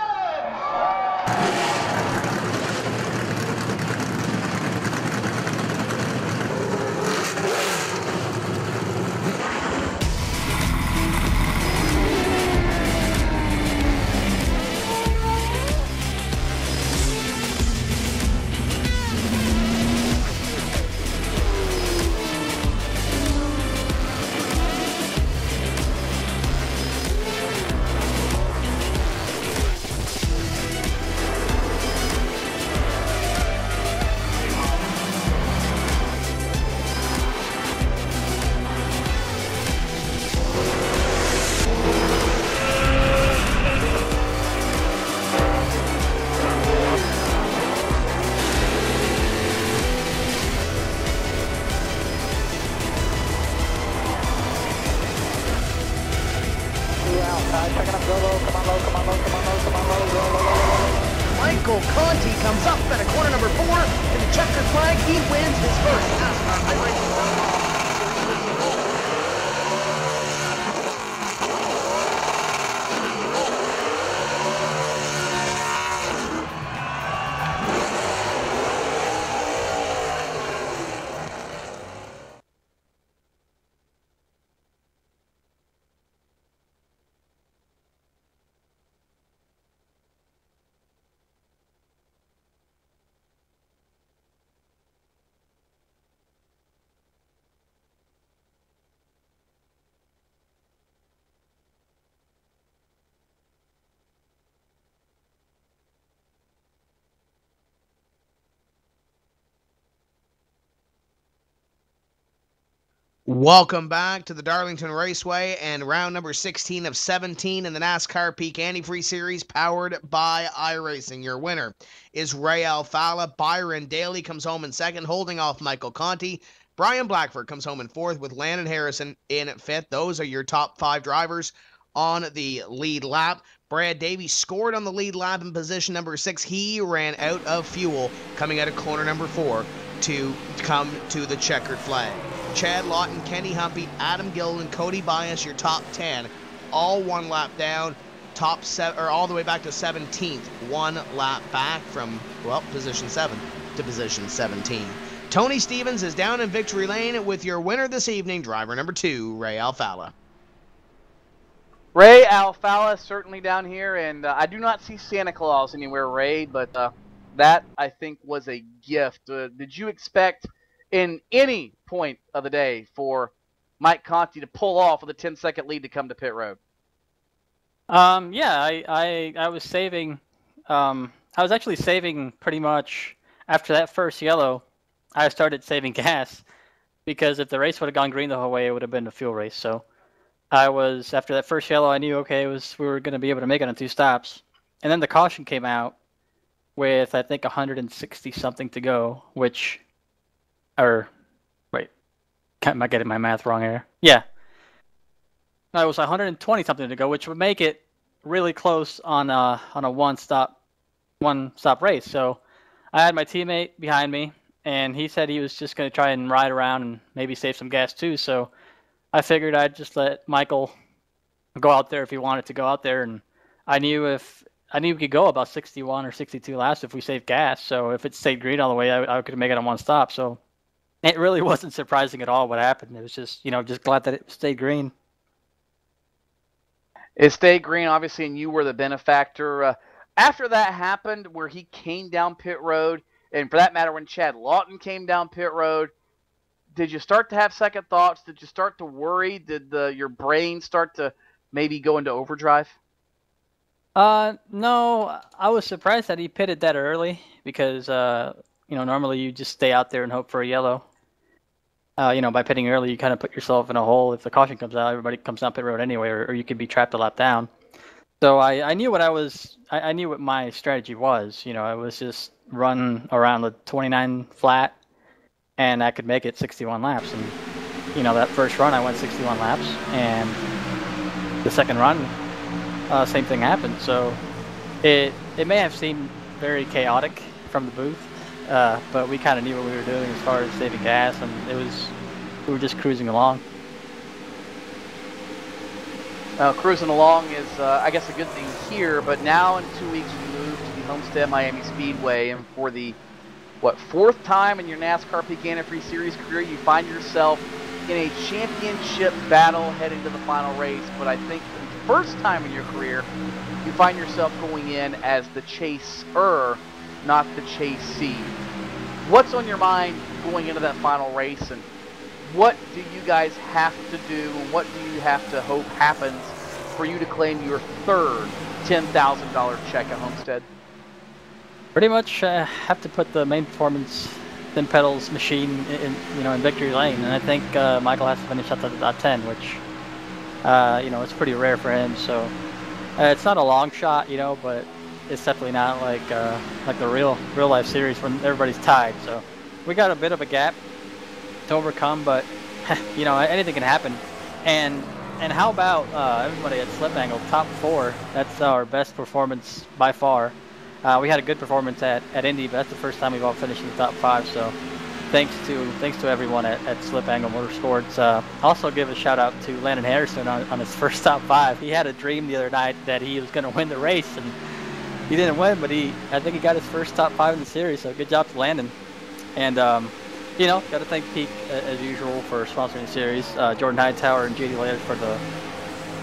Michael Conti comes up at a corner number 4 in the checkered flag. He wins his first NASCAR iRacing.com. Welcome back to the Darlington Raceway and round number 16 of 17 in the NASCAR Peak Antifreeze Series powered by iRacing. Your winner is Ray Alfalla. Byron Daly comes home in second, holding off Michael Conti. Brian Blackford comes home in fourth with Landon Harrison in fifth. Those are your top 5 drivers on the lead lap. Brad Davies scored on the lead lap in position number 6. He ran out of fuel coming out of corner number 4 to come to the checkered flag. Chad Lawton, Kenny Humpy, Adam Gillen, Cody Bias, your top 10, all 1 lap down, top 7, or all the way back to 17th, 1 lap back from, well, position 7 to position 17. Tony Stevens is down in victory lane with your winner this evening, driver number 2, Ray Alfalla. Ray Alfalla certainly down here, and I do not see Santa Claus anywhere, Ray, but that, I think, was a gift. Did you expect in any point of the day for Mike Conti to pull off with a 10-second lead to come to pit road? Yeah, I was saving. I was actually saving pretty much after that first yellow. I started saving gas because if the race would have gone green the whole way, it would have been a fuel race. So I was, after that first yellow, I knew, okay, we were going to be able to make it on 2 stops. And then the caution came out with, I think, 160 something to go, which, or wait, am I getting my math wrong here? Yeah. No, it was 120 something to go, which would make it really close on a one stop race. So I had my teammate behind me, and he said he was just going to try and ride around and maybe save some gas too. So I figured I'd just let Michael go out there if he wanted to go out there, and I knew we could go about 61 or 62 laps if we saved gas. So if it stayed green all the way, I could make it on one stop. So it really wasn't surprising at all what happened. It was just, just glad that it stayed green. It stayed green, obviously, and you were the benefactor. After that happened, where he came down pit road, and for that matter, when Chad Lawton came down pit road, did you start to have second thoughts? Did you start to worry? Did your brain start to maybe go into overdrive? No, I was surprised that he pitted that early because, normally you just stay out there and hope for a yellow. By pitting early, you kind of put yourself in a hole. If the caution comes out, everybody comes down pit road anyway, or you could be trapped a lap down. So I knew I knew what my strategy was. I was just run around the 29 flat, and I could make it 61 laps. And, that first run, I went 61 laps, and the second run, same thing happened. So it may have seemed very chaotic from the booth, but we kind of knew what we were doing as far as saving gas, and we were just cruising along. Cruising along is, I guess, a good thing here, but now in 2 weeks we move to the Homestead Miami Speedway, and for the, fourth time in your NASCAR Peak Antifreeze Series career, you find yourself in a championship battle heading to the final race, but I think for the first time in your career, you find yourself going in as the chaser, not the chasee. What's on your mind going into that final race, and what do you guys have to do, and what do you have to hope happens for you to claim your third $10,000 check at Homestead? Pretty much have to put the main performance thin pedals machine in victory lane, and I think Michael has to finish up at the top 10, which it's pretty rare for him. So it's not a long shot, but it's definitely not like the real life series when everybody's tied. So we got a bit of a gap to overcome, but anything can happen. And how about everybody at Slip Angle top 4? That's our best performance by far. We had a good performance at Indy, but that's the first time we've all finished in the top 5. So thanks to everyone at Slip Angle Motorsports. Also give a shout out to Landon Harrison on his first top 5. He had a dream the other night that he was going to win the race, and he didn't win, but I think he got his first top 5 in the series. So good job to Landon. And got to thank Peak as usual for sponsoring the series. Jordan Hightower and JD Laird for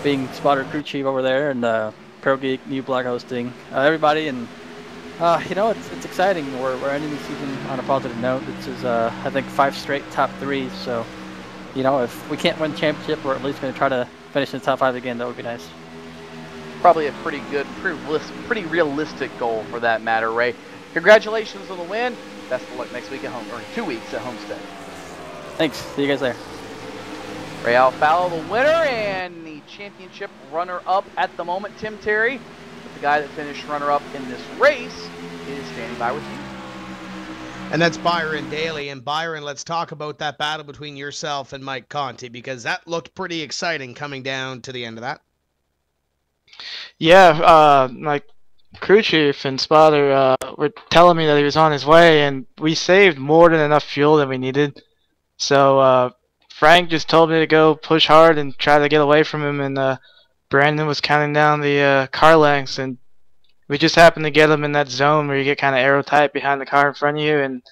being spotter crew chief over there, and Pro Geek, New Block hosting, everybody. And it's exciting. We're ending the season on a positive note. This is I think 5 straight top 3s. So if we can't win the championship, we're at least going to try to finish in the top 5 again. That would be nice. Probably a pretty good, pretty realistic goal for that matter, Ray. Congratulations on the win. Best of luck next week at home, or 2 weeks at Homestead. Thanks. See you guys there. Ray Alfalo, the winner, and the championship runner-up at the moment, Tim Terry. The guy that finished runner-up in this race is standing by with you. And that's Byron Daly. And Byron, let's talk about that battle between yourself and Mike Conti, because that looked pretty exciting coming down to the end of that. Yeah, my crew chief and spotter were telling me that he was on his way, and we saved more than enough fuel that we needed. So Frank just told me to go push hard and try to get away from him, and Brandon was counting down the car lengths, and we just happened to get him in that zone where you get kind of arrow tight behind the car in front of you, and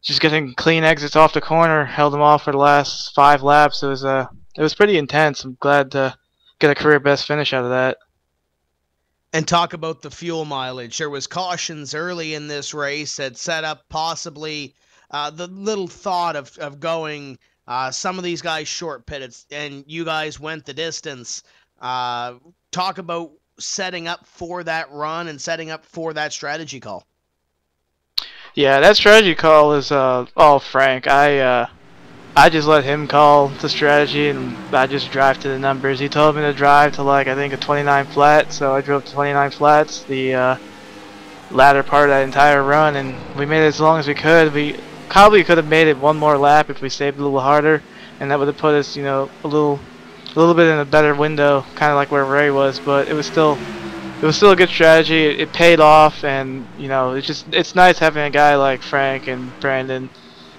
just getting clean exits off the corner held him off for the last 5 laps. It was pretty intense. I'm glad to get a career best finish out of that. And talk about the fuel mileage. There was cautions early in this race that set up possibly the little thought of going some of these guys short pitted, and you guys went the distance. Talk about setting up for that run and setting up for that strategy call. Yeah, that strategy call is all Frank. I just let him call the strategy, and I just drive to the numbers. He told me to drive to I think a 29 flat, so I drove to 29 flats the latter part of that entire run, and we made it as long as we could. We probably could have made it one more lap if we saved a little harder, and that would have put us, a little little bit in a better window, kind of like where Ray was, but it was still a good strategy. It paid off, and you know, it's nice having a guy like Frank and Brandon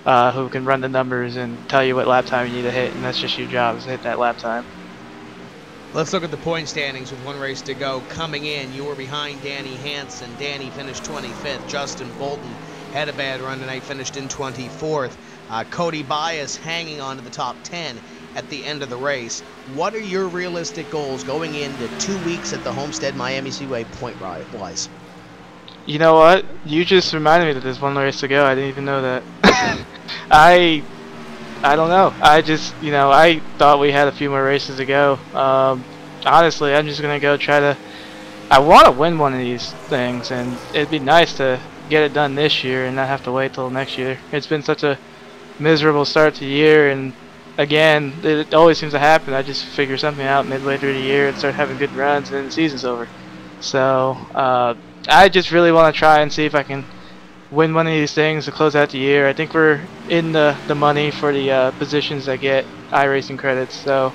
who can run the numbers and tell you what lap time you need to hit, and that's just your job, is to hit that lap time. Let's look at the point standings with one race to go. Coming in, you were behind Danny Hansen. Danny finished 25th. Justin Bolton had a bad run tonight, finished in 24th. Cody Bias hanging on to the top 10 at the end of the race. What are your realistic goals going into 2 weeks at the Homestead Miami Speedway point-wise? You know what? You just reminded me that there's one race to go. I didn't even know that. I don't know. I just, you know, I thought we had a few more races to go. Honestly, I'm just going to go try to... I want to win one of these things, and it'd be nice to get it done this year and not have to wait till next year. It's been such a miserable start to the year, and again, it always seems to happen. I just figure something out midway through the year and start having good runs, and then the season's over. So, I just really want to try and see if I can win one of these things to close out the year. I think we're in the money for the positions that get iRacing credits. So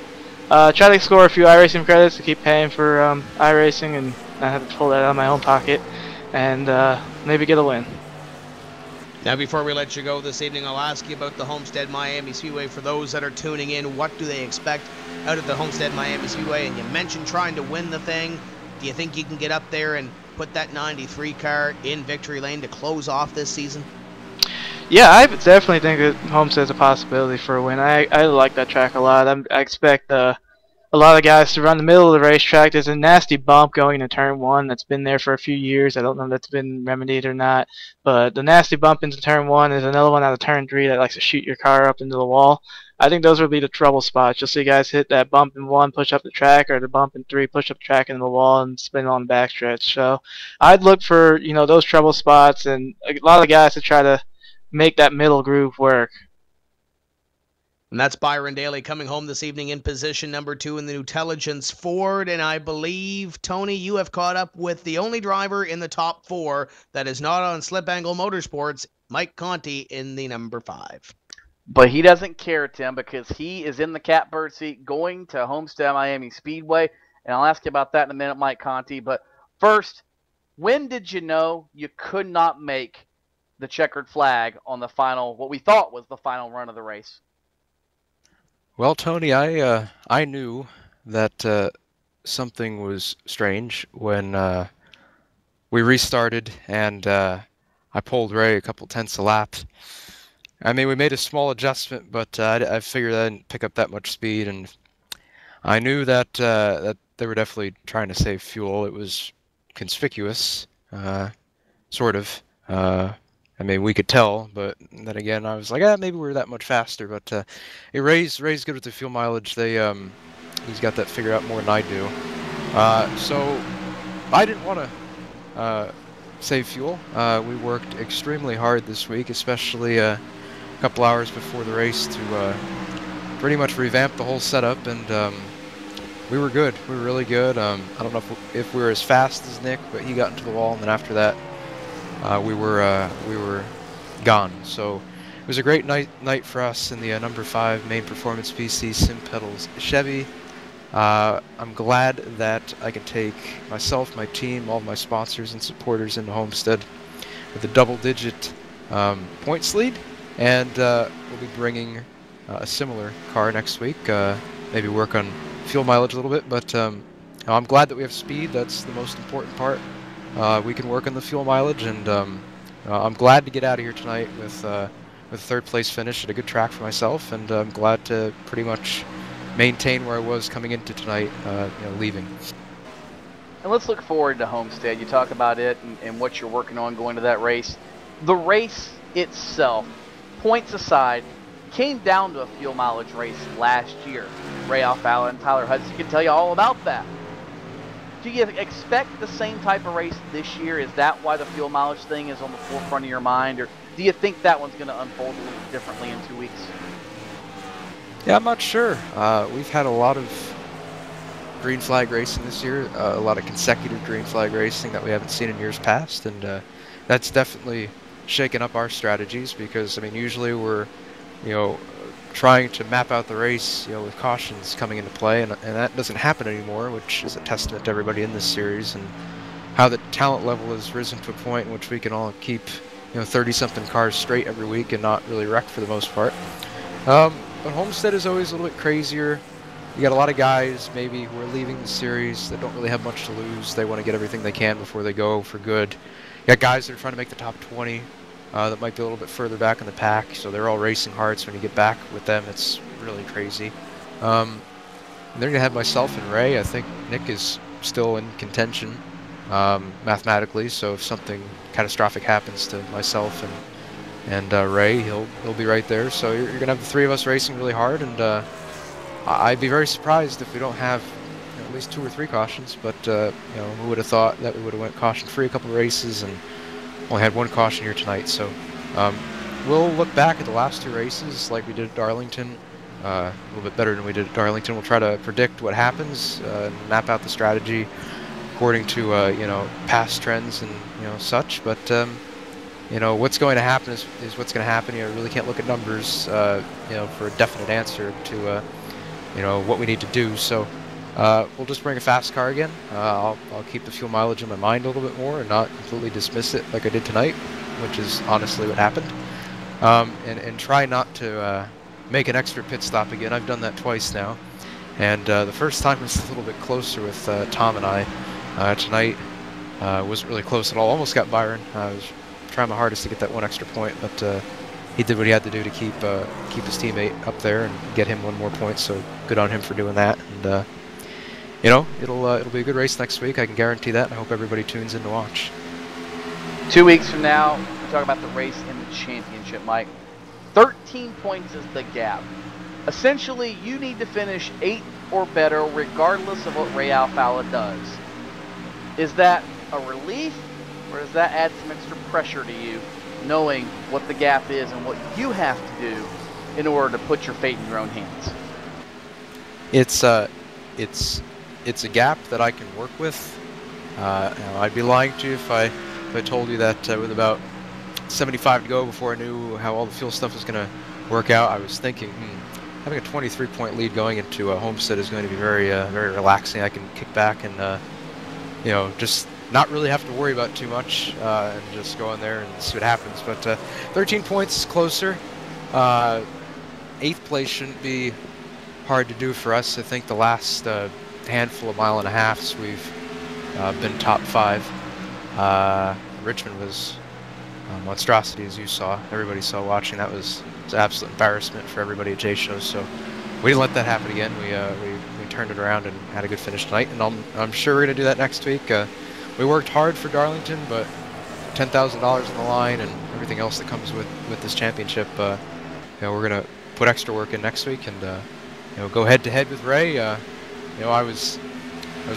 try to score a few iRacing credits to keep paying for iRacing and not have to pull that out of my own pocket, and maybe get a win. Now, before we let you go this evening, I'll ask you about the Homestead Miami Speedway. For those that are tuning in, what do they expect out of the Homestead Miami Speedway? And you mentioned trying to win the thing. Do you think you can get up there and put that 93 car in victory lane to close off this season? Yeah, I definitely think that Homestead's a possibility for a win. I like that track a lot. I expect a lot of guys to run the middle of the racetrack. There's a nasty bump going into turn 1 that's been there for a few years. I don't know if that's been remedied or not, but the nasty bump into turn 1 is another one out of turn 3 that likes to shoot your car up into the wall. I think those will be the trouble spots. You'll see guys hit that bump in 1, push up the track, or the bump in 3, push up the track into the wall and spin on the backstretch. So I'd look for, you know, those trouble spots and a lot of guys to try to make that middle groove work. And that's Byron Daly coming home this evening in position number 2 in the Intelligence Ford. And I believe, Tony, you have caught up with the only driver in the top 4 that is not on Slip Angle Motorsports, Mike Conti, in the number 5. But he doesn't care, Tim, because he is in the catbird seat going to Homestead Miami Speedway. And I'll ask you about that in a minute, Mike Conti. But first, when did you know you could not make the checkered flag on the final, what we thought was the final run of the race? Well, Tony, I knew that something was strange when we restarted and I pulled Ray a couple tenths a lap. I mean, we made a small adjustment, but I figured I didn't pick up that much speed, and I knew that that they were definitely trying to save fuel. It was conspicuous, sort of. I mean, we could tell, but then again, I was like, maybe we were that much faster. But Ray's good with the fuel mileage. He's got that figured out more than I do. So I didn't want to save fuel. We worked extremely hard this week, especially a couple hours before the race to pretty much revamp the whole setup, and we were good. We were really good. I don't know if we were as fast as Nick, but he got into the wall, and then after that, we were gone. So it was a great night for us in the number 5 main performance PC Sim Pedals Chevy. I'm glad that I can take myself, my team, all my sponsors and supporters into Homestead with a double-digit points lead, and we'll be bringing a similar car next week. Maybe work on fuel mileage a little bit, but I'm glad that we have speed. That's the most important part. We can work on the fuel mileage, and I'm glad to get out of here tonight with a 3rd place finish at a good track for myself, and I'm glad to pretty much maintain where I was coming into tonight, leaving. And let's look forward to Homestead. You talk about it and what you're working on going to that race. The race itself, points aside, came down to a fuel mileage race last year. Ray Alfalla and Tyler Hudson can tell you all about that. Do you expect the same type of race this year? Is that why the fuel mileage thing is on the forefront of your mind? Or do you think that one's going to unfold a little differently in 2 weeks? Yeah, I'm not sure. We've had a lot of green flag racing this year, a lot of consecutive green flag racing that we haven't seen in years past, and that's definitely shaken up our strategies because, I mean, usually we're, trying to map out the race, with cautions coming into play, and that doesn't happen anymore, which is a testament to everybody in this series and how the talent level has risen to a point in which we can all keep 30-something cars straight every week and not really wreck for the most part. But Homestead is always a little bit crazier. You got a lot of guys maybe who are leaving the series that don't really have much to lose. They want to get everything they can before they go for good. You got guys that are trying to make the top 20 that might be a little bit further back in the pack, so they're all racing hard, so when you get back with them, it's really crazy. And then you have myself and Ray. I think Nick is still in contention mathematically, so if something catastrophic happens to myself and Ray, he'll be right there. So you're going to have the three of us racing really hard, and I'd be very surprised if we don't have at least 2 or 3 cautions, but who would have thought that we would have went caution-free a couple of races and only had 1 caution here tonight. So we'll look back at the last 2 races like we did at Darlington, a little bit better than we did at Darlington. We'll try to predict what happens, and map out the strategy according to past trends and such. But what's going to happen is what's going to happen. You really can't look at numbers for a definite answer to what we need to do. So we'll just bring a fast car again. I'll keep the fuel mileage in my mind a little bit more and not completely dismiss it like I did tonight, which is honestly what happened. And try not to make an extra pit stop again. I've done that twice now, and the first time was a little bit closer with Tom and I. Tonight wasn't really close at all. Almost got Byron. I was trying my hardest to get that 1 extra point, but he did what he had to do to keep his teammate up there and get him 1 more point. So good on him for doing that. And it'll be a good race next week. I can guarantee that. And I hope everybody tunes in to watch. 2 weeks from now, we're talking about the race in the championship, Mike. 13 points is the gap. Essentially, you need to finish 8th or better regardless of what Ray Alfala does. Is that a relief, or does that add some extra pressure to you, knowing what the gap is and what you have to do in order to put your fate in your own hands? It's a gap that I can work with. I'd be lying to you if I told you that with about 75 to go before I knew how all the fuel stuff was going to work out. I was thinking, having a 23-point lead going into Homestead is going to be very relaxing. I can kick back and just not really have to worry about too much and just go in there and see what happens. But 13 points closer. 8th place shouldn't be hard to do for us. I think the last handful of mile and a halves we've been top 5. Richmond was a monstrosity, as you saw. Everybody saw watching. That was an absolute embarrassment for everybody at J-Show. So we didn't let that happen again. We turned it around and had a good finish tonight. And I'm sure we're going to do that next week. We worked hard for Darlington, but $10,000 on the line and everything else that comes with this championship, we're going to put extra work in next week and go head to head with Ray. I was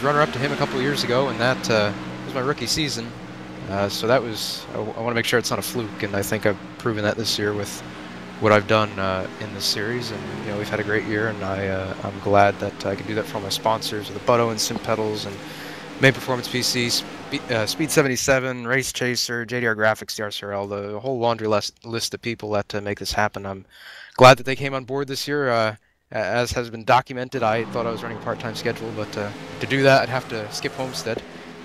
runner-up to him a couple of years ago, and that was my rookie season. So that was I want to make sure it's not a fluke, and I think I've proven that this year with what I've done in this series. And we've had a great year, and I'm glad that I can do that for all my sponsors, the Butto and Sim Pedals and Main Performance PC, Speed 77, Race Chaser, JDR Graphics, DRCRL, the whole laundry list of people that make this happen. I'm glad that they came on board this year. As has been documented, I thought I was running a part-time schedule, but to do that, I'd have to skip Homestead,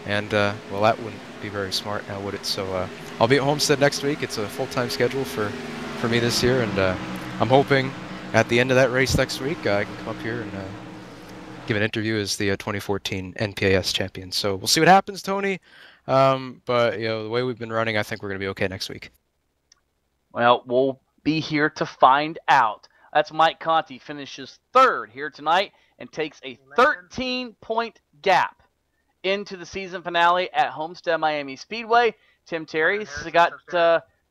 and well, that wouldn't be very smart now, would it? So I'll be at Homestead next week. It's a full-time schedule for me this year, and I'm hoping at the end of that race next week I can come up here and give an interview as the 2014 NPAS champion. So we'll see what happens, Tony. But the way we've been running, I think we're going to be okay next week. Well, we'll be here to find out. That's Mike Conti, finishes 3rd here tonight and takes a 13-point gap into the season finale at Homestead Miami Speedway. Tim Terry's got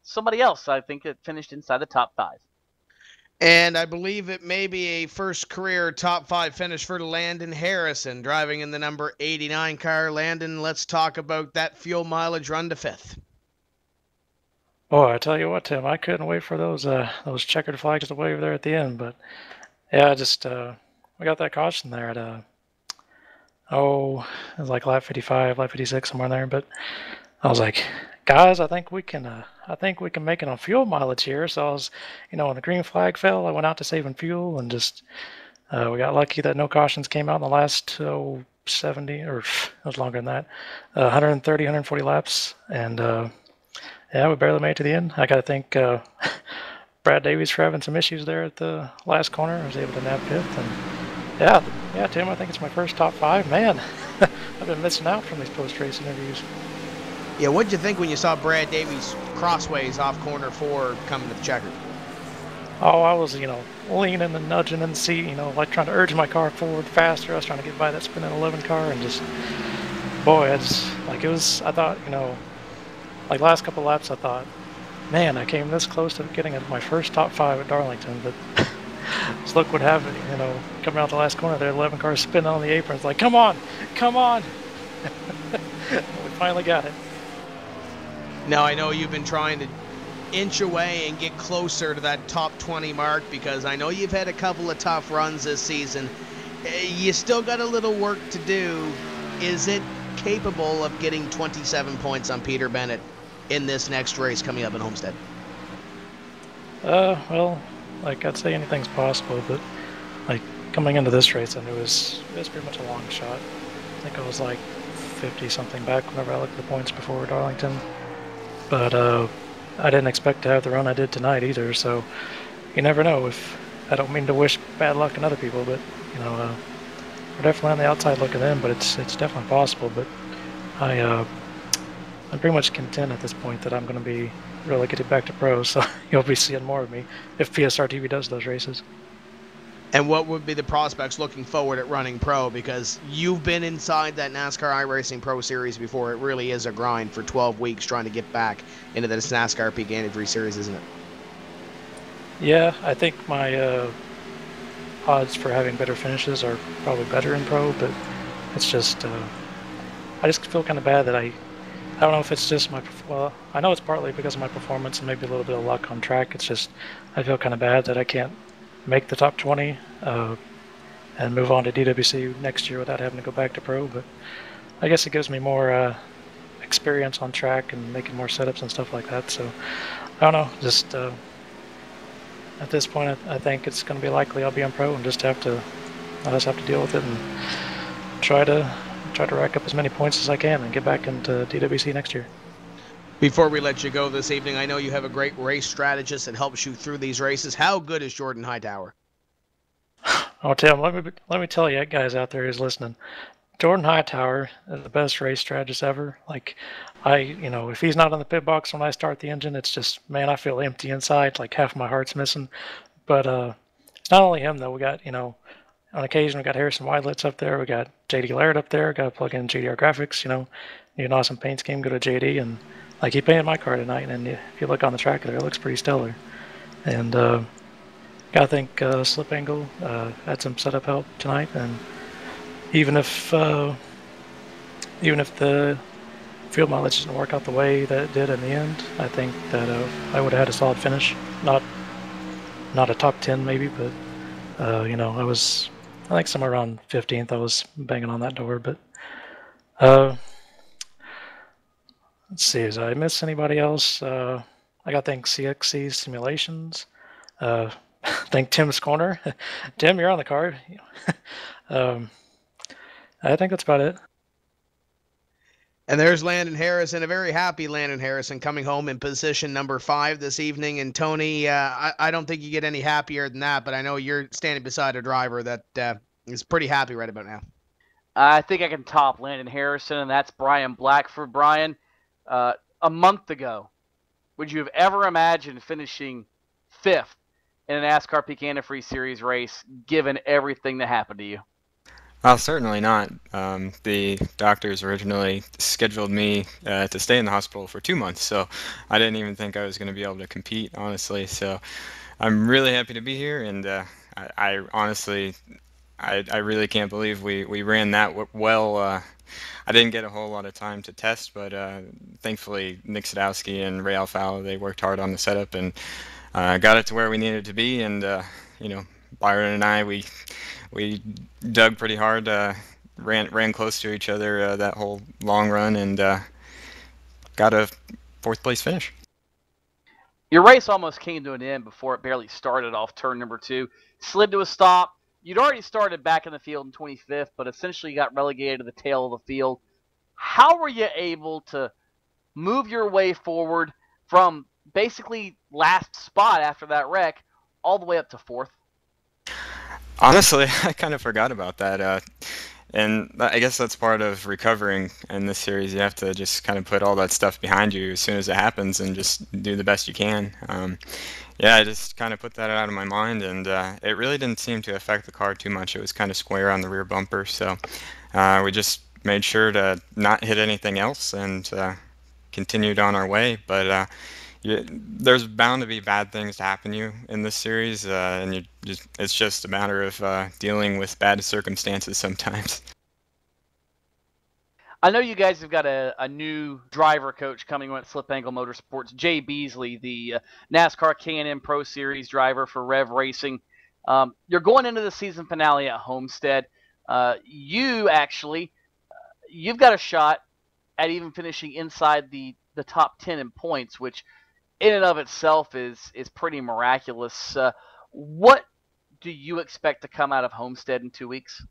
somebody else, I think, that finished inside the top 5. And I believe it may be a first career top 5 finish for Landon Harrison, driving in the number 89 car. Landon, let's talk about that fuel mileage run to 5th. Boy, I tell you what, Tim, I couldn't wait for those checkered flags to wave there at the end. But yeah, just we got that caution there at it was like lap 55, lap 56, somewhere there. But I was like, guys, I think we can make it on fuel mileage here. So I was, when the green flag fell, I went out to saving fuel and just we got lucky that no cautions came out in the last 70, or it was longer than that, 130, 140 laps, and yeah, we barely made it to the end. I got to thank Brad Davies for having some issues there at the last corner. I was able to nab fifth, and yeah, Tim, I think it's my first top 5. Man, I've been missing out from these post-race interviews. Yeah, what'd you think when you saw Brad Davies crossways off corner 4 coming to the checker? Oh, I was, leaning and nudging in the seat, like trying to urge my car forward faster. I was trying to get by that spinning 11 car, and just, boy, I thought, like last couple laps, I thought, man, I came this close to getting my first top 5 at Darlington, but just look what happened, coming out the last corner there, 11 cars spinning on the apron. It's like, come on! We finally got it. Now, I know you've been trying to inch away and get closer to that top 20 mark, because I know you've had a couple of tough runs this season. You still got a little work to do. Is it capable of getting 27 points on Peter Bennett in this next race coming up in Homestead? Well, like, I'd say anything's possible, but like coming into this race, I knew it was pretty much a long shot. I think I was like 50 something back whenever I looked at the points before Darlington, but I didn't expect to have the run I did tonight either. So you never know. If I don't mean to wish bad luck on other people, but we're definitely on the outside looking in, but it's definitely possible. But I'm pretty much content at this point that I'm going to be relegated back to pro, so you'll be seeing more of me if PSR TV does those races. And what would be the prospects looking forward at running pro? Because you've been inside that NASCAR iRacing Pro Series before. It really is a grind for 12 weeks trying to get back into this NASCAR Peak Antifreeze Series, isn't it? Yeah, I think my odds for having better finishes are probably better in pro, but it's just I just feel kind of bad that I don't know if it's just well, I know it's partly because of my performance and maybe a little bit of luck on track. It's just I feel kind of bad that I can't make the top 20 and move on to DWC next year without having to go back to pro. But I guess it gives me more experience on track and making more setups and stuff like that. So I don't know, just at this point I think it's going to be likely I'll be on pro and I'll just have to deal with it and try to rack up as many points as I can and get back into DWC next year. Before we let you go this evening, I know you have a great race strategist that helps you through these races. How good is Jordan Hightower? Oh, Tim, let me tell you guys out there who's listening, Jordan Hightower is the best race strategist ever. Like, if he's not in the pit box when I start the engine, it's just, man, I feel empty inside, like half my heart's missing. But it's not only him, though. We got, on occasion, we got Harrison Weidlitz up there. We got JD Laird up there. Got to plug in JDR Graphics, need an awesome paint scheme, go to JD. And, like, he painted my car tonight. And if you look on the track there, it looks pretty stellar. And got to thank Slip Angle. Had some setup help tonight. And even if the field mileage didn't work out the way that it did in the end, I think that I would have had a solid finish. Not a top 10 maybe, but I think somewhere around 15th I was banging on that door. But let's see, did I miss anybody else? I got to thank CXC Simulations. Thank Tim's Corner. Tim, you're on the card. I think that's about it. And there's Landon Harrison, a very happy Landon Harrison, coming home in position number 5 this evening. And Tony, I don't think you get any happier than that, but I know you're standing beside a driver that is pretty happy right about now. I think I can top Landon Harrison, and that's Brian Blackford. Brian, a month ago, would you have ever imagined finishing 5th in a NASCAR Peak Antifreeze Series race, given everything that happened to you? Well, certainly not. The doctors originally scheduled me to stay in the hospital for 2 months, so I didn't even think I was going to be able to compete, honestly. So I'm really happy to be here, and I honestly, I really can't believe we ran that well. I didn't get a whole lot of time to test, but thankfully Nick Sadowski and Ray Alfalo, they worked hard on the setup and got it to where we needed to be. And Byron and I, we dug pretty hard, ran close to each other that whole long run, and got a fourth place finish. Your race almost came to an end before it barely started off turn number 2. Slid to a stop. You'd already started back in the field in 25th, but essentially got relegated to the tail of the field. How were you able to move your way forward from basically last spot after that wreck all the way up to 4th? Honestly, I kind of forgot about that. And I guess that's part of recovering in this series. You have to just kind of put all that stuff behind you as soon as it happens and just do the best you can. Yeah, I just kind of put that out of my mind, and it really didn't seem to affect the car too much. It was kind of square on the rear bumper, so we just made sure to not hit anything else and continued on our way. But there's bound to be bad things to happen to you in this series, and it's just a matter of dealing with bad circumstances sometimes. I know you guys have got a new driver coach coming on at Slip Angle Motorsports, Jay Beasley, the NASCAR K&N Pro Series driver for Rev Racing. You're going into the season finale at Homestead. You've got a shot at even finishing inside the top 10 in points, which in and of itself is pretty miraculous. What do you expect to come out of Homestead in 2 weeks?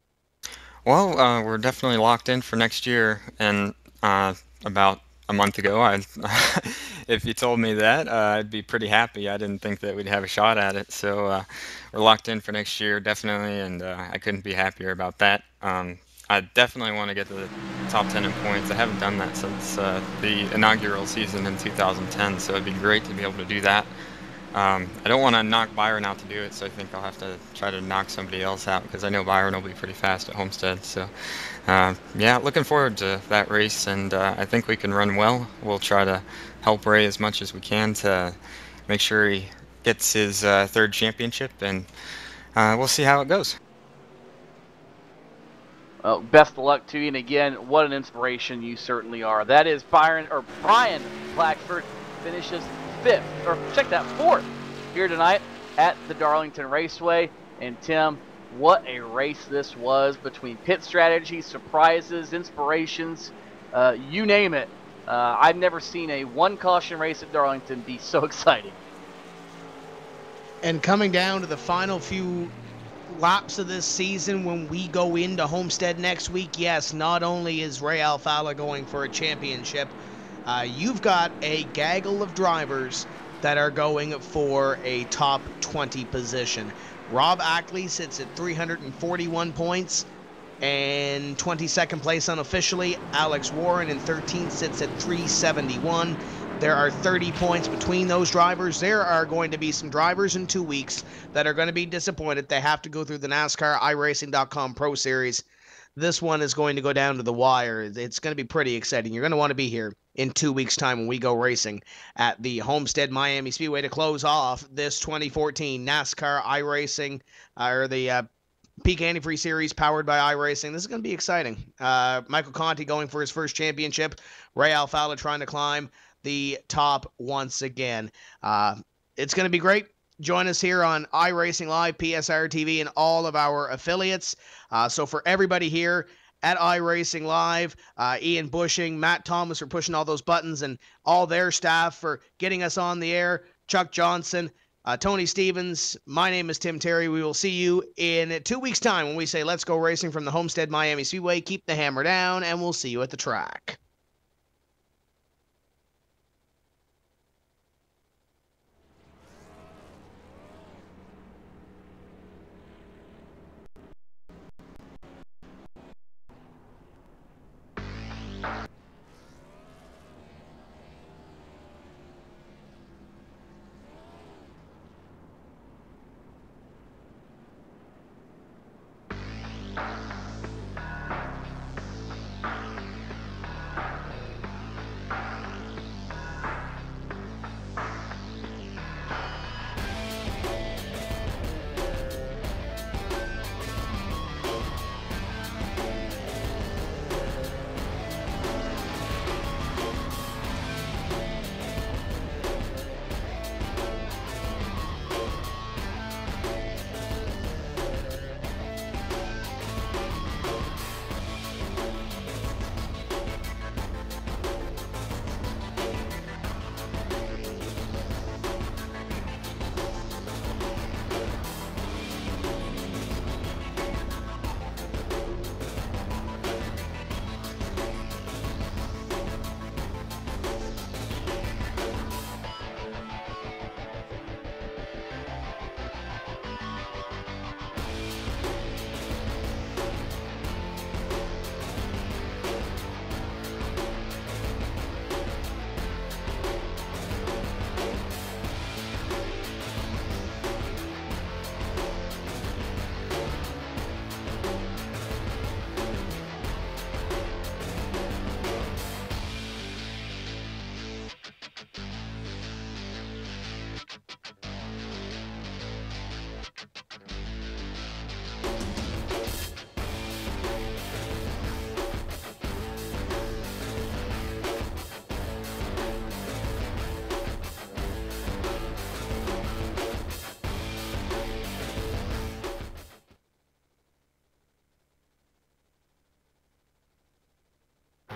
Well, we're definitely locked in for next year, and about a month ago, if you told me that, I'd be pretty happy. I didn't think that we'd have a shot at it, so we're locked in for next year, definitely, and I couldn't be happier about that. I definitely want to get to the top 10 in points. I haven't done that since the inaugural season in 2010, so it'd be great to be able to do that. I don't want to knock Byron out to do it, so I think I'll have to try to knock somebody else out because I know Byron will be pretty fast at Homestead. So, yeah, looking forward to that race, and I think we can run well. We'll try to help Ray as much as we can to make sure he gets his third championship, and we'll see how it goes. Well, best of luck to you, and again, what an inspiration you certainly are. That is Brian Blackford finishes 5th, or check that, 4th here tonight at the Darlington Raceway. And Tim, what a race this was between pit strategies, surprises, inspirations, you name it. I've never seen a one caution race at Darlington be so exciting. And coming down to the final few laps of this season when we go into Homestead next week, yes, not only is Ray Alfala going for a championship, you've got a gaggle of drivers that are going for a top 20 position. Rob Ackley sits at 341 points and 22nd place unofficially. Alex Warren in 13th sits at 371. There are 30 points between those drivers. There are going to be some drivers in 2 weeks that are going to be disappointed. They have to go through the NASCAR iRacing.com Pro Series. This one is going to go down to the wire. It's going to be pretty exciting. You're going to want to be here in 2 weeks' time when we go racing at the Homestead Miami Speedway to close off this 2014 NASCAR iRacing, or the Peak Antifreeze Series powered by iRacing. This is going to be exciting. Michael Conti going for his first championship. Ray Alfala trying to climb the top once again. It's going to be great. Join us here on iRacing Live, PSR TV, and all of our affiliates. So for everybody here at iRacing Live, Ian Bushing, Matt Thomas for pushing all those buttons, and all their staff for getting us on the air, Chuck Johnson, Tony Stevens, my name is Tim Terry. We will see you in 2 weeks' time when we say let's go racing from the Homestead Miami Speedway. Keep the hammer down, and we'll see you at the track.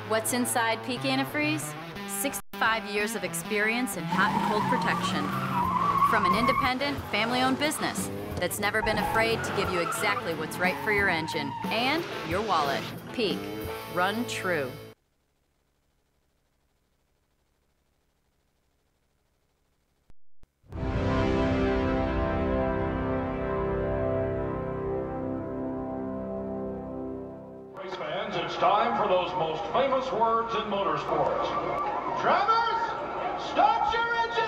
What's inside Peak Antifreeze? 65 years of experience in hot and cold protection. From an independent, family-owned business that's never been afraid to give you exactly what's right for your engine and your wallet. Peak. Run true. Race fans, it's time for those most famous words in motorsports. Drivers, start your engines!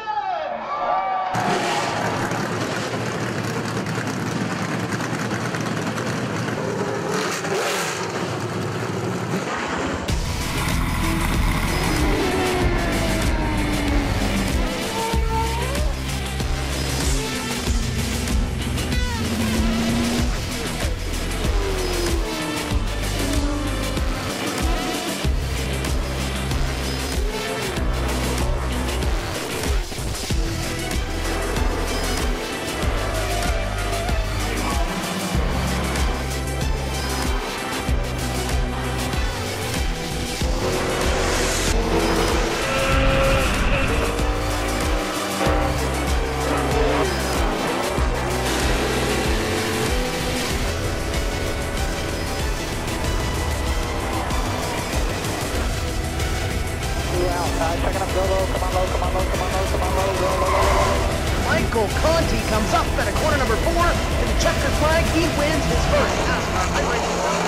Michael Conti comes up at a corner number 4 in the checkered flag. He wins his first NASCAR iRacing.